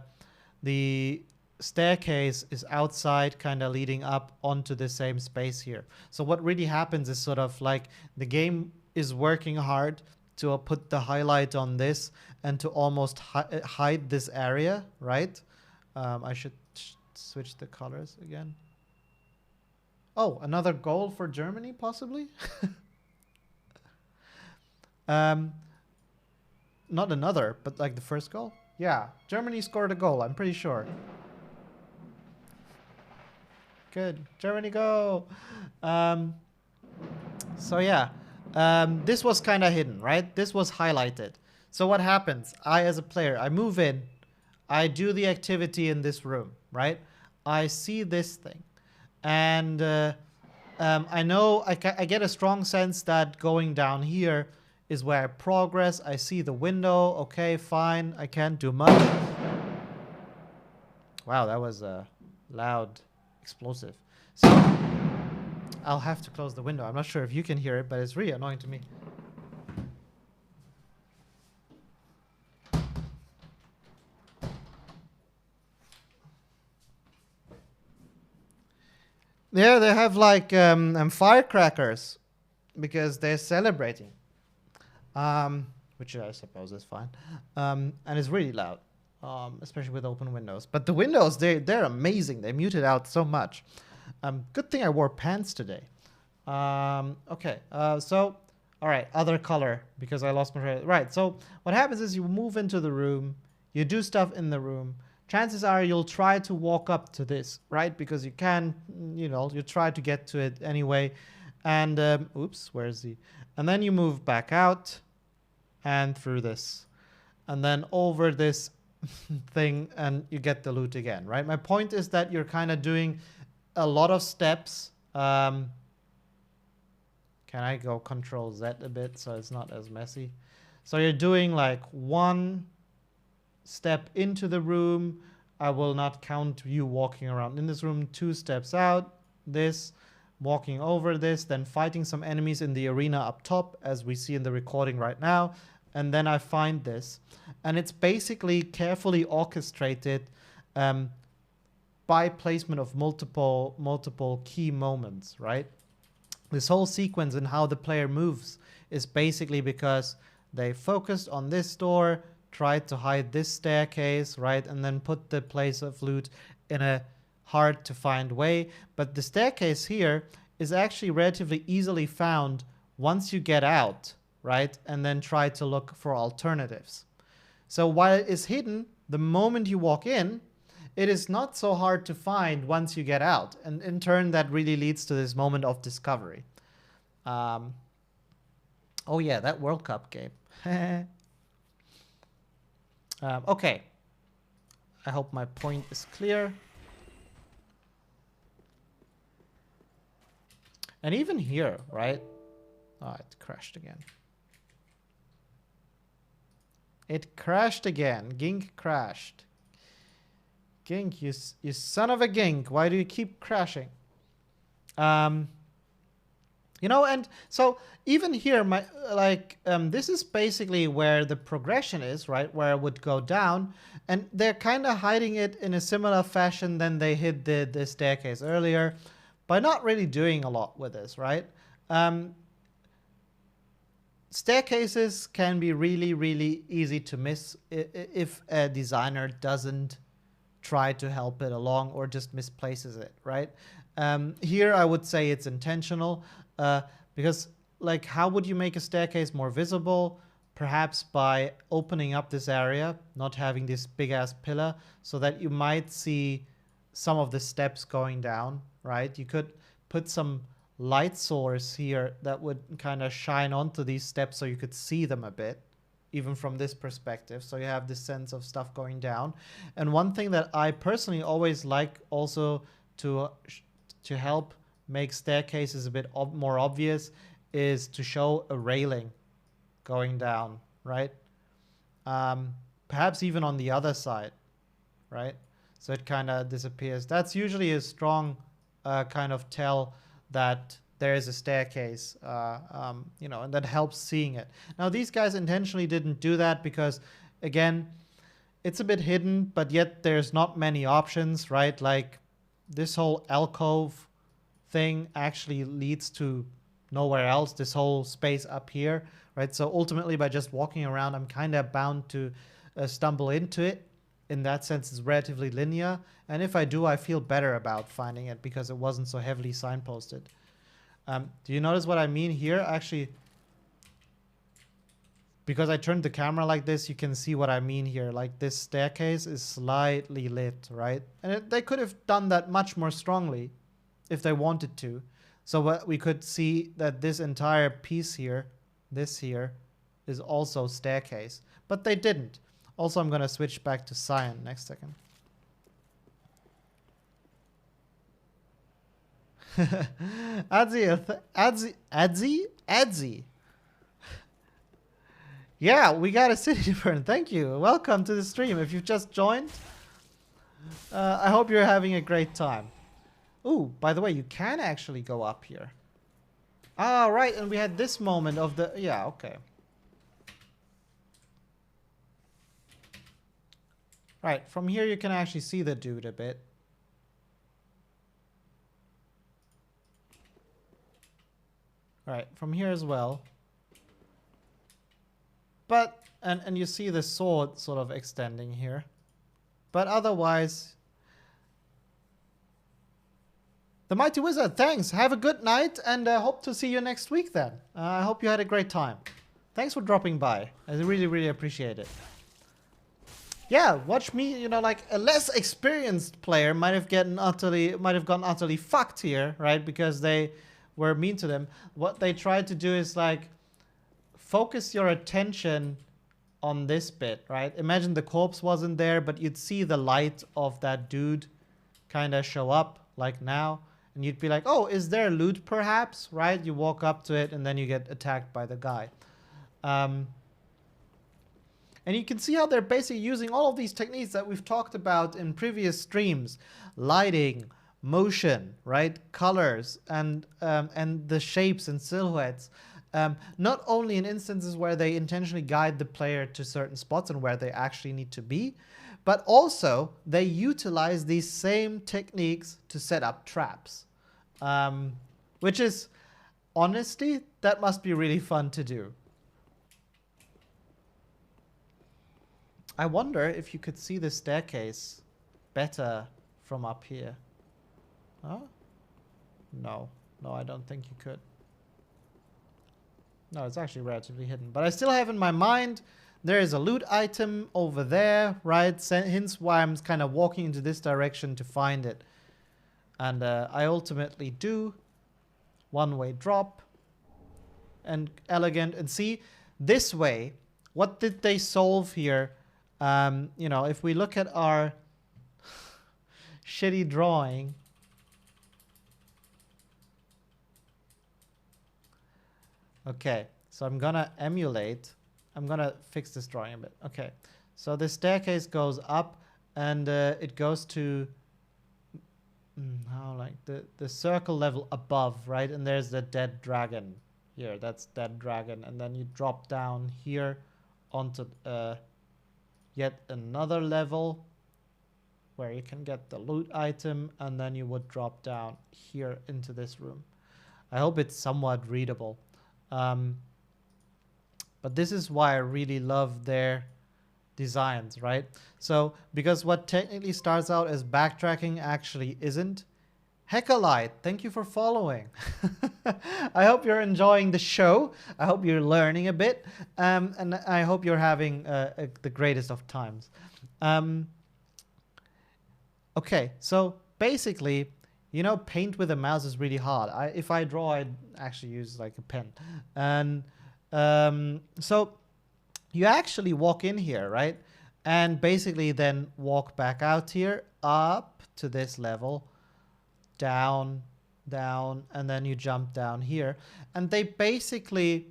the staircase is outside, kind of leading up onto the same space here. So what really happens is sort of like the game is working hard to put the highlight on this and to almost hide this area, right? I should switch the colors again. Oh, another goal for Germany, possibly? Not another, but like the first goal? Yeah, Germany scored a goal, I'm pretty sure. Good, Germany go! So yeah, this was kind of hidden, right? This was highlighted. So what happens? I, as a player, I move in, I do the activity in this room, right? I see this thing. And I know, I get a strong sense that going down here is where I progress. I see the window. Okay, fine. I can't do much. Wow, that was a loud explosive. So I'll have to close the window. I'm not sure if you can hear it, but it's really annoying to me. There they have like firecrackers because they're celebrating, which I suppose is fine, and it's really loud, especially with open windows. But the windows, they're amazing. They muted out so much. Good thing I wore pants today. Okay, so all right, other color because I lost my right. So what happens is you move into the room, you do stuff in the room. Chances are you'll try to walk up to this, right? Because you can, you know, you try to get to it anyway. And, oops, where's the... And then you move back out and through this. And then over this thing and you get the loot again, right? My point is that you're kind of doing a lot of steps. Can I go Control Z a bit so it's not as messy? So you're doing like one step into the room. I will not count you walking around in this room. 2 steps out, this, walking over this, then fighting some enemies in the arena up top, as we see in the recording right now. And then I find this. And it's basically carefully orchestrated by placement of multiple key moments, right? This whole sequence and how the player moves is basically because they focused on this door, tried to hide this staircase, right? And then put the place of loot in a hard to find way. But the staircase here is actually relatively easily found once you get out, right? And then try to look for alternatives. So while it is hidden, the moment you walk in, it is not so hard to find once you get out. And in turn, that really leads to this moment of discovery. Oh yeah, that World Cup game. Okay, I hope my point is clear. And even here, right? Oh, it crashed again. It crashed again. Gink crashed. Gink, you son of a gink. Why do you keep crashing? You know, and so even here, this is basically where the progression is, right? Where I would go down, and they're kind of hiding it in a similar fashion than they hid the staircase earlier, by not really doing a lot with this, right? Staircases can be really, really easy to miss if a designer doesn't try to help it along or just misplaces it, right? Here, I would say it's intentional. Because like, how would you make a staircase more visible? Perhaps by opening up this area, not having this big ass pillar, so that you might see some of the steps going down, right? You could put some light source here that would kind of shine onto these steps so you could see them a bit, even from this perspective. So you have this sense of stuff going down. And one thing that I personally always like also to help make staircases a bit more obvious is to show a railing going down, right? Perhaps even on the other side, right? So it kind of disappears. That's usually a strong kind of tell that there is a staircase, you know, and that helps seeing it. Now, these guys intentionally didn't do that because, again, it's a bit hidden, but yet there's not many options, right? Like this whole alcove thing actually leads to nowhere else, this whole space up here, right? So ultimately by just walking around, I'm kind of bound to stumble into it. In that sense, it's relatively linear. And if I do, I feel better about finding it because it wasn't so heavily signposted. Do you notice what I mean here? Actually, because I turned the camera like this, you can see what I mean here. Like this staircase is slightly lit, right? And they could have done that much more strongly if they wanted to. So what we could see that this entire piece here, this here, is also staircase. But they didn't. Also, I'm going to switch back to cyan next second. Adzi. Yeah, we got a city to burn. Thank you. Welcome to the stream. If you've just joined, I hope you're having a great time. Ooh, by the way, you can actually go up here. Ah, right, and we had this moment of the... Yeah, okay. Right, from here you can actually see the dude a bit. Right, from here as well. But, and you see the sword sort of extending here. But otherwise... The Mighty Wizard, thanks. Have a good night and hope to see you next week then. I hope you had a great time. Thanks for dropping by. I really, really appreciate it. Yeah, watch me, you know, like a less experienced player might have gone utterly fucked here, right? Because they were mean to them. What they tried to do is like focus your attention on this bit, right? Imagine the corpse wasn't there, but you'd see the light of that dude kind of show up like now. And you'd be like, oh, is there loot perhaps, right? You walk up to it and then you get attacked by the guy. And you can see how they're basically using all of these techniques that we've talked about in previous streams. Lighting, motion, right? Colors, and the shapes and silhouettes. Not only in instances where they intentionally guide the player to certain spots and where they actually need to be, but also they utilize these same techniques to set up traps. Which is, honestly, that must be really fun to do. I wonder if you could see the staircase better from up here. Huh? No, I don't think you could. No, it's actually relatively hidden. But I still have in my mind, there is a loot item over there, right? Hence why I'm kind of walking into this direction to find it. And I ultimately do. One-way drop. And elegant. And see, this way, what did they solve here? You know, if we look at our shitty drawing. Okay, so I'm gonna emulate. I'm gonna fix this drawing a bit. Okay, so the staircase goes up and it goes to how, like the circle level above, right? And there's the dead dragon here. That's dead dragon, and then you drop down here onto yet another level where you can get the loot item, and then you would drop down here into this room. I hope it's somewhat readable. But this is why I really love their designs, right? So, because what technically starts out as backtracking actually isn't. Heckalite, thank you for following. I hope you're enjoying the show. I hope you're learning a bit. And I hope you're having the greatest of times. Okay, so basically, you know, paint with a mouse is really hard. If I draw, I actually use like a pen. And so you actually walk in here, right? And basically then walk back out here, up to this level, down, and then you jump down here. And they basically,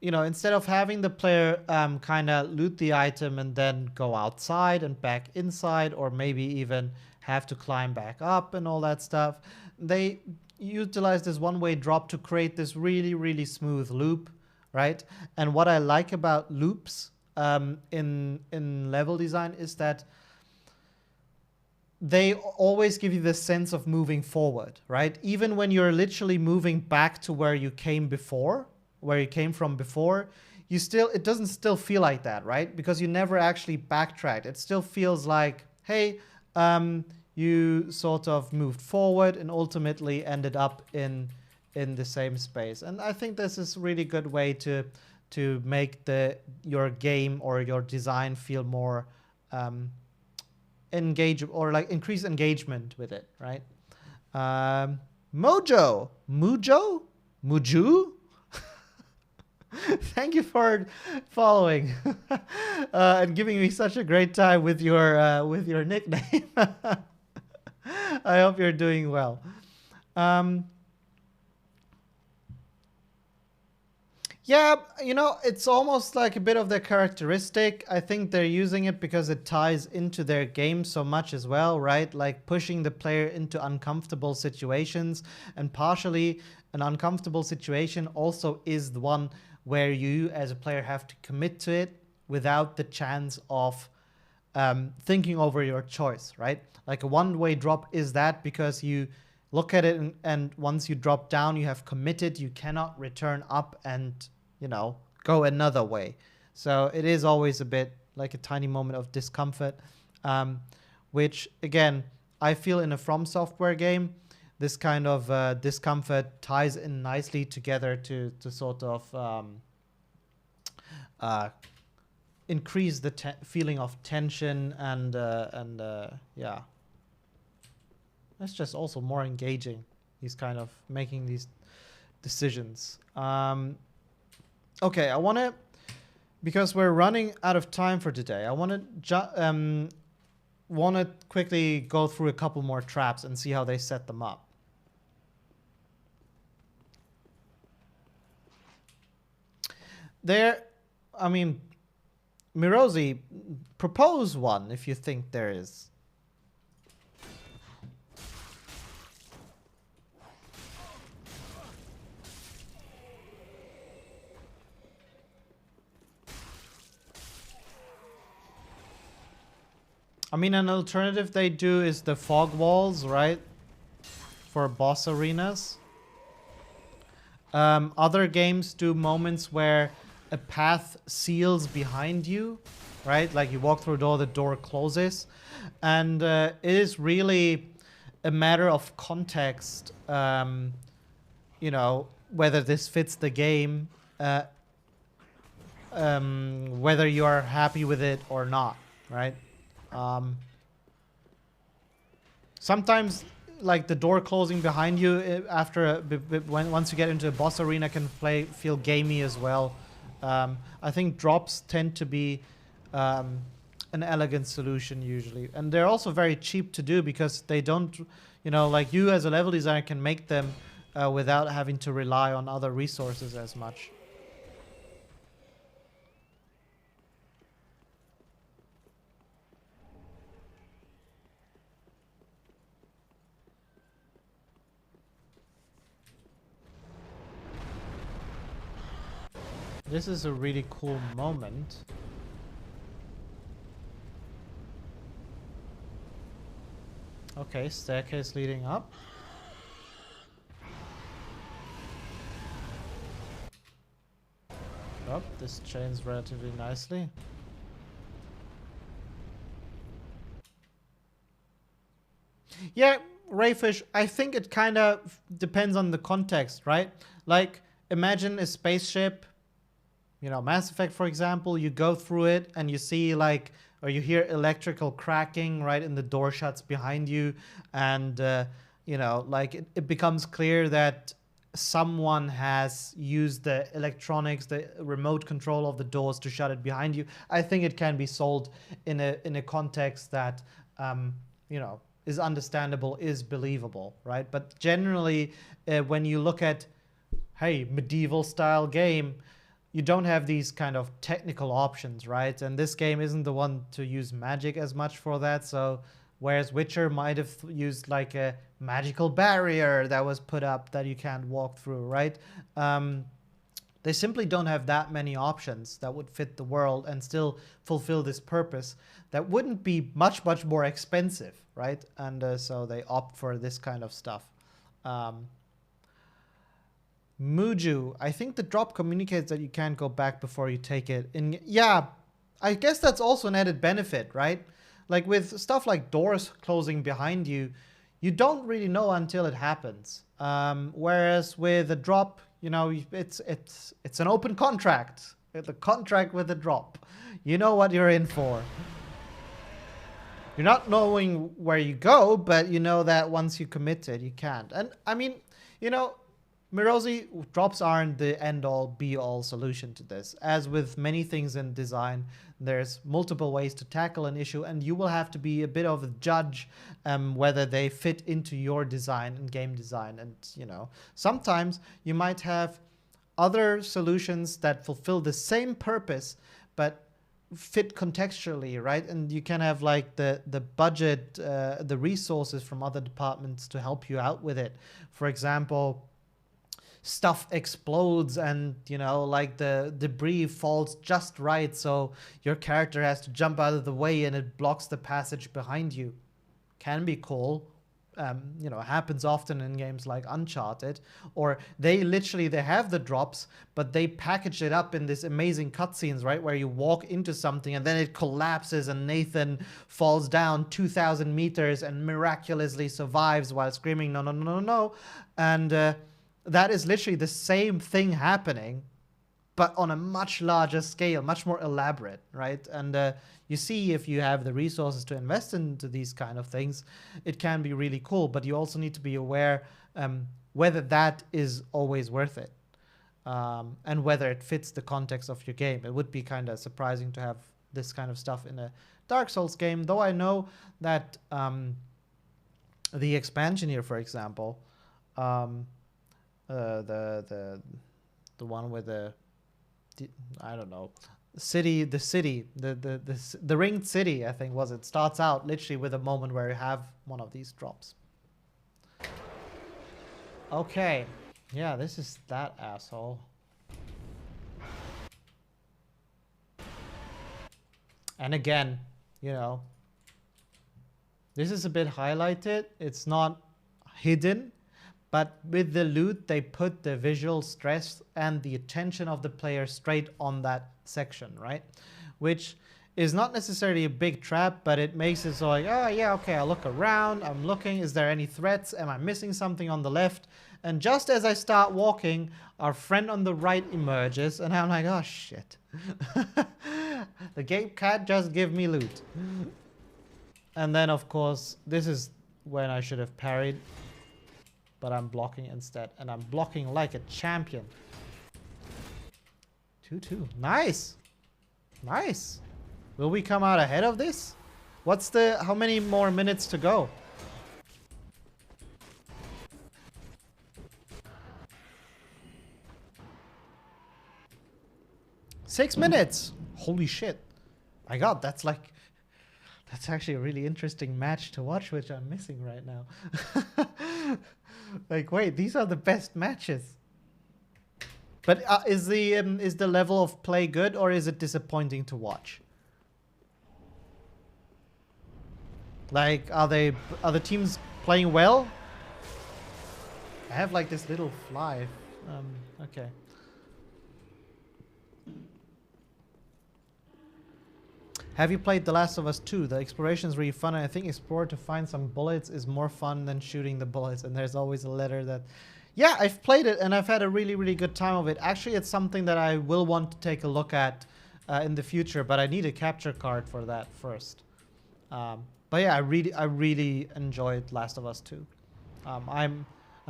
you know, instead of having the player kind of loot the item and then go outside and back inside, or maybe even have to climb back up and all that stuff, they utilize this one-way drop to create this really, really smooth loop, right? And what I like about loops in level design is that they always give you this sense of moving forward, right? Even when you're literally moving back to where you came before, where you came from before, you still, it doesn't still feel like that, right? Because you never actually backtracked. It still feels like, hey, you sort of moved forward and ultimately ended up in the same space. And I think this is a really good way to make your game or your design feel more engage, or like increase engagement with it, right? Muju. Thank you for following and giving me such a great time with your nickname. I hope you're doing well. Yeah, you know, it's almost like a bit of their characteristic. I think they're using it because it ties into their game so much as well, right? Like pushing the player into uncomfortable situations, and partially an uncomfortable situation also is the one where you as a player have to commit to it without the chance of thinking over your choice, right? Like a one-way drop is that because you look at it and once you drop down, you have committed, you cannot return up and, you know, go another way. So it is always a bit like a tiny moment of discomfort, which again, I feel in a From Software game, this kind of discomfort ties in nicely together to sort of increase the feeling of tension and yeah. That's just also more engaging, these kind of making these decisions. Okay, I want to, because we're running out of time for today, I want to quickly go through a couple more traps and see how they set them up. There, I mean, Mirozi, propose one if you think there is. I mean, an alternative they do is the fog walls, right? For boss arenas. Other games do moments where a path seals behind you, right? Like you walk through a door, the door closes. And it is really a matter of context, you know, whether this fits the game, whether you are happy with it or not, right? Sometimes like the door closing behind you after once you get into a boss arena can feel gamey as well. I think drops tend to be an elegant solution usually, and they're also very cheap to do because they don't, you know, like you as a level designer can make them without having to rely on other resources as much. This is a really cool moment. Okay, staircase leading up. Oh, this chains relatively nicely. Yeah, Rayfish, I think it kind of depends on the context, right? Like, imagine a spaceship, you know, Mass Effect, for example, you go through it and you see like, or you hear electrical cracking, right? And the door shuts behind you. And, you know, like it becomes clear that someone has used the electronics, the remote control of the doors to shut it behind you. I think it can be sold in a context that, you know, is understandable, is believable, right? But generally, when you look at, hey, medieval style game, you don't have these kind of technical options, right? And this game isn't the one to use magic as much for that. So whereas Witcher might have used like a magical barrier that was put up that you can't walk through, right? They simply don't have that many options that would fit the world and still fulfill this purpose that wouldn't be much, much more expensive, right? And so they opt for this kind of stuff. Muju, I think the drop communicates that you can't go back before you take it. Yeah, I guess that's also an added benefit, right? Like with stuff like doors closing behind you, you don't really know until it happens. Whereas with a drop, you know, it's an open contract. The contract with a drop. You know what you're in for. You're not knowing where you go, but you know that once you committed, you can't. And I mean, you know, Mirosi, drops aren't the end-all, be-all solution to this. As with many things in design, there's multiple ways to tackle an issue, and you will have to be a bit of a judge whether they fit into your design and game design. And, you know, sometimes you might have other solutions that fulfill the same purpose, but fit contextually, right? And you can have like the budget, the resources from other departments to help you out with it. For example, stuff explodes and, you know, like the debris falls just right, so your character has to jump out of the way and it blocks the passage behind you. Can be cool. You know, happens often in games like Uncharted. Or they have the drops, but they package it up in this amazing cutscenes, right, where you walk into something and then it collapses and Nathan falls down 2,000 meters and miraculously survives while screaming no, no, no, no, no. And that is literally the same thing happening, but on a much larger scale, much more elaborate, right? And you see, if you have the resources to invest into these kind of things, it can be really cool, but you also need to be aware whether that is always worth it, and whether it fits the context of your game. It would be kind of surprising to have this kind of stuff in a Dark Souls game, though I know that the expansion here, for example, the one with the I don't know, the ringed city, I think was it, starts out literally with a moment where you have one of these drops. Okay, yeah, this is that asshole. And again, you know, this is a bit highlighted. It's not hidden. But with the loot, they put the visual stress and the attention of the player straight on that section, right? Which is not necessarily a big trap, but it makes it so like, oh yeah, okay, I look around, I'm looking, is there any threats? Am I missing something on the left? And just as I start walking, our friend on the right emerges, and I'm like, oh shit. The game can't just give me loot. And then, of course, this is when I should have parried. But I'm blocking instead, and I'm blocking like a champion. 2-2. Nice. Nice. Will we come out ahead of this? What's the... How many more minutes to go? Six minutes. Holy shit. My god, that's like... That's actually a really interesting match to watch, which I'm missing right now. Like, wait, these are the best matches. But is the level of play good, or is it disappointing to watch? Like, are the teams playing well? I have like this little fly. Okay. Have you played The Last of Us 2? The exploration is really fun, and I think exploring to find some bullets is more fun than shooting the bullets. And there's always a letter that... Yeah, I've played it, and I've had a really, really good time of it. Actually, it's something that I will want to take a look at in the future, but I need a capture card for that first. But yeah, I really enjoyed Last of Us 2. I'm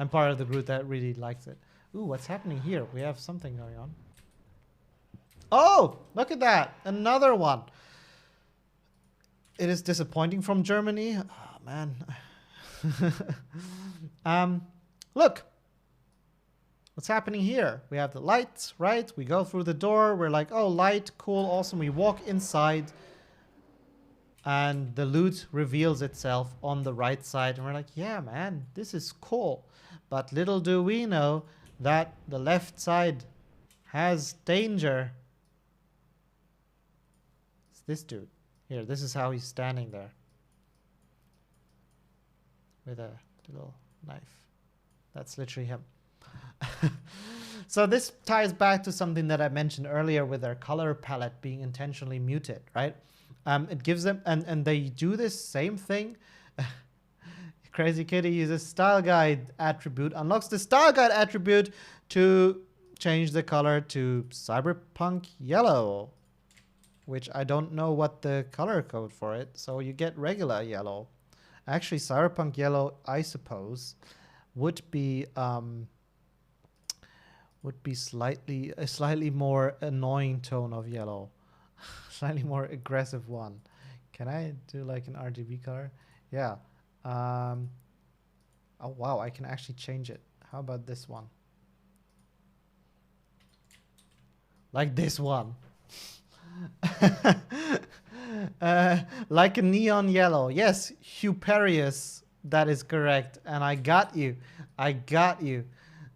part of the group that really likes it. Ooh, what's happening here? We have something going on. Oh, look at that. Another one. It is disappointing from Germany. Oh, man. Look. What's happening here? We have the lights, right? We go through the door. We're like, oh, light, cool, awesome. We walk inside. And the loot reveals itself on the right side. And we're like, yeah, man, this is cool. But little do we know that the left side has danger. It's this dude. Here, this is how he's standing there. With a little knife. That's literally him. So this ties back to something that I mentioned earlier with their color palette being intentionally muted, right? It gives them, and they do this same thing. Crazy Kitty uses style guide attribute, unlocks the style guide attribute to change the color to cyberpunk yellow, which I don't know what the color code for it. So you get regular yellow. Actually, cyberpunk yellow, I suppose, would be a slightly more annoying tone of yellow, slightly more aggressive one. Can I do like an RGB color? Yeah. Oh wow, I can actually change it. How about this one? Like this one. Like a neon yellow. Yes, Huperius. That is correct. And I got you. I got you.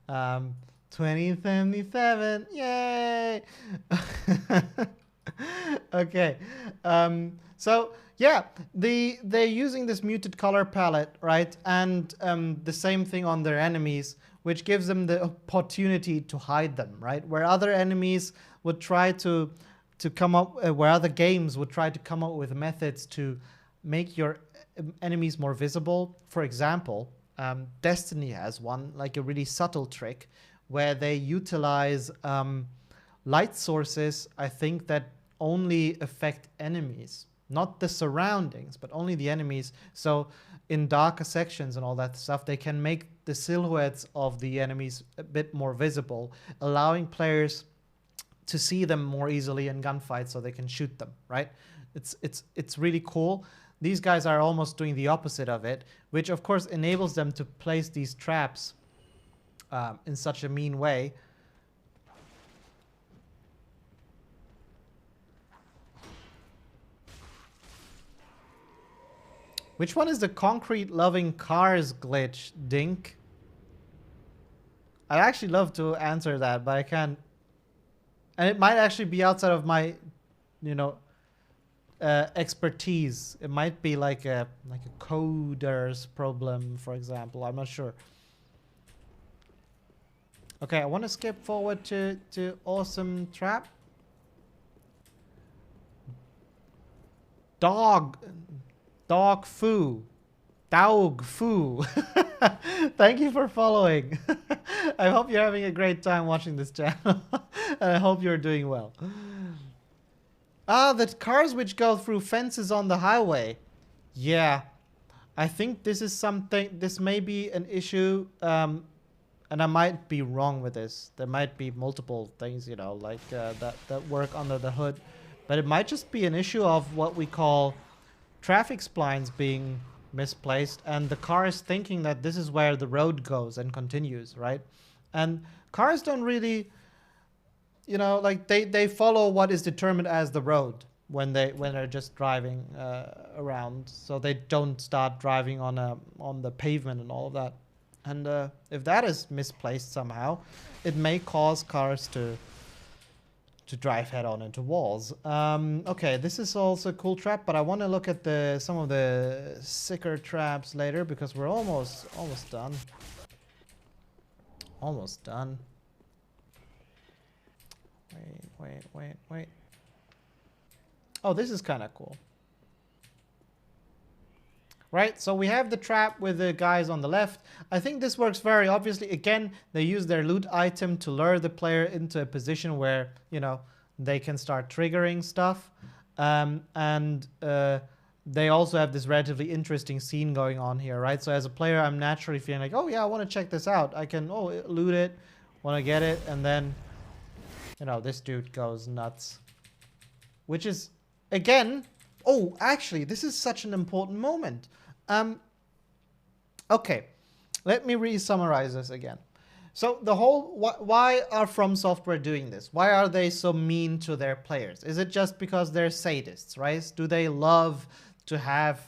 2077. Yay. Okay. So yeah, they're using this muted color palette, right? And the same thing on their enemies, which gives them the opportunity to hide them, right? Where other enemies would try to come up, where other games would try to come up with methods to make your enemies more visible. For example, Destiny has one, like a really subtle trick, where they utilize light sources, I think, that only affect enemies, not the surroundings, but only the enemies. So in darker sections and all that stuff, they can make the silhouettes of the enemies a bit more visible, allowing players to see them more easily in gunfights so they can shoot them, right? It's really cool. These guys are almost doing the opposite of it, which of course enables them to place these traps in such a mean way. Which one is the concrete loving cars glitch, Dink? I'd actually love to answer that, but I can't. And it might actually be outside of my, expertise. It might be like a coder's problem, for example. I'm not sure. Okay, I want to skip forward to awesome trap. Dog foo. Dog foo. Thank you for following. I hope you're having a great time watching this channel. And I hope you're doing well. Ah, the cars which go through fences on the highway. Yeah. I think this is something, this may be an issue, and I might be wrong with this. There might be multiple things, that work under the hood. But it might just be an issue of what we call traffic splines being misplaced, and the car is thinking that this is where the road goes and continues, right? And cars don't really, they follow what is determined as the road when they're just driving around, so they don't start driving on the pavement and all of that. And if that is misplaced somehow, it may cause cars to drive head on into walls. Okay, this is also a cool trap, but I want to look at some of the sicker traps later, because we're almost done. Almost done. Wait. Oh, this is kind of cool. Right, so we have the trap with the guys on the left. I think this works very obviously. Again, they use their loot item to lure the player into a position where, they can start triggering stuff. They also have this relatively interesting scene going on here, right? So as a player, I'm naturally feeling like, oh yeah, I want to check this out. I can, loot it, want to get it, and then, this dude goes nuts. Which is, again, oh, actually, this is such an important moment. Okay, let me re-summarize this again. So the whole, why are From Software doing this? Why are they so mean to their players? Is it just because they're sadists, right? Do they love to have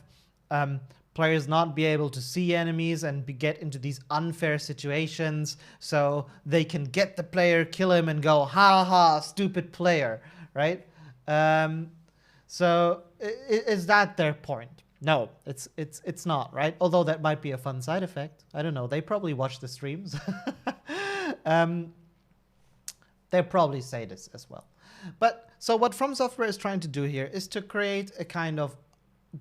players not be able to see enemies and get into these unfair situations so they can get the player, kill him, and go, ha ha, stupid player, right? So is that their point? No, it's not, right? Although that might be a fun side effect. I don't know. They probably watch the streams. They'll probably say this as well. But so what From Software is trying to do here is to create a kind of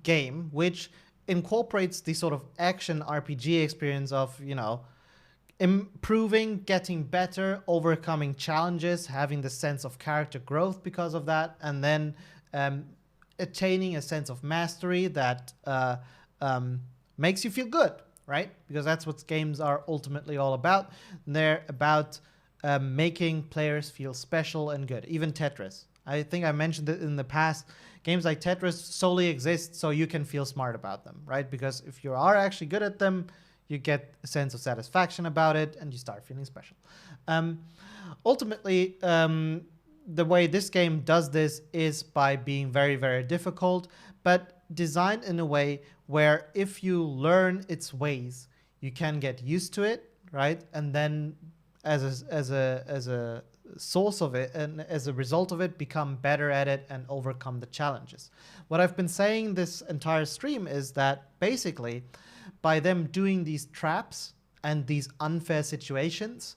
game which incorporates the sort of action RPG experience of, you know, improving, getting better, overcoming challenges, having the sense of character growth because of that, and then attaining a sense of mastery that makes you feel good, right? Because that's what games are ultimately all about. They're about making players feel special and good. Even Tetris. I think I mentioned it in the past. Games like Tetris solely exist so you can feel smart about them, right? Because if you are actually good at them, you get a sense of satisfaction about it and you start feeling special. Ultimately, the way this game does this is by being very, very difficult, but designed in a way where if you learn its ways, you can get used to it, right? And then as a source of it and as a result of it, become better at it and overcome the challenges. What I've been saying this entire stream is that basically by them doing these traps and these unfair situations,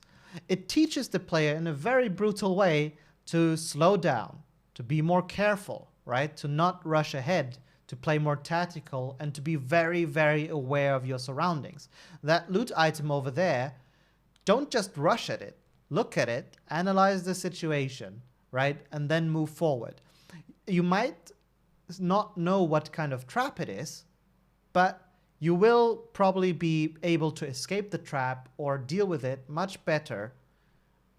it teaches the player in a very brutal way to slow down, to be more careful, right? To not rush ahead, to play more tactical, and to be very, very aware of your surroundings. That loot item over there, don't just rush at it. Look at it, analyze the situation, right? And then move forward. You might not know what kind of trap it is, but you will probably be able to escape the trap or deal with it much better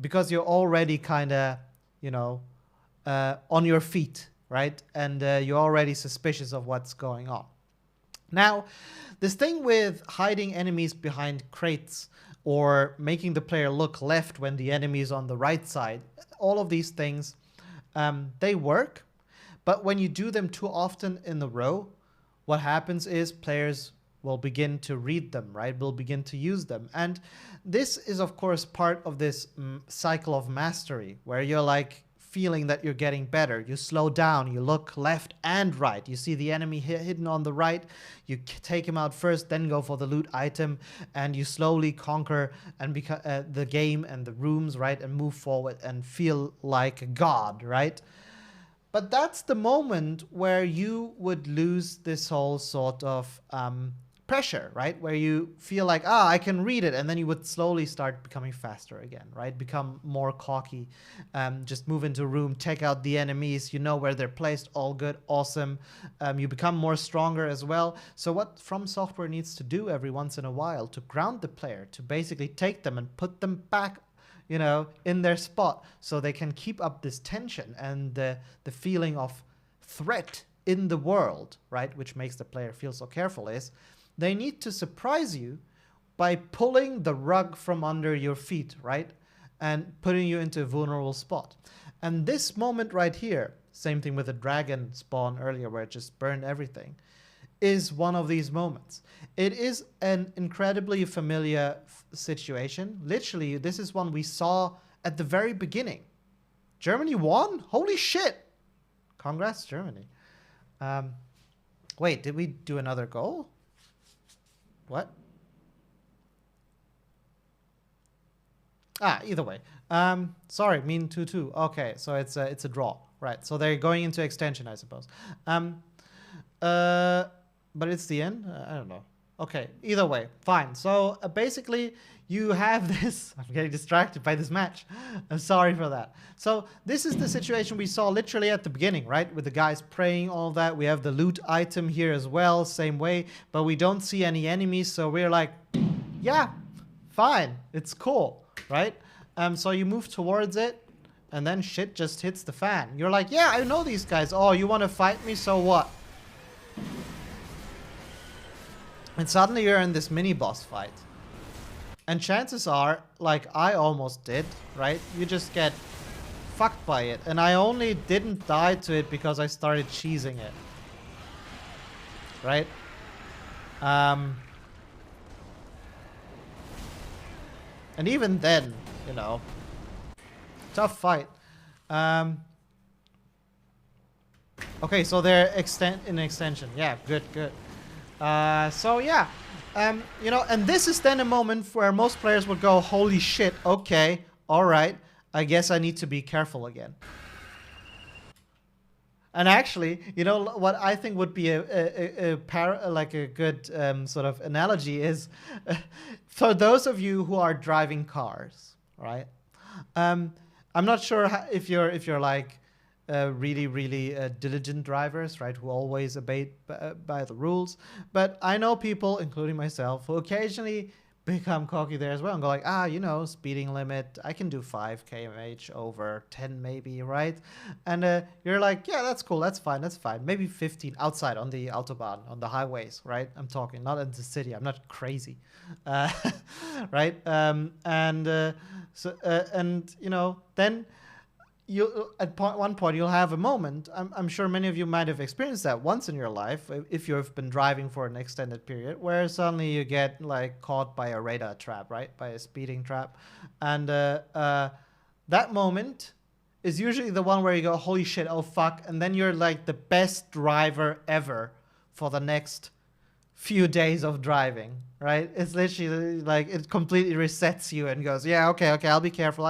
because you're already kind of, you know, on your feet, right? And you're already suspicious of what's going on. Now, this thing with hiding enemies behind crates or making the player look left when the enemy is on the right side, all of these things, they work. But when you do them too often in a row, what happens is players will begin to read them, right? Will begin to use them. And this is, of course, part of this cycle of mastery where you're like feeling that you're getting better. You slow down, you look left and right. You see the enemy hidden on the right, you take him out first, then go for the loot item, and you slowly conquer and the game and the rooms, right? And move forward and feel like a god, right? But that's the moment where you would lose this whole sort of pressure, right? Where you feel like, I can read it. And then you would slowly start becoming faster again, right? Become more cocky. Just move into a room, take out the enemies. You know where they're placed. All good. Awesome. You become more stronger as well. So what From Software needs to do every once in a while to ground the player, to basically take them and put them back, you know, in their spot so they can keep up this tension and the feeling of threat in the world, right? Which makes the player feel so careful is they need to surprise you by pulling the rug from under your feet, right? And putting you into a vulnerable spot. And this moment right here, same thing with the dragon spawn earlier where it just burned everything, is one of these moments. It is an incredibly familiar situation. Literally, this is one we saw at the very beginning. Germany won? Holy shit! Congrats, Germany. Wait, did we do another goal? What? Either way. Sorry, mean 2-2. Okay, so it's a draw. Right, so they're going into extension, I suppose. But it's the end? I don't know. Okay, either way, fine. So basically, you have this... I'm getting distracted by this match. I'm sorry for that. So this is the situation we saw literally at the beginning, right? With the guys praying, all that. We have the loot item here as well, same way. But we don't see any enemies, so we're like, yeah, fine. It's cool, right? So you move towards it, and then shit just hits the fan. You're like, yeah, I know these guys. Oh, you want to fight me? So what? And suddenly you're in this mini-boss fight. And chances are, like I almost did, right? You just get fucked by it. And I only didn't die to it because I started cheesing it. Right? And even then, you know, tough fight. Okay, so they're in extension. Yeah, good, good. So yeah, you know, and this is then a moment where most players would go, holy shit, okay, all right, I guess I need to be careful again. And actually, you know, what I think would be like a good sort of analogy is for those of you who are driving cars, right? I'm not sure if you're like really diligent drivers, right? Who always obey by the rules. But I know people, including myself, who occasionally become cocky there as well and go like, ah, you know, speeding limit, I can do 5 km/h over 10 maybe, right? And you're like, yeah, that's cool, that's fine, maybe 15 outside on the autobahn, on the highways, right? I'm talking, not in the city, I'm not crazy, right? And you know, then you at one point you'll have a moment. I'm sure many of you might have experienced that once in your life if you've been driving for an extended period, where suddenly you get like caught by a radar trap, right? By a speeding trap, and that moment is usually the one where you go, holy shit, oh fuck, and then you're like the best driver ever for the next few days of driving, right? It's literally like it completely resets you and goes, yeah, okay, I'll be careful,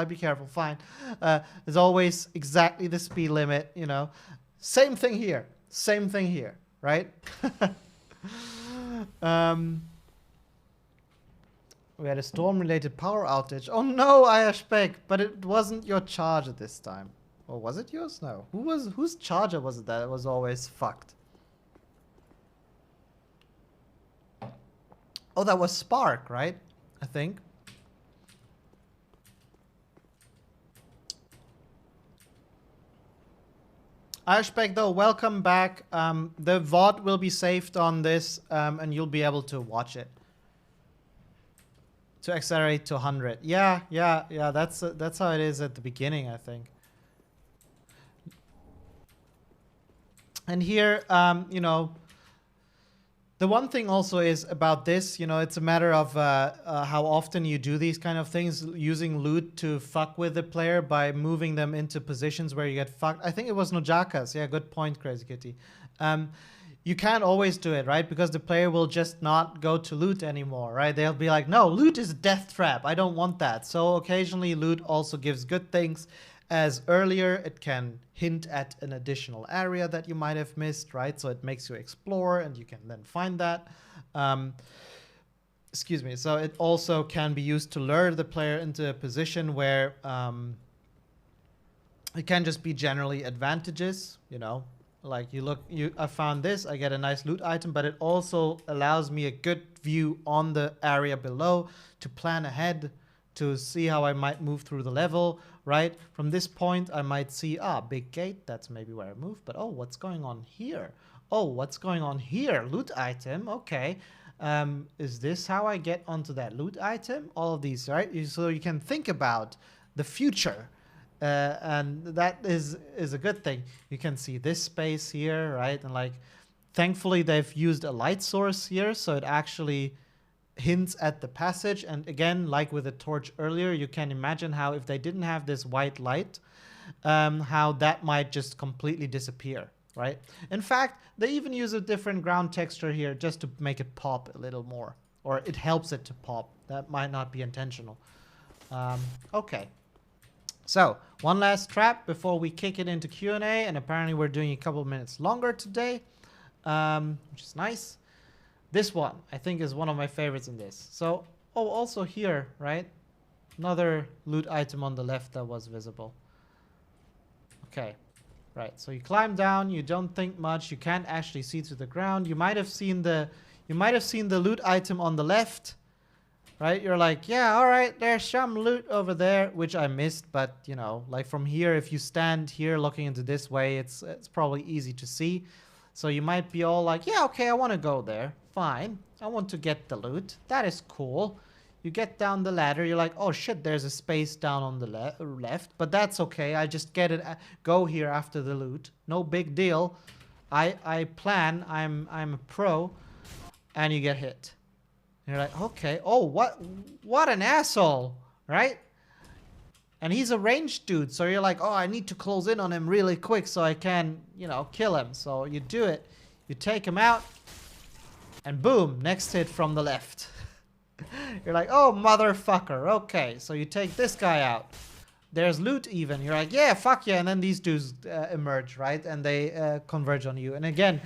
fine. There's always exactly the speed limit, you know. Same thing here, right? We had a storm-related power outage. Oh no, Ayashbek, but it wasn't your charger this time. Or was it yours? No. Whose charger was it that was always fucked? Oh, that was Spark, right? I think. Ashbeck, though, welcome back. The VOD will be saved on this, and you'll be able to watch it. To accelerate to 100. Yeah. That's how it is at the beginning, I think. And here, you know, the one thing also is about this, you know, it's a matter of how often you do these kind of things, using loot to fuck with the player by moving them into positions where you get fucked. I think it was Nojakas. Yeah, good point, Crazy Kitty. You can't always do it, right? Because the player will just not go to loot anymore, right? They'll be like, no, loot is a death trap. I don't want that. So occasionally loot also gives good things. As earlier, it can hint at an additional area that you might have missed, right? So it makes you explore and you can then find that. Excuse me. So it also can be used to lure the player into a position where it can just be generally advantages, you know, like I found this, I get a nice loot item, but it also allows me a good view on the area below to plan ahead, to see how I might move through the level, right? From this point, I might see, big gate, that's maybe where I move, but oh, what's going on here? Oh, what's going on here? Loot item, okay. Is this how I get onto that loot item? All of these, right? So you can think about the future, and that is a good thing. You can see this space here, right? And like, thankfully, they've used a light source here, so it actually hints at the passage. And again, like with the torch earlier, you can imagine how if they didn't have this white light, how that might just completely disappear, right? In fact, they even use a different ground texture here just to make it pop a little more, or it helps it to pop. That might not be intentional. Okay, so one last trap before we kick it into Q&A, and apparently we're doing a couple of minutes longer today, which is nice. This one, I think, is one of my favorites in this. So, oh, also here, right? Another loot item on the left that was visible. Okay, right. So you climb down, you don't think much, you can't actually see through the ground. You might have seen the loot item on the left, right? You're like, yeah, all right, there's some loot over there, which I missed, but you know, like from here, if you stand here looking into this way, it's probably easy to see. So you might be all like, yeah, okay, I want to go there. Fine. I want to get the loot. That is cool. You get down the ladder. You're like, oh shit, there's a space down on the left. But that's okay. I just get it. Go here after the loot. No big deal. I plan. I'm a pro. and you get hit. And you're like, okay, oh, what an asshole, right? And he's a ranged dude, so you're like, oh, I need to close in on him really quick so I can, you know, kill him. So you do it. You take him out, and boom, next hit from the left. You're like, oh, motherfucker. Okay, so you take this guy out. There's loot even. You're like, yeah, fuck yeah. And then these dudes emerge, right? And they converge on you. And again,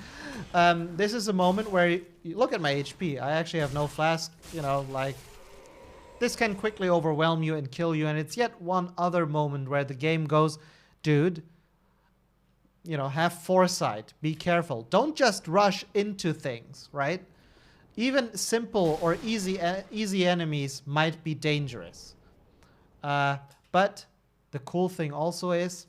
this is a moment where you look at my HP. I actually have no flask, you know, like this can quickly overwhelm you and kill you. And it's yet one other moment where the game goes, dude, you know, have foresight. Be careful. Don't just rush into things, right? Even simple or easy enemies might be dangerous. But the cool thing also is,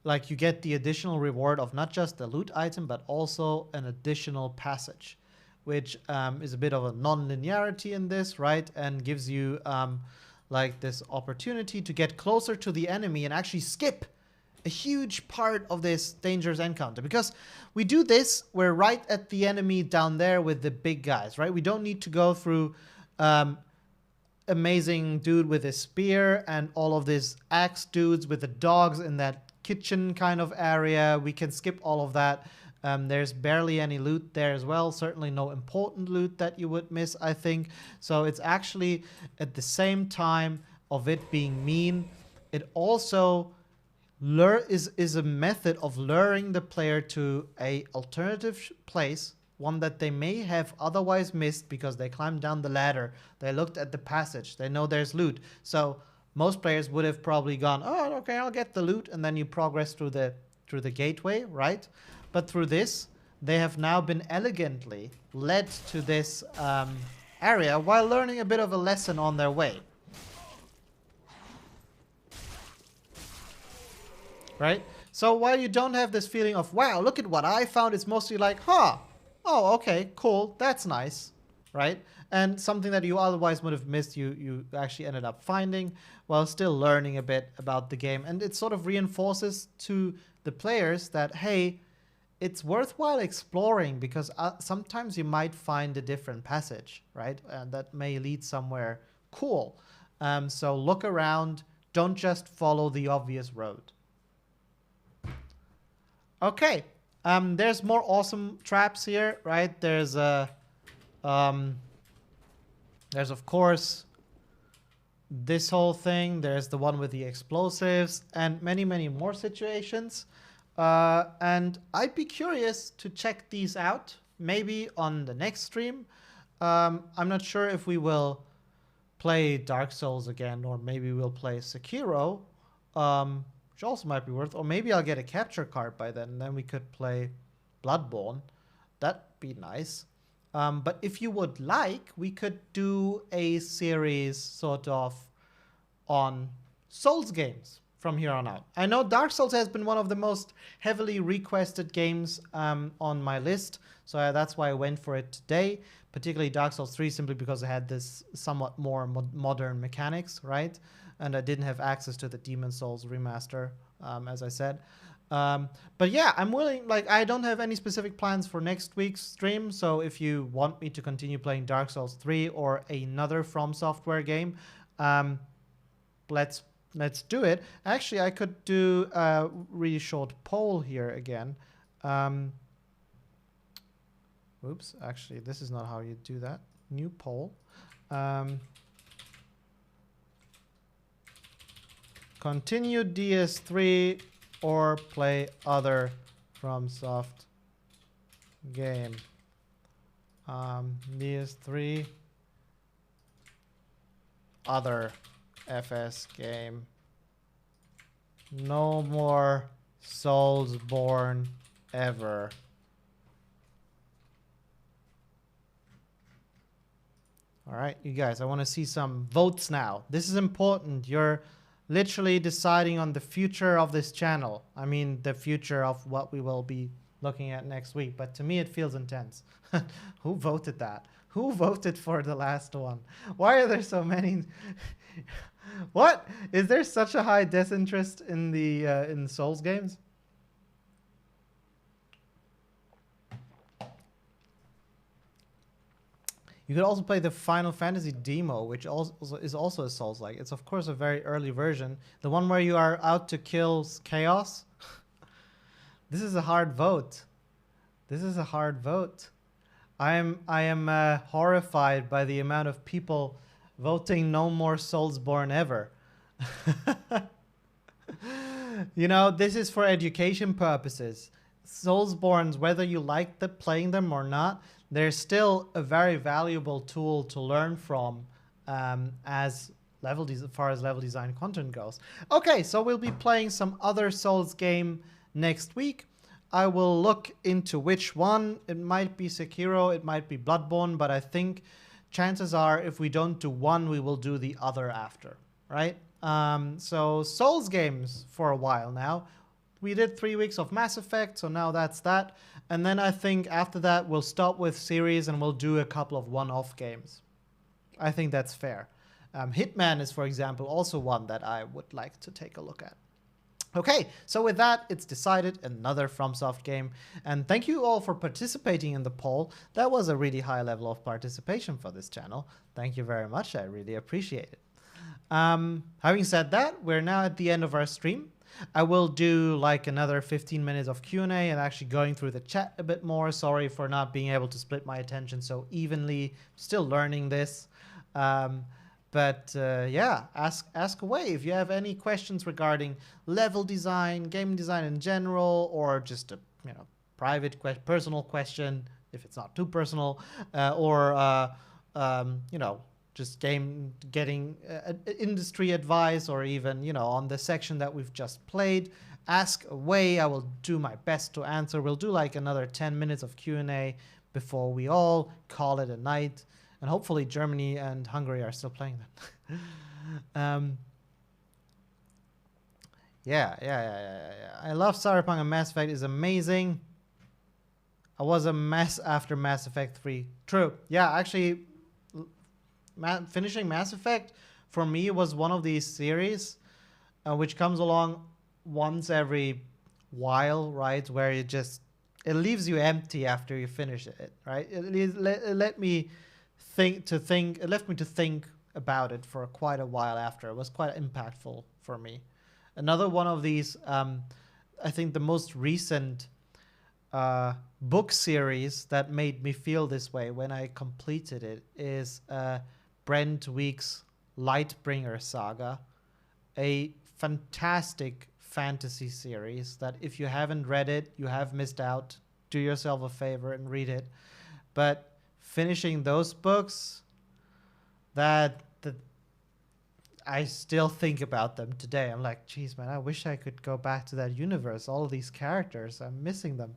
like you get the additional reward of not just the loot item, but also an additional passage, which is a bit of a non-linearity in this, right? And gives you like this opportunity to get closer to the enemy and actually skip a huge part of this dangerous encounter. Because we do this, we're right at the enemy down there with the big guys, right? We don't need to go through amazing dude with a spear and all of these axe dudes with the dogs in that kitchen kind of area. We can skip all of that. There's barely any loot there as well. Certainly no important loot that you would miss, I think. So it's actually, at the same time of it being mean, it also is a method of luring the player to a alternative place, one that they may have otherwise missed because they climbed down the ladder, they looked at the passage, they know there's loot. So most players would have probably gone, oh, okay, I'll get the loot, and then you progress through the gateway, right? But through this, they have now been elegantly led to this area while learning a bit of a lesson on their way. Right? So while you don't have this feeling of, wow, look at what I found, it's mostly like, huh, oh, okay, cool, that's nice, right? And something that you otherwise would have missed, you actually ended up finding while still learning a bit about the game. And it sort of reinforces to the players that, hey, it's worthwhile exploring because sometimes you might find a different passage, right? And that may lead somewhere cool. So look around, don't just follow the obvious road. Okay, there's more awesome traps here, right? There's of course this whole thing. There's the one with the explosives and many, many more situations. And I'd be curious to check these out, maybe on the next stream. I'm not sure if we will play Dark Souls again, or maybe we'll play Sekiro. Which also might be worth, or maybe I'll get a capture card by then, and then we could play Bloodborne. That'd be nice. But if you would like, we could do a series sort of on Souls games from here on out. I know Dark Souls has been one of the most heavily requested games on my list, so that's why I went for it today, particularly Dark Souls 3, simply because it had this somewhat more modern mechanics, right? And I didn't have access to the Demon Souls remaster, as I said. But yeah, I'm willing, like, I don't have any specific plans for next week's stream, so if you want me to continue playing Dark Souls 3 or another From Software game, let's do it. Actually, I could do a really short poll here again. Oops, actually, this is not how you do that. New poll. Continue DS3 or play other FromSoft game. DS3, other FS game. No more Soulsborne ever. All right, you guys, I want to see some votes now. This is important. You're literally deciding on the future of this channel. I mean, the future of what we will be looking at next week. But to me, it feels intense. Who voted that? Who voted for the last one? Why are there so many? What? Is there such a high disinterest in the in Souls games? You could also play the Final Fantasy demo, which also is also a Souls-like. It's of course a very early version, the one where you are out to kill chaos. This is a hard vote. This is a hard vote. I am horrified by the amount of people voting no more Soulsborne ever. You know, this is for education purposes. Soulsbornes, whether you like playing them or not, they're still a very valuable tool to learn from as far as level design content goes. Okay, so we'll be playing some other Souls game next week. I will look into which one. It might be Sekiro, it might be Bloodborne, but I think chances are if we don't do one, we will do the other after, right? So Souls games for a while now. We did 3 weeks of Mass Effect, so now that's that. And then I think after that, we'll stop with series and we'll do a couple of one-off games. I think that's fair. Hitman is, for example, also one that I would like to take a look at. Okay, so with that, it's decided, another FromSoft game. And thank you all for participating in the poll. That was a really high level of participation for this channel. Thank you very much. I really appreciate it. Having said that, we're now at the end of our stream. I will do like another 15 minutes of Q&A and actually going through the chat a bit more. Sorry for not being able to split my attention so evenly. Still learning this. Yeah, ask away if you have any questions regarding level design, game design in general, or just a private personal question if it's not too personal, or just getting industry advice, or even on the section that we've just played. Ask away. I will do my best to answer. We'll do like another 10 minutes of Q&A before we all call it a night. And hopefully Germany and Hungary are still playing them. Yeah. I love Cyberpunk, and Mass Effect is amazing. I was a mess after Mass Effect 3. True. Yeah, actually, finishing Mass Effect for me was one of these series which comes along once every while, right? Where it leaves you empty after you finish it, right? It left me to think about it for quite a while after. It was quite impactful for me. Another one of these, I think the most recent book series that made me feel this way when I completed it is Brent Week's Lightbringer Saga, a fantastic fantasy series that if you haven't read it, you have missed out. Do yourself a favor and read it. But finishing those books, that I still think about them today. I'm like, geez, man, I wish I could go back to that universe. All of these characters, I'm missing them.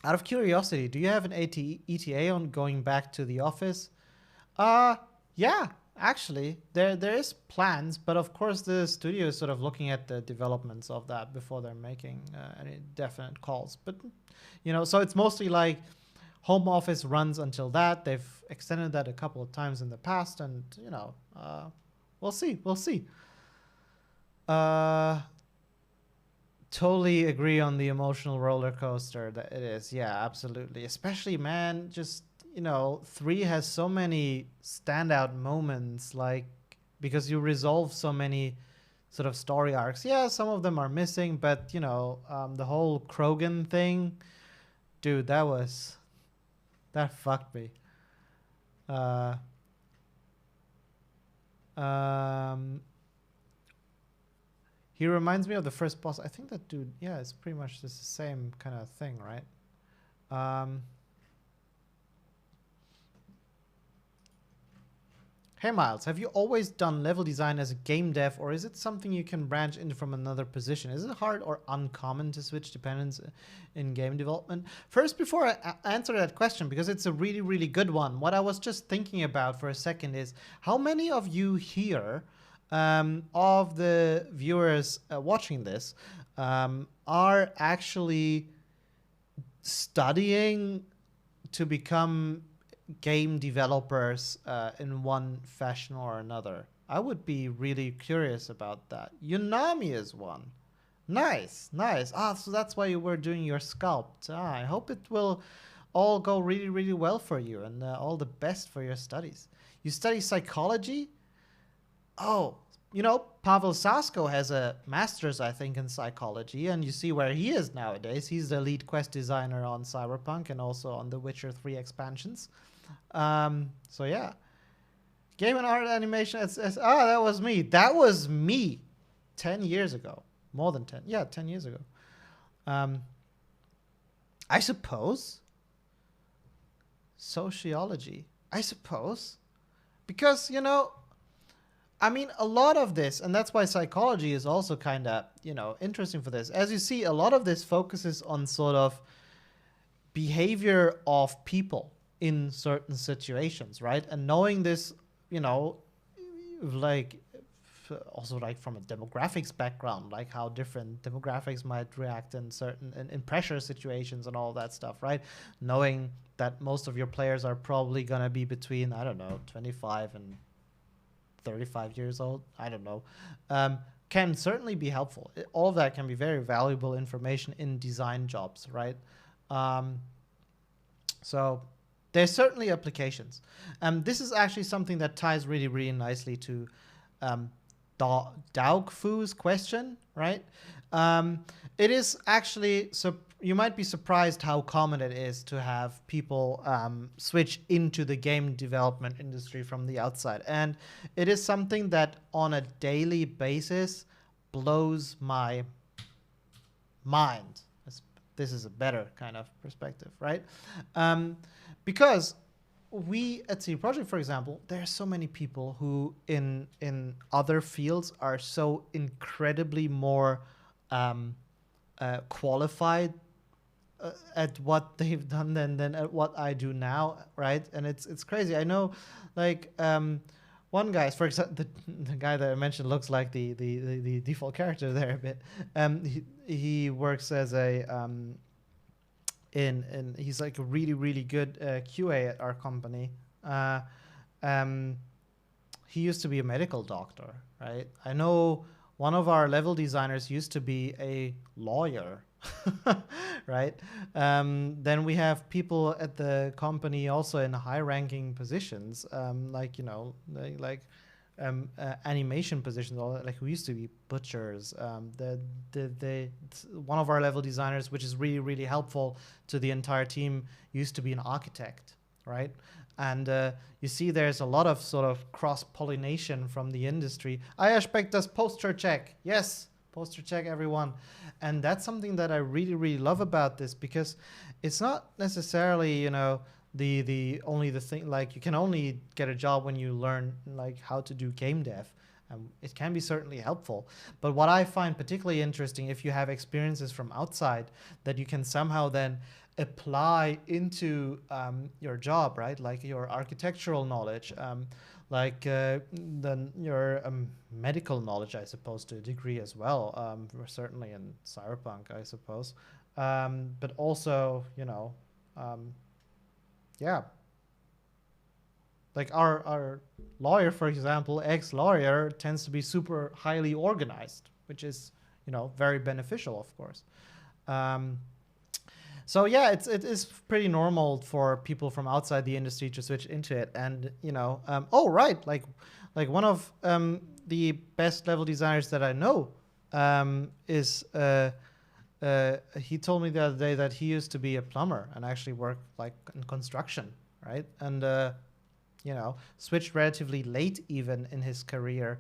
Out of curiosity, do you have an ETA on going back to the office? Yeah, actually, there is plans, but of course the studio is sort of looking at the developments of that before they're making any definite calls. But so it's mostly like home office runs until that. They've extended that a couple of times in the past, and we'll see. Totally agree on the emotional roller coaster that it is. Yeah, absolutely. Especially, man, just 3 has so many standout moments, like because you resolve so many sort of story arcs. Yeah, some of them are missing, but the whole Krogan thing, dude, that fucked me. He reminds me of the first boss. I think that dude, yeah, it's pretty much just the same kind of thing, right? Hey Miles, have you always done level design as a game dev, or is it something you can branch into from another position? Is it hard or uncommon to switch dependence in game development? First, before I answer that question, because it's a really, really good one, what I was just thinking about for a second is how many of you here, of the viewers watching this, are actually studying to become game developers in one fashion or another? I would be really curious about that. Yunami is one. Nice. So that's why you were doing your sculpt. I hope it will all go really, really well for you, and all the best for your studies. You study psychology? Oh, you know, Pavel Sasko has a master's, I think, in psychology, and you see where he is nowadays. He's the lead quest designer on Cyberpunk and also on the Witcher 3 expansions. So yeah. Game and art animation. That was me. That was me 10 years ago. More than 10. Yeah, 10 years ago. I suppose. Sociology. I suppose. Because, you know, I mean, a lot of this, and that's why psychology is also kind of, you know, interesting for this. As you see, a lot of this focuses on sort of behavior of people in certain situations, right? And knowing this, you know, like also like from a demographics background, like how different demographics might react in certain in pressure situations and all that stuff, right? Knowing that most of your players are probably going to be between, I don't know, 25 and 35 years old, I don't know, can certainly be helpful. All of that can be very valuable information in design jobs, right? So there's certainly applications. This is actually something that ties really, really nicely to Daugfu's question, right? It is actually, so you might be surprised how common it is to have people switch into the game development industry from the outside. And it is something that on a daily basis blows my mind. This is a better kind of perspective, right? Because we at CD Projekt, for example, there are so many people who in other fields are so incredibly more qualified at what they've done than at what I do now, right? And it's crazy. I know, like one guy, for example, the guy that I mentioned looks like the default character there a bit. He works as a he's like a really, really good QA at our company. He used to be a medical doctor, right? I know one of our level designers used to be a lawyer, right? Then we have people at the company also in high-ranking positions, like, you know, like animation positions, like who used to be butchers. One of our level designers, which is really, really helpful to the entire team, used to be an architect, right? And you see there's a lot of sort of cross-pollination from the industry. I expect us poster check. Yes, poster check, everyone. And that's something that I really, really love about this, because it's not necessarily, you know, the thing, like you can only get a job when you learn like how to do game dev. It can be certainly helpful, but what I find particularly interesting, if you have experiences from outside that you can somehow then apply into your job, right? Like your architectural knowledge, like your medical knowledge, I suppose, to a degree as well, certainly in Cyberpunk, I suppose, but also, you know, yeah, like our lawyer, for example, ex-lawyer, tends to be super highly organized, which is, you know, very beneficial, of course. So yeah, it is pretty normal for people from outside the industry to switch into it. And, you know, oh, right, like one of the best level designers that I know is he told me the other day that he used to be a plumber and actually worked like in construction, right? And you know, switched relatively late even in his career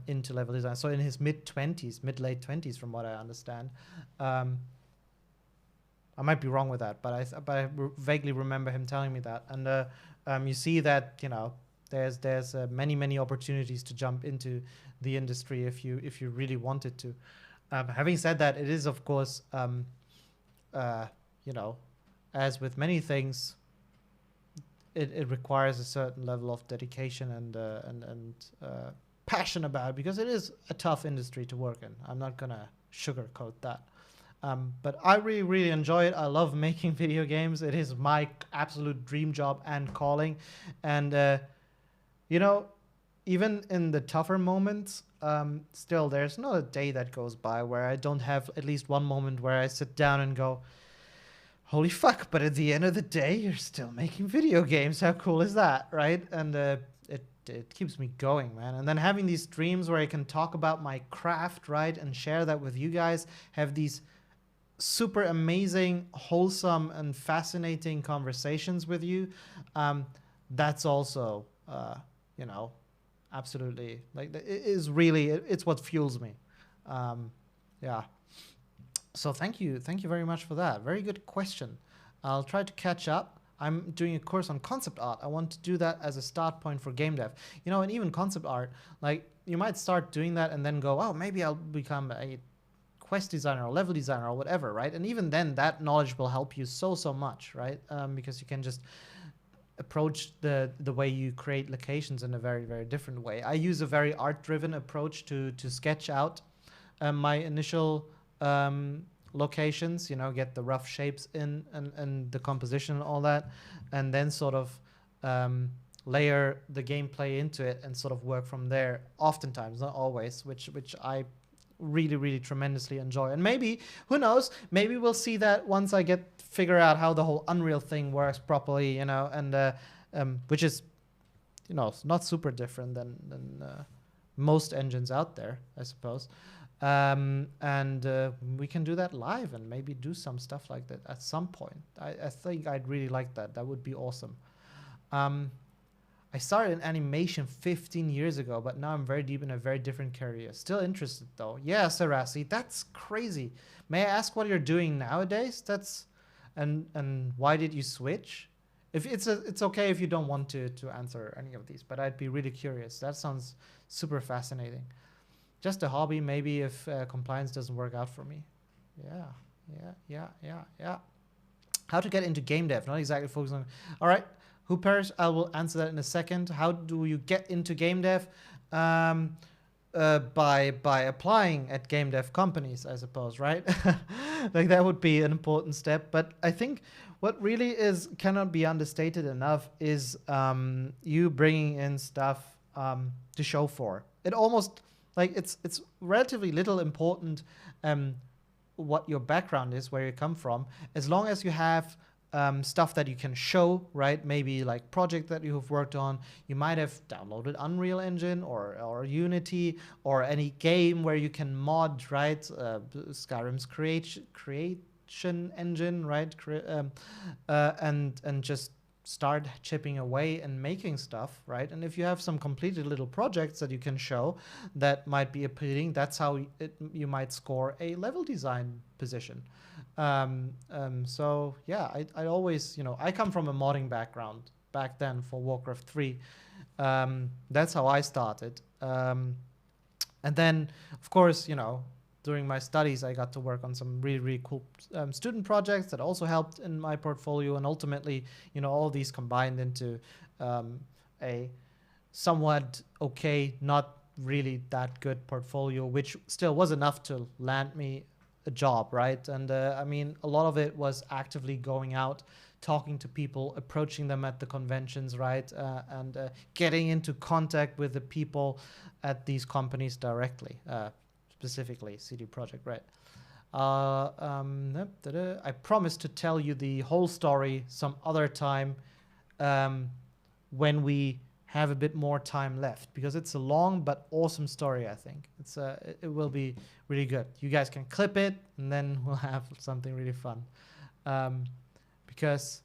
into level design. So in his late 20s, from what I understand. I might be wrong with that, but I vaguely remember him telling me that. And you see that, you know, there's many opportunities to jump into the industry if you really wanted to. Having said that, it is, of course, you know, as with many things, it requires a certain level of dedication and passion about it, because it is a tough industry to work in. I'm not gonna sugarcoat that. But I really, really enjoy it. I love making video games. It is my absolute dream job and calling. And you know, even in the tougher moments, still there's not a day that goes by where I don't have at least one moment where I sit down and go, holy fuck, but at the end of the day, you're still making video games. How cool is that, right? And it keeps me going, man. And then having these streams where I can talk about my craft, right, and share that with you guys, have these super amazing, wholesome, and fascinating conversations with you. That's also, you know, absolutely, like, it is really, it's what fuels me. Yeah. So thank you very much for that. Very good question. I'll try to catch up. I'm doing a course on concept art. I want to do that as a start point for game dev. You know, and even concept art, like, you might start doing that and then go, oh, maybe I'll become a quest designer or level designer or whatever, right? And even then, that knowledge will help you so much, right? Because you can just approach the way you create locations in a very different way. I use a very art-driven approach to sketch out my initial locations, you know, get the rough shapes in and the composition and all that, and then sort of layer the gameplay into it and sort of work from there. Oftentimes, not always, which I really tremendously enjoy. And maybe, who knows, maybe we'll see that once I figure out how the whole Unreal thing works properly, you know, and which is, you know, not super different than most engines out there, I suppose. And we can do that live and maybe do some stuff like that at some point. I think I'd really like that. That would be awesome. I started in animation 15 years ago, but now I'm very deep in a very different career. Still interested though. Yeah, Sarasi, that's crazy. May I ask what you're doing nowadays? And why did you switch? If it's okay if you don't want to answer any of these, but I'd be really curious. That sounds super fascinating. Just a hobby, maybe, if compliance doesn't work out for me. Yeah. How to get into game dev? Not exactly focus on. All right, who perish? I will answer that in a second. How do you get into game dev? By applying at game dev companies, I suppose, right? Like, that would be an important step. But I think what really cannot be understated enough is you bringing in stuff to show for. It almost, like, it's relatively little important what your background is, where you come from, as long as you have stuff that you can show, right? Maybe like project that you have worked on. You might have downloaded Unreal Engine or Unity or any game where you can mod, right? Skyrim's creation engine, right? And just start chipping away and making stuff, right? And if you have some completed little projects that you can show that might be appealing, that's how you might score a level design position. So yeah, I always, you know, I come from a modding background back then for Warcraft 3. That's how I started. And then, of course, you know, during my studies, I got to work on some really cool student projects that also helped in my portfolio. And ultimately, you know, all these combined into a somewhat okay, not really that good portfolio, which still was enough to land me a job, right? And I mean, a lot of it was actively going out, talking to people, approaching them at the conventions, right? And getting into contact with the people at these companies directly. Specifically CD Projekt Red. I promise to tell you the whole story some other time when we have a bit more time left, because it's a long but awesome story. I think it will be really good. You guys can clip it and then we'll have something really fun, because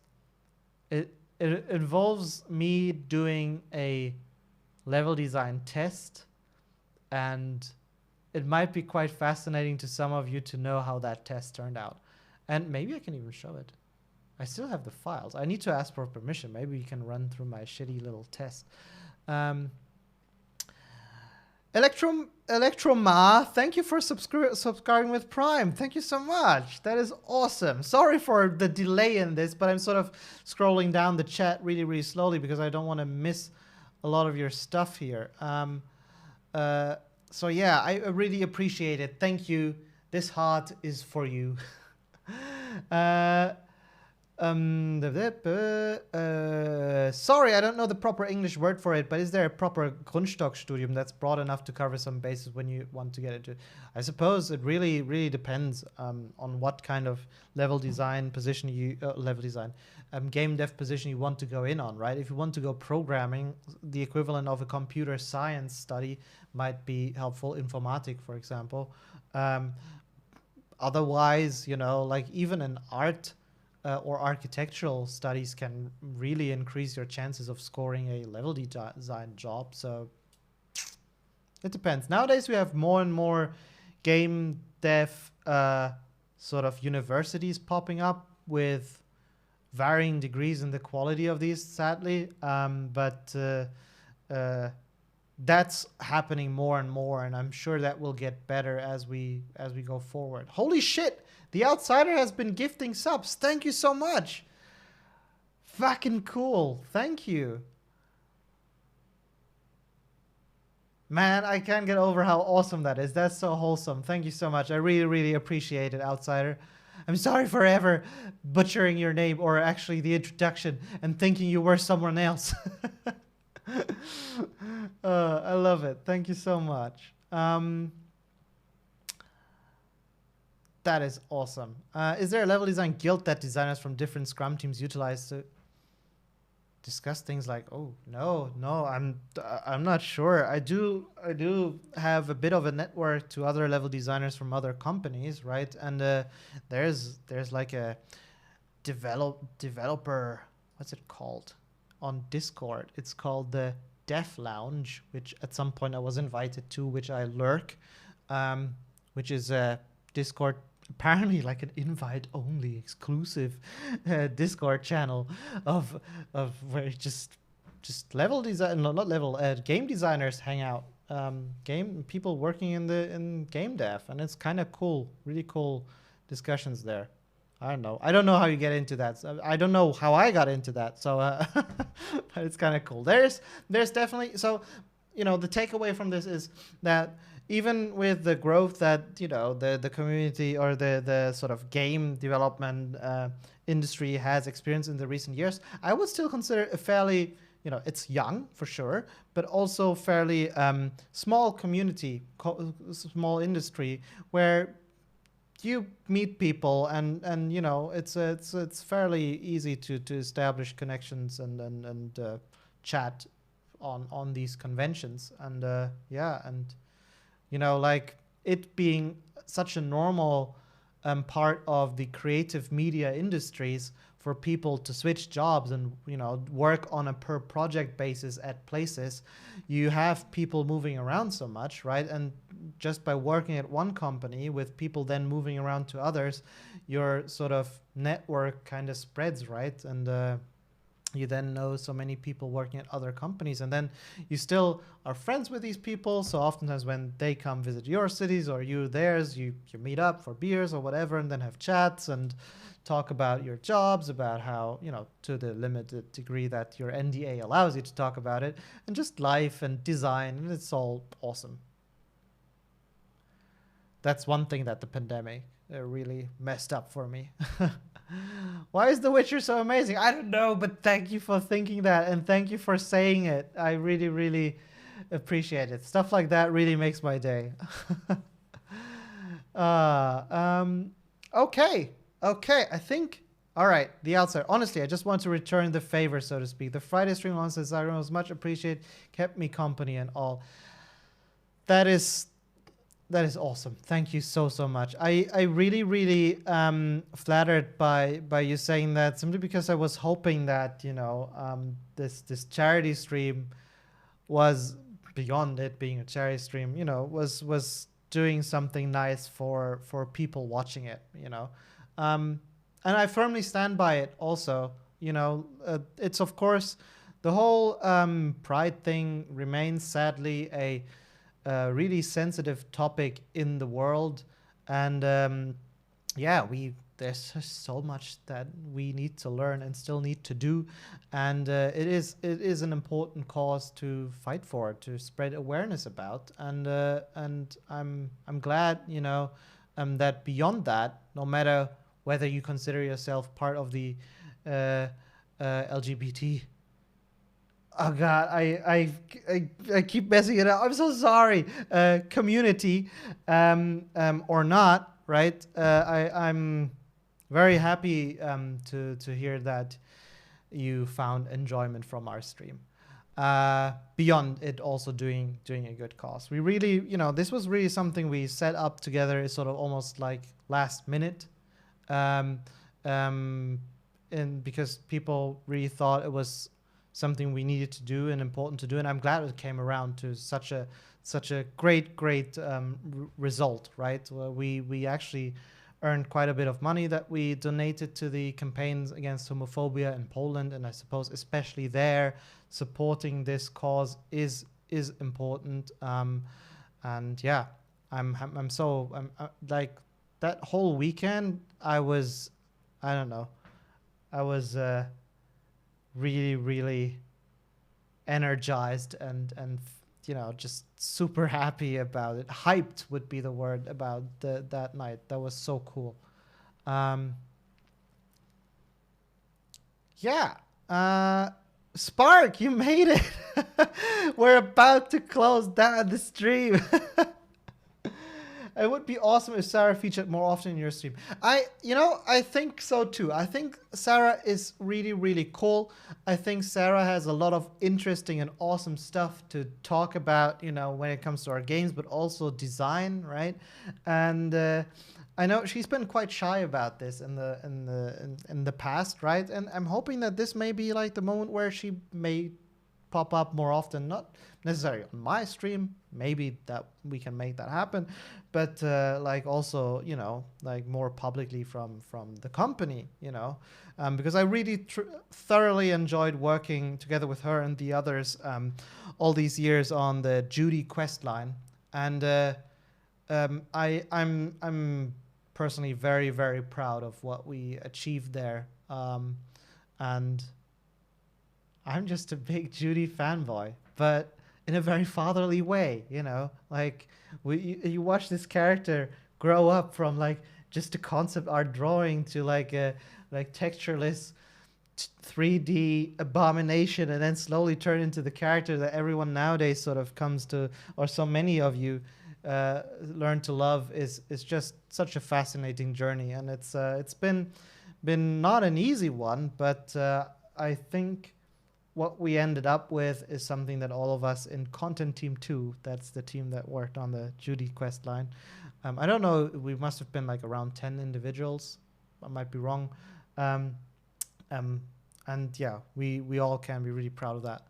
it involves me doing a level design test, and it might be quite fascinating to some of you to know how that test turned out. And maybe I can even show it. I still have the files. I need to ask for permission. Maybe you can run through my shitty little test. Electroma, thank you for subscribing with Prime. Thank you so much. That is awesome. Sorry for the delay in this, but I'm sort of scrolling down the chat really slowly because I don't want to miss a lot of your stuff here. So yeah, I really appreciate it. Thank you. This heart is for you. Sorry, I don't know the proper English word for it, but is there a proper Grundstockstudium that's broad enough to cover some bases when you want to get into it? I suppose it really, really depends on what kind of level design position you, game dev position you want to go in on, right? If you want to go programming, the equivalent of a computer science study might be helpful, informatic, for example. Otherwise, you know, like even an art or architectural studies can really increase your chances of scoring a level design job. So it depends. Nowadays, we have more and more game dev sort of universities popping up with varying degrees in the quality of these, sadly. But that's happening more and more, and I'm sure that will get better as we go forward. Holy shit! The Outsider has been gifting subs. Thank you so much. Fucking cool. Thank you. Man, I can't get over how awesome that is. That's so wholesome. Thank you so much. I really, really appreciate it, Outsider. I'm sorry for ever butchering your name, or actually the introduction, and thinking you were someone else. I love it. Thank you so much. That is awesome. Is there a level design guild that designers from different Scrum teams utilize to discuss things like, oh, no, I'm not sure. I do have a bit of a network to other level designers from other companies, right? And there's like a developer, what's it called? On Discord. It's called the Dev Lounge, which at some point I was invited to, which I lurk, which is a Discord, apparently like an invite-only exclusive Discord channel of where just level design, no, not level, game designers hang out, game people working in game dev, and it's kind of cool, really cool discussions there. I don't know how you get into that. I don't know how I got into that. So but it's kind of cool. There's definitely, so, you know, the takeaway from this is that even with the growth that, you know, the community or the sort of game development industry has experienced in the recent years, I would still consider a fairly, you know, it's young for sure, but also fairly small community, small industry where you meet people and you know, it's fairly easy to establish connections and chat on these conventions, and yeah, and you know, like it being such a normal part of the creative media industries for people to switch jobs and, you know, work on a per project basis at places. You have people moving around so much, right? And just by working at one company with people then moving around to others, your sort of network kind of spreads, right? And you then know so many people working at other companies, and then you still are friends with these people. So oftentimes when they come visit your cities or you theirs, you meet up for beers or whatever, and then have chats and talk about your jobs, about how, you know, to the limited degree that your NDA allows you to talk about it, and just life and design, and it's all awesome. That's one thing that the pandemic really messed up for me. Why is The Witcher so amazing? I don't know, but thank you for thinking that, and thank you for saying it. I really, really appreciate it. Stuff like that really makes my day. Okay, I think, all right, The Outsider. Honestly, I just want to return the favor, so to speak. The Friday stream on Cesaro was much appreciated, kept me company and all. That is awesome. Thank you so much. I really, really flattered by you saying that, simply because I was hoping that, you know, this charity stream was, beyond it being a charity stream, you know, was doing something nice for people watching it, you know. And I firmly stand by it also, you know. It's, of course, the whole pride thing remains sadly a really sensitive topic in the world, and yeah, there's just so much that we need to learn and still need to do, and it is an important cause to fight for, to spread awareness about, and I'm glad, you know, that beyond that, no matter whether you consider yourself part of the LGBT. Oh God, I keep messing it up. I'm so sorry. Community, or not, right? I'm very happy to hear that you found enjoyment from our stream. Beyond it also doing a good cause. We really, this was really something we set up together. It's sort of almost like last minute. And because people really thought it was something we needed to do and important to do, and I'm glad it came around to such a great result, right? We actually earned quite a bit of money that we donated to the campaigns against homophobia in Poland, and I suppose especially there, supporting this cause is important. And yeah, I'm like that whole weekend. I was really energized and just super happy about it. Hyped would be the word about that night. That was so cool. Yeah. Spark, you made it. We're about to close down the stream. It would be awesome if Sarah featured more often in your stream. I think so too. I think Sarah is really, really cool. I think Sarah has a lot of interesting and awesome stuff to talk about, when it comes to our games, but also design, right? And I know she's been quite shy about this in the past, right? And I'm hoping that this may be like the moment where she may pop up more often, not necessarily on my stream, maybe that we can make that happen, but like also like more publicly from the company, because I really thoroughly enjoyed working together with her and the others all these years on the Judy quest line, and I'm personally very, very proud of what we achieved there, and I'm just a big Judy fanboy, but in a very fatherly way, like you watch this character grow up from like just a concept art drawing to like a textureless 3D abomination, and then slowly turn into the character that everyone nowadays sort of comes to, or so many of you learn to love. Is just such a fascinating journey, and it's been not an easy one, but I think what we ended up with is something that all of us in Content Team 2, that's the team that worked on the Judy quest line. I don't know, we must have been like around 10 individuals. I might be wrong. And yeah, we all can be really proud of that.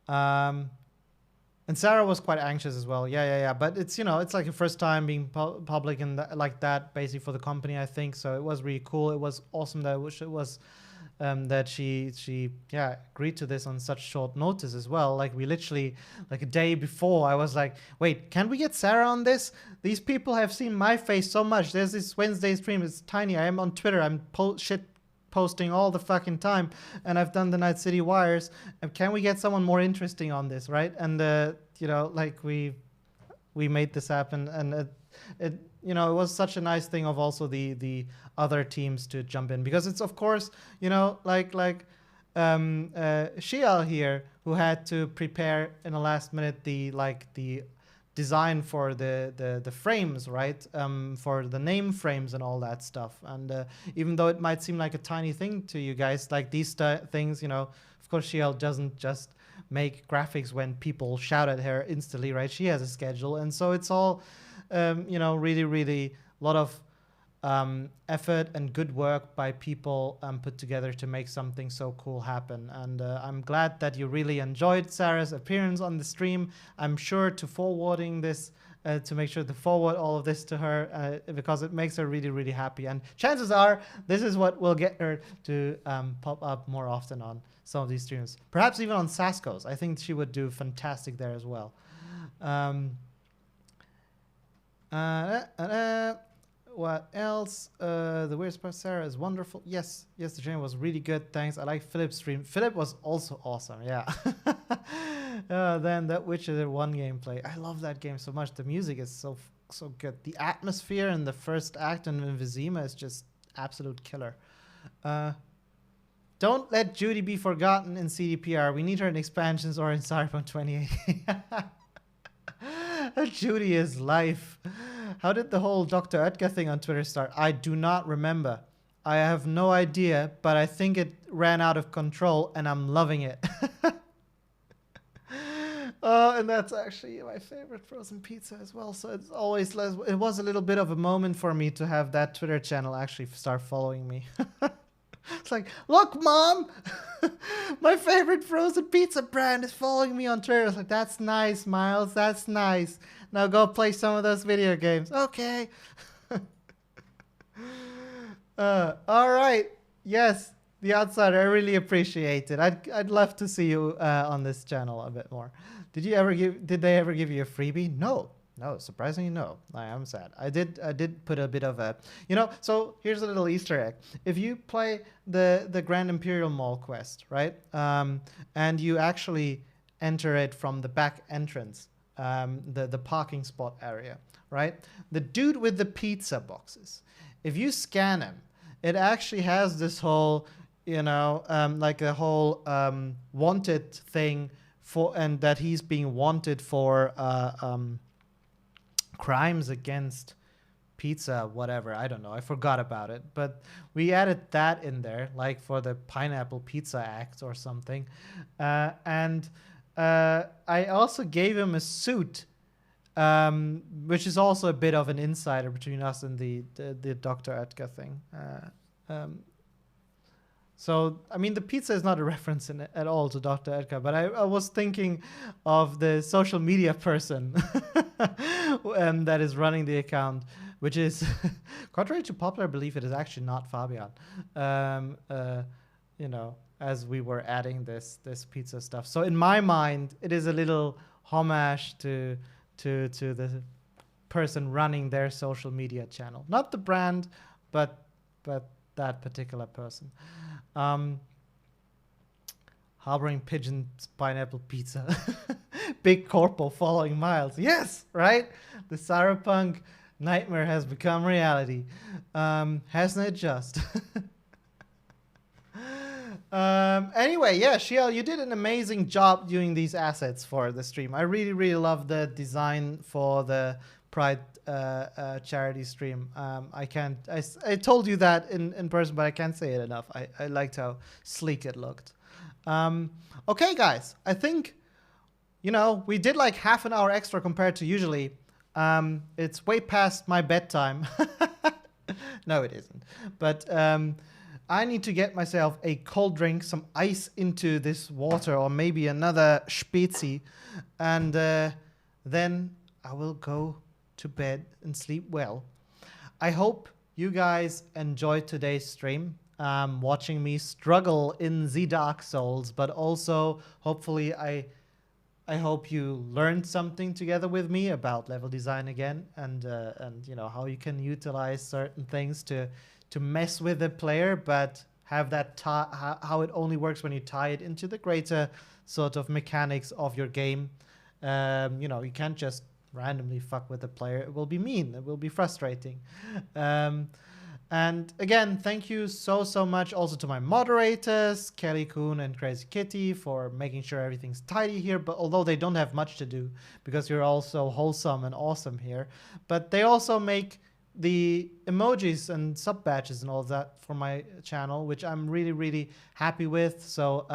And Sarah was quite anxious as well. Yeah. But it's, it's like her first time being public and like that, basically for the company, I think. So it was really cool. It was awesome that it was that she agreed to this on such short notice as well. Like we literally, like a day before, I was like, wait, can we get Sarah on this? These people have seen my face so much. There's this Wednesday stream. It's tiny. I am on Twitter. I'm posting all the fucking time, and I've done the Night City Wires. And can we get someone more interesting on this, right? And like we made this happen, and it was such a nice thing of also the other teams to jump in, because it's of course like Shial here, who had to prepare in the last minute the design for the frames, right? For the name frames and all that stuff. And even though it might seem like a tiny thing to you guys, like these things, of course Shial doesn't just make graphics when people shout at her instantly, right? She has a schedule, and so it's all really, really a lot of effort and good work by people put together to make something so cool happen. And I'm glad that you really enjoyed Sarah's appearance on the stream. I'm sure to forwarding this to make sure to forward all of this to her because it makes her really, really happy. And chances are this is what will get her to pop up more often on some of these streams. Perhaps even on Saskos. I think she would do fantastic there as well. What else? The weirdest part, Sarah, is wonderful. Yes, the stream was really good. Thanks. I like Philip's stream. Philip was also awesome. Yeah. Then that Witcher 1 gameplay. I love that game so much. The music is so good. The atmosphere in the first act in Vizima is just absolute killer. Don't let Judy be forgotten in CDPR. We need her in expansions or in Cyberpunk 2080. Judy is life. How did the whole Dr. Oetker thing on Twitter start? I do not remember. I have no idea, but I think it ran out of control and I'm loving it. And that's actually my favorite frozen pizza as well. So it's always it was a little bit of a moment for me to have that Twitter channel actually start following me. It's like, look, Mom, my favorite frozen pizza brand is following me on Twitter. It's like, that's nice, Miles. That's nice. Now go play some of those video games. Okay. All right. Yes, The Outsider. I really appreciate it. I'd love to see you on this channel a bit more. Did they ever give you a freebie? No. No, surprisingly, no. I am sad. I did put a bit of a, so here's a little Easter egg. If you play the Grand Imperial Mall quest, right, and you actually enter it from the back entrance, the parking spot area, right, the dude with the pizza boxes, if you scan him, it actually has this whole, like a whole wanted thing and that he's being wanted for crimes against pizza, whatever. I don't know. I forgot about it. But we added that in there, like for the Pineapple Pizza Act or something. And I also gave him a suit, which is also a bit of an insider between us and the Dr. Oetker thing. So, I mean, the pizza is not a reference at all to Dr. Oetker, but I was thinking of the social media person that is running the account, which is, contrary to popular belief, it is actually not Fabian. As we were adding this pizza stuff. So in my mind, it is a little homage to the person running their social media channel. Not the brand, but that particular person. Harboring Pigeon's Pineapple Pizza. Big Corpo following Miles. Yes, right? The Cyberpunk nightmare has become reality. Hasn't it just? Anyway, yeah, Shiel, you did an amazing job doing these assets for the stream. I really, really love the design for the Pride charity stream. I told you that in person, but I can't say it enough. I liked how sleek it looked. Okay, guys, I think, we did like half an hour extra compared to usually. It's way past my bedtime. No, it isn't. But I need to get myself a cold drink, some ice into this water, or maybe another Spezi, and then I will go to bed and sleep well. I hope you guys enjoyed today's stream, watching me struggle in the Dark Souls, but also hopefully I hope you learned something together with me about level design again, and how you can utilize certain things to mess with the player, but have that how it only works when you tie it into the greater sort of mechanics of your game. You can't just randomly fuck with the player. It will be mean. It will be frustrating. And again, thank you so much also to my moderators, Kelly Kuhn and Crazy Kitty, for making sure everything's tidy here. But although they don't have much to do because you're all so wholesome and awesome here, but they also make the emojis and sub badges and all of that for my channel, which I'm really, really happy with. So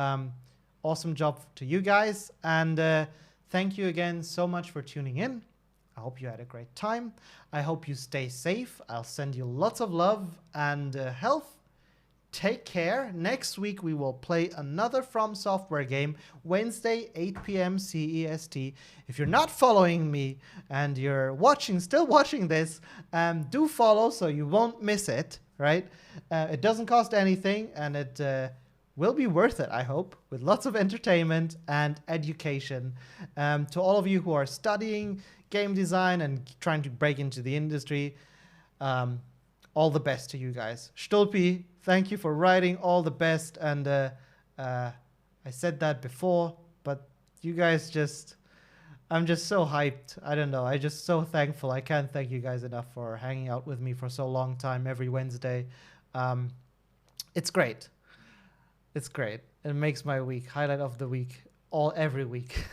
awesome job to you guys. And thank you again so much for tuning in. I hope you had a great time. I hope you stay safe. I'll send you lots of love and health. Take care. Next week we will play another From Software game, Wednesday, 8 p.m. CEST. If you're not following me and you're still watching this, do follow so you won't miss it, right? It doesn't cost anything, and it will be worth it, I hope, with lots of entertainment and education. To all of you who are studying game design and trying to break into the industry, all the best to you guys. Stolpi, thank you for writing. All the best. And I said that before, but you guys I'm just so hyped. I don't know. I'm just so thankful. I can't thank you guys enough for hanging out with me for so long time every Wednesday. It's great. It's great. It makes my week. Highlight of the week. Every week.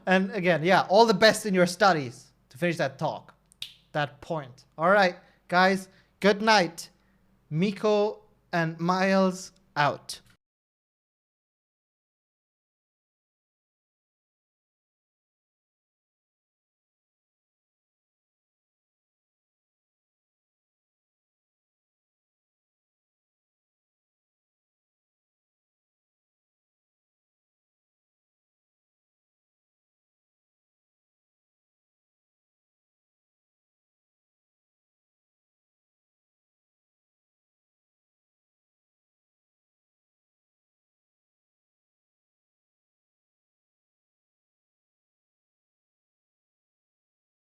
And again, yeah, all the best in your studies to finish that talk. That point. All right, guys. Good night. Miko and Miles out.